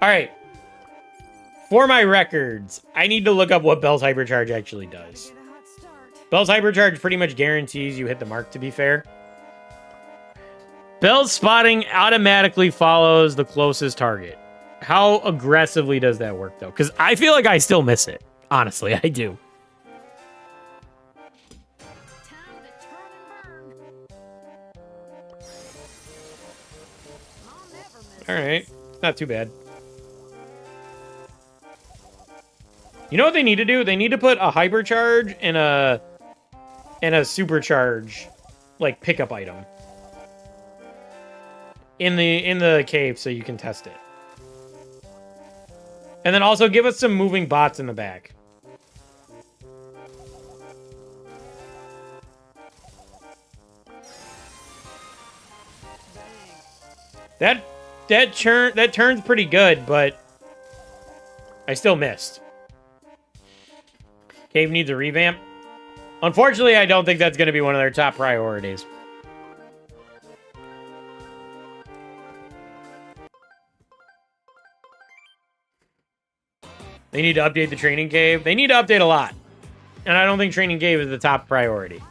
All right. For my records, I need to look up what Bell's Hypercharge actually does. Bell's Hypercharge pretty much guarantees you hit the mark, to be fair. Bell's spotting automatically follows the closest target. How aggressively does that work, though? Because I feel like I still miss it. Honestly, I do. All right. Not too bad. You know what they need to do? They need to put a hypercharge and a supercharge, like, pickup item in the cave so you can test it. And then also give us some moving bots in the back. That turn's pretty good, but I still missed. Cave needs a revamp. Unfortunately, I don't think that's going to be one of their top priorities. They need to update the training cave. They need to update a lot. And I don't think training cave is the top priority.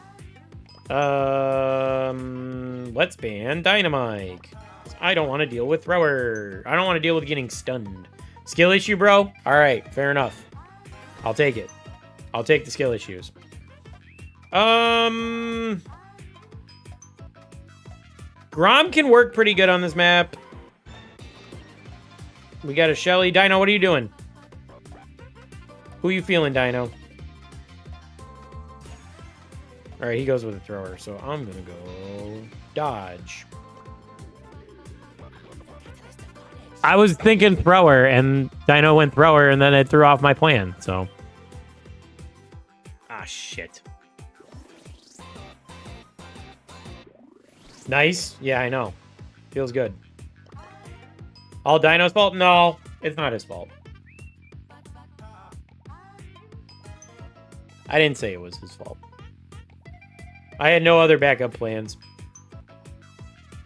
Let's ban Dynamite. I don't want to deal with Thrower. I don't want to deal with getting stunned. Skill issue, bro? All right, fair enough. I'll take it. I'll take the skill issues. Grom can work pretty good on this map. We got a Shelly. Dino, what are you doing? Who you feeling, Dino? All right, he goes with a thrower, so I'm gonna go dodge. I was thinking thrower, and Dino went thrower, and then it threw off my plan, so. Ah, shit. Nice. Yeah, I know. Feels good. All Dino's fault? No, it's not his fault. I didn't say it was his fault. I had no other backup plans.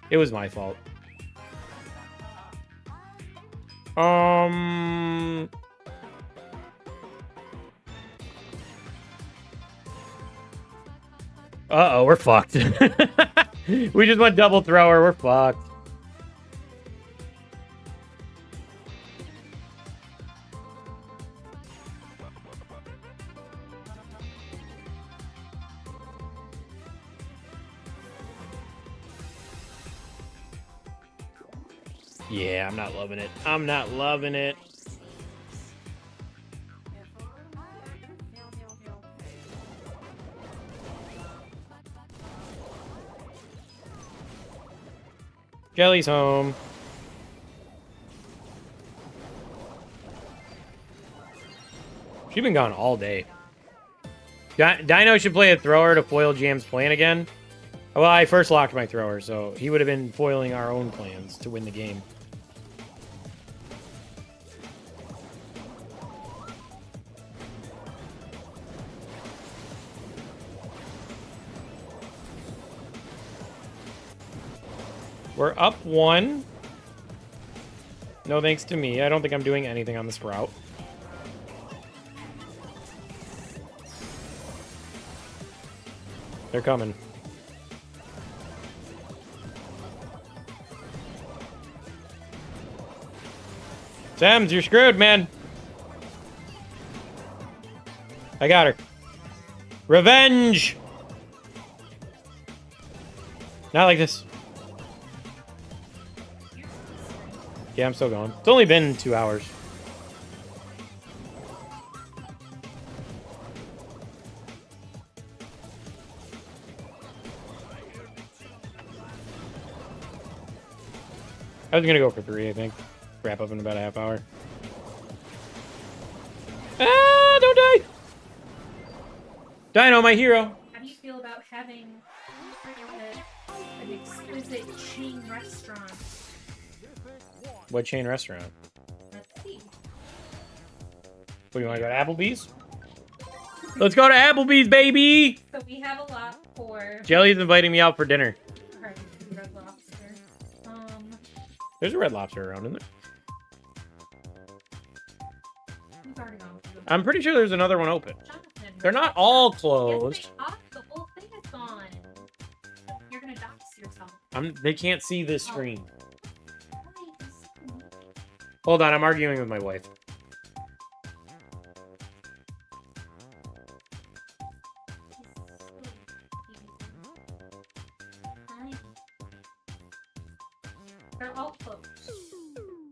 It was my fault. Uh-oh, we're fucked. We just went double thrower. We're fucked. Yeah, I'm not loving it. I'm not loving it. Jelly's home. She's been gone all day. Dino should play a thrower to foil Jam's plan again. Well, I first locked my thrower, so he would have been foiling our own plans to win the game. We're up 1. No thanks to me. I don't think I'm doing anything on this route. They're coming. Sams, you're screwed, man. I got her. Revenge! Not like this. Yeah, I'm still going. It's only been 2 hours. I was gonna go for 3, I think. Wrap up in about a half hour. Ah, don't die! Dino, my hero. How do you feel about having an exquisite chain restaurant? What chain restaurant? Let's see. What, do you want to go to Applebee's? Let's go to Applebee's, baby! So we have a lot for Jelly's inviting me out for dinner. Red Lobster. There's a Red Lobster around, isn't there? Who's already gone? I'm pretty sure there's another one open. Jonathan. They're not all Yes, closed. they are. The whole thing is gone. You're gonna dox yourself. They can't see this Oh. screen. Nice. Hold on, I'm arguing with my wife. They're all closed.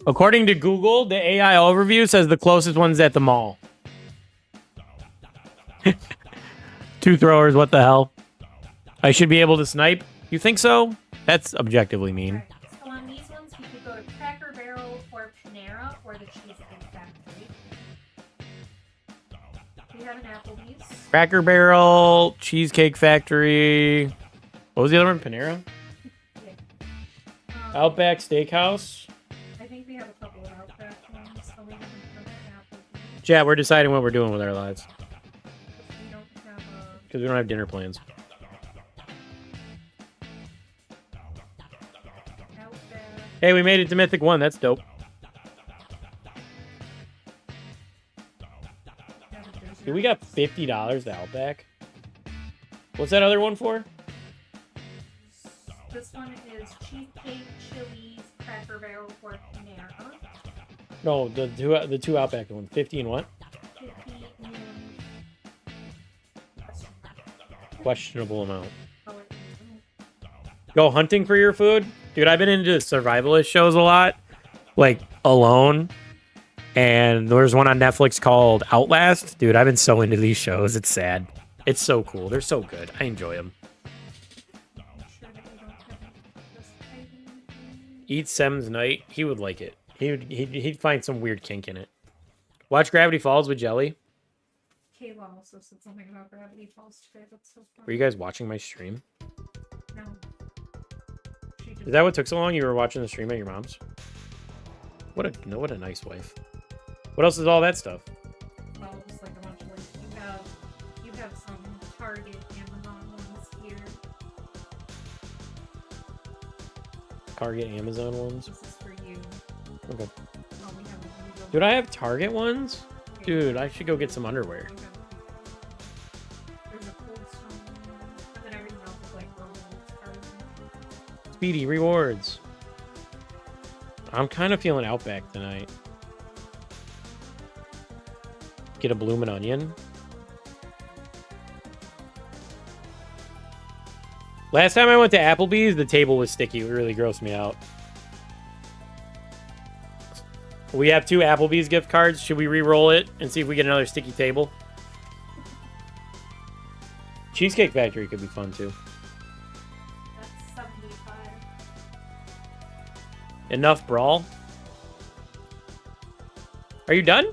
According to Google, the AI overview says the closest one's at the mall. 2 throwers, what the hell? I should be able to snipe? You think so? That's objectively mean. Right. So on these ones, we could go to Cracker Barrel or Panera or the Cheesecake Factory. We have an Applebee's. Cracker Barrel, Cheesecake Factory. What was the other one? Panera? Yeah. Outback Steakhouse. I think we have a couple of Outback ones. So we have another Applebee's. Chat, we're deciding what we're doing with our lives. We don't have a... Because we don't have dinner plans. Outback. Hey, we made it to Mythic 1. That's dope. Dude, we got $50 to Outback. What's that other one for? This one is Cheesecake, Chili's, Cracker Barrel, or Panera. No, the two Outback one. 50 and what? 50 in... Questionable amount. Oh, wait. Go hunting for your food? Dude, I've been into survivalist shows a lot. Like, Alone. And there's one on Netflix called Outlast. Dude, I've been so into these shows. It's sad. It's so cool. They're so good. I enjoy them. Eat Sem's Night. He would like it. He'd find some weird kink in it. Watch Gravity Falls with Jelly. Kayla also said something about Gravity Falls today. That's so funny. Were you guys watching my stream? No. She just Is that what took so long? You were watching the stream at your mom's? What a nice wife. What else is all that stuff? well, just like a bunch of like you have some Target, Amazon ones here. Target, Amazon ones. This is for you. Okay. Oh, we have a Dude, I have Target ones? Dude, I should go get some underwear. There's a Cold Stone one, and then everything else is like Speedy rewards. I'm kind of feeling Outback tonight. Get a bloomin' onion. Last time I went to Applebee's, the table was sticky. It really grossed me out. We have 2 Applebee's gift cards. Should we re-roll it and see if we get another sticky table? Cheesecake Factory could be fun too. That's 75. Enough Brawl. Are you done?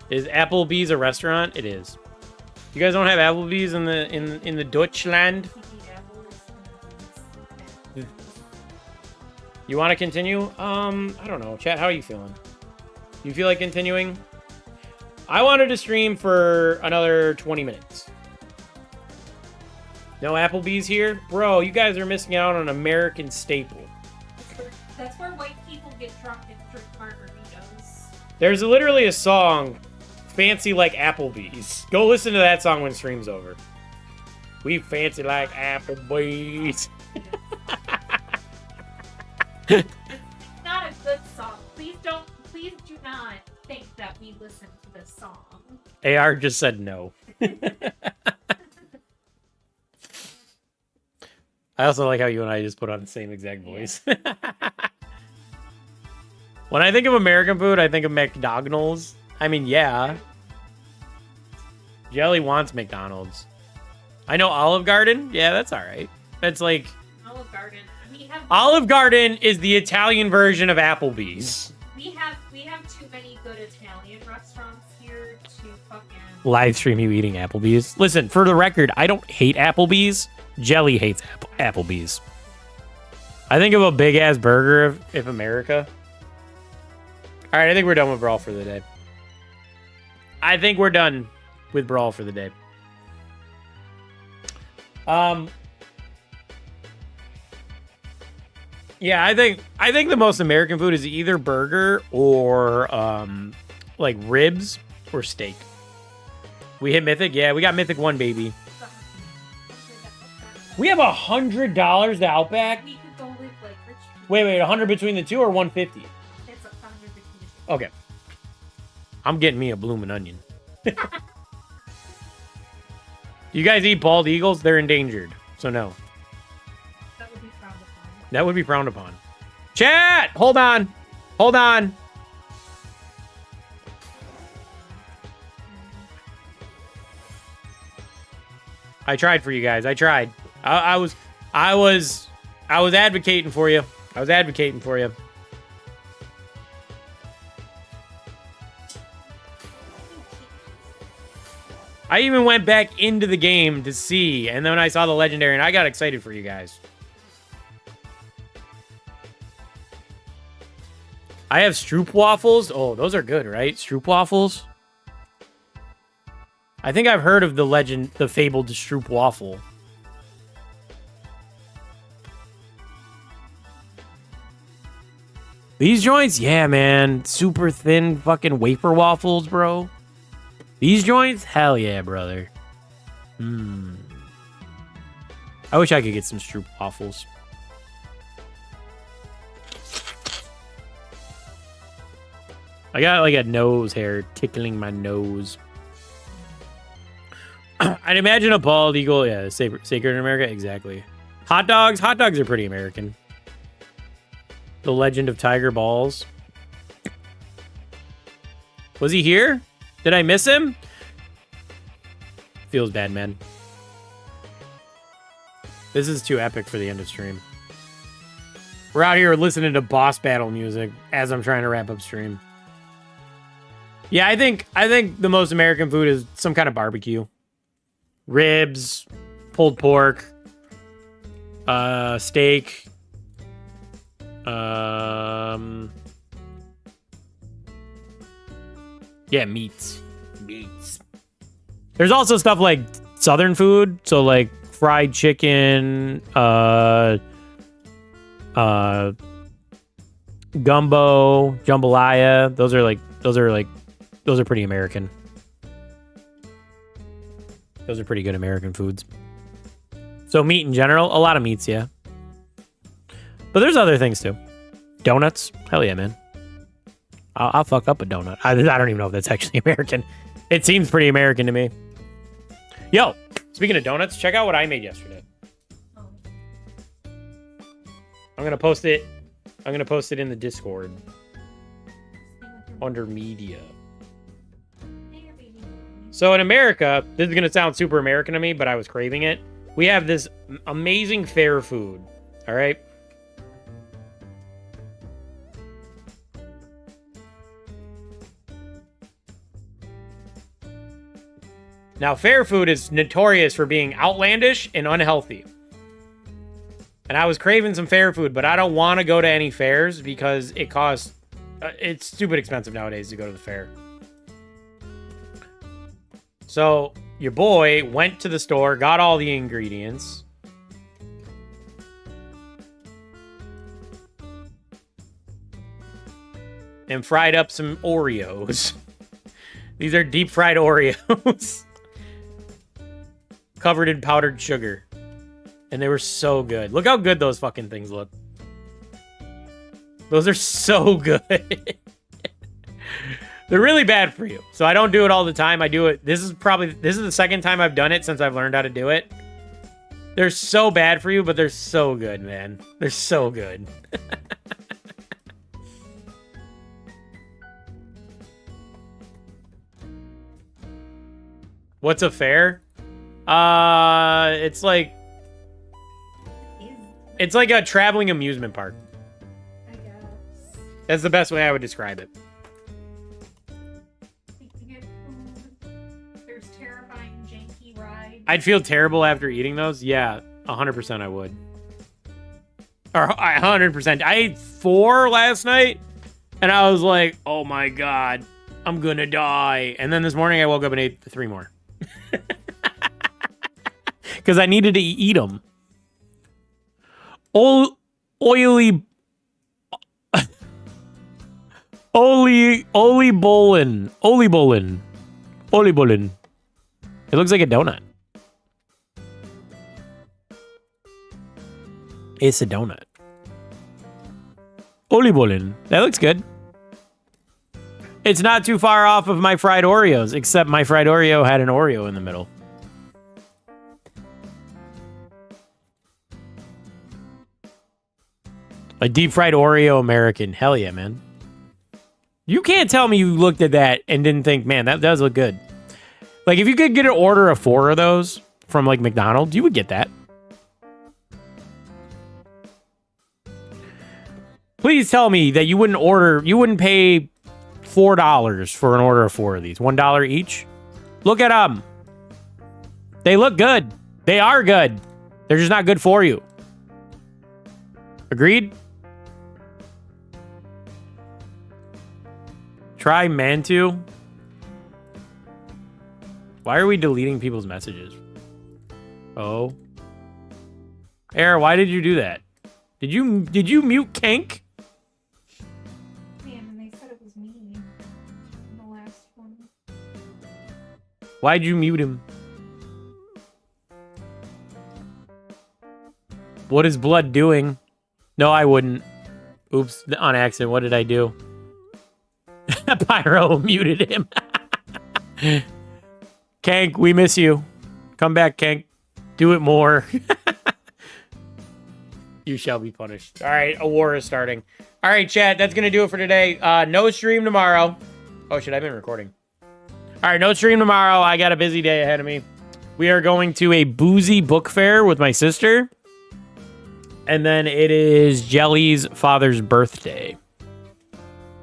Is Applebee's a restaurant? It is. You guys don't have Applebee's in the Deutschland? You want to continue? I don't know. Chat, how are you feeling? You feel like continuing? I wanted to stream for another 20 minutes. No Applebee's here? Bro, you guys are missing out on an American staple. That's where white people get drunk and drink margaritas. There's literally a song, Fancy Like Applebee's. Go listen to that song when stream's over. We fancy like Applebee's. It's not a good song. Please do not think that we listen to this song. AR just said no. I also like how you and I just put on the same exact voice. When I think of American food, I think of McDonald's. I mean, yeah. Jelly wants McDonald's. I know Olive Garden. Yeah, that's all right. That's like... Olive Garden. We have Olive Garden is the Italian version of Applebee's. we have too many good Italian restaurants here to fucking Live stream you eating Applebee's. Listen, for the record, I don't hate Applebee's. Jelly hates Applebee's. I think of a big-ass burger if America... All right, I think we're done with Brawl for the day. I think we're done with Brawl for the day. Yeah, I think the most American food is either burger or like ribs or steak. We hit Mythic? Yeah, we got Mythic 1, baby. We have $100 to Outback? we could go live like rich people. Wait, 100 between the two or 150? It's 100 between the two. Okay. I'm getting me a bloomin' onion. You guys eat bald eagles? They're endangered. So no. That would be frowned upon. That would be frowned upon. Chat! Hold on. Hold on. I tried for you guys. I tried. I was advocating for you. I was advocating for you. I even went back into the game to see, and then I saw the legendary, and I got excited for you guys. I have Stroop waffles. Oh, those are good, right? Stroop waffles. I think I've heard of the fabled Stroop waffle. These joints, yeah, man. Super thin fucking wafer waffles, bro. These joints, hell yeah, brother. I wish I could get some Stroop waffles. I got like a nose hair tickling my nose. I I'd imagine a bald eagle, yeah, sacred in America, exactly. Hot dogs are pretty American. The Legend of Tiger Balls. Was he here? Did I miss him? Feels bad, man. This is too epic for the end of stream. We're out here listening to boss battle music as I'm trying to wrap up stream. Yeah, I think the most American food is some kind of barbecue. Ribs, pulled pork, steak, yeah, meats. There's also stuff like Southern food, so like fried chicken, gumbo, jambalaya. Those are pretty American. Those are pretty good American foods. So meat in general, a lot of meats, yeah. But there's other things too. Donuts, hell yeah, man. I'll fuck up a donut. I don't even know if that's actually American. It seems pretty American to me. Yo, speaking of donuts, check out what I made yesterday. I'm gonna post it in the Discord under media. So in America, this is gonna sound super American to me, but I was craving it. We have this amazing fair food. All right. Now, fair food is notorious for being outlandish and unhealthy. And I was craving some fair food, but I don't want to go to any fairs because it costs... it's stupid expensive nowadays to go to the fair. So, your boy went to the store, got all the ingredients. And fried up some Oreos. These are deep fried Oreos. Covered in powdered sugar. And they were so good. Look how good those fucking things look. Those are so good. They're really bad for you. So I don't do it all the time. I do it. This is the second time I've done it since I've learned how to do it. They're so bad for you, but they're so good, man. They're so good. What's a fair? It's like a traveling amusement park. I guess. That's the best way I would describe it. You get food. There's terrifying, janky rides. I'd feel terrible after eating those. Yeah, 100% I would. Or 100%. I ate 4 last night, and I was like, oh my god, I'm gonna die. And then this morning I woke up and ate 3 more. Because I needed to eat them. Oily bolin. It looks like a donut. It's a donut. Oli bolin. That looks good. It's not too far off of my fried Oreos, except my fried Oreo had an Oreo in the middle. A deep fried Oreo American. Hell yeah, man. You can't tell me you looked at that and didn't think, man, that does look good. Like, if you could get an order of 4 of those from, like, McDonald's, you would get that. Please tell me that you wouldn't pay $4 for an order of 4 of these. $1 each? Look at them. They look good. They are good. They're just not good for you. Agreed? Try Mantu. Why are we deleting people's messages? Oh. Air, why did you do that? Did you mute Kank? Man, and they said it was me in the last one. Why'd you mute him? What is Blood doing? No, I wouldn't. Oops, on accident. What did I do? Pyro muted him. Kank, we miss you. Come back, Kank. Do it more. You shall be punished. All right, a war is starting. All right, chat, that's going to do it for today. No stream tomorrow. Oh, shit, I've been recording. All right, no stream tomorrow. I got a busy day ahead of me. We are going to a boozy book fair with my sister. And then it is Jelly's father's birthday.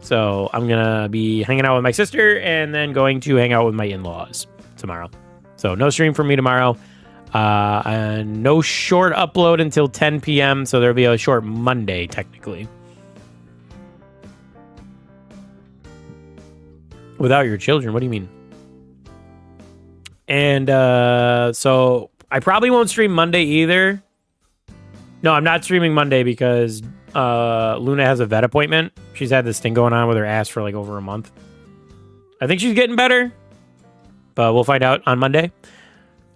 So I'm going to be hanging out with my sister and then going to hang out with my in-laws tomorrow. So no stream for me tomorrow. And no short upload until 10 p.m. So there'll be a short Monday, technically. Without your children, what do you mean? And so I probably won't stream Monday either. No, I'm not streaming Monday because Luna has a vet appointment. She's had this thing going on with her ass for like over a month. I think she's getting better, but we'll find out on Monday.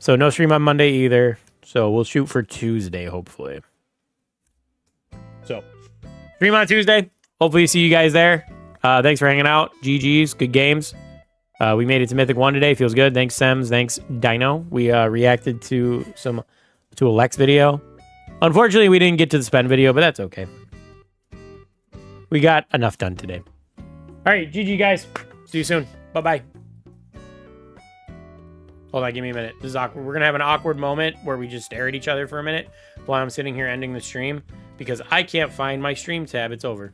So no stream on Monday either. So we'll shoot for Tuesday, hopefully. So stream on Tuesday. Hopefully see you guys there. Thanks for hanging out. GG's, good games. We made it to Mythic 1 today. Feels good. Thanks, Sems. Thanks, Dino. We reacted to a Lex video. Unfortunately, we didn't get to the spend video, but that's okay. We got enough done today. All right, GG, guys. See you soon. Bye-bye. Hold on, give me a minute. This is awkward. We're going to have an awkward moment where we just stare at each other for a minute while I'm sitting here ending the stream because I can't find my stream tab. It's over.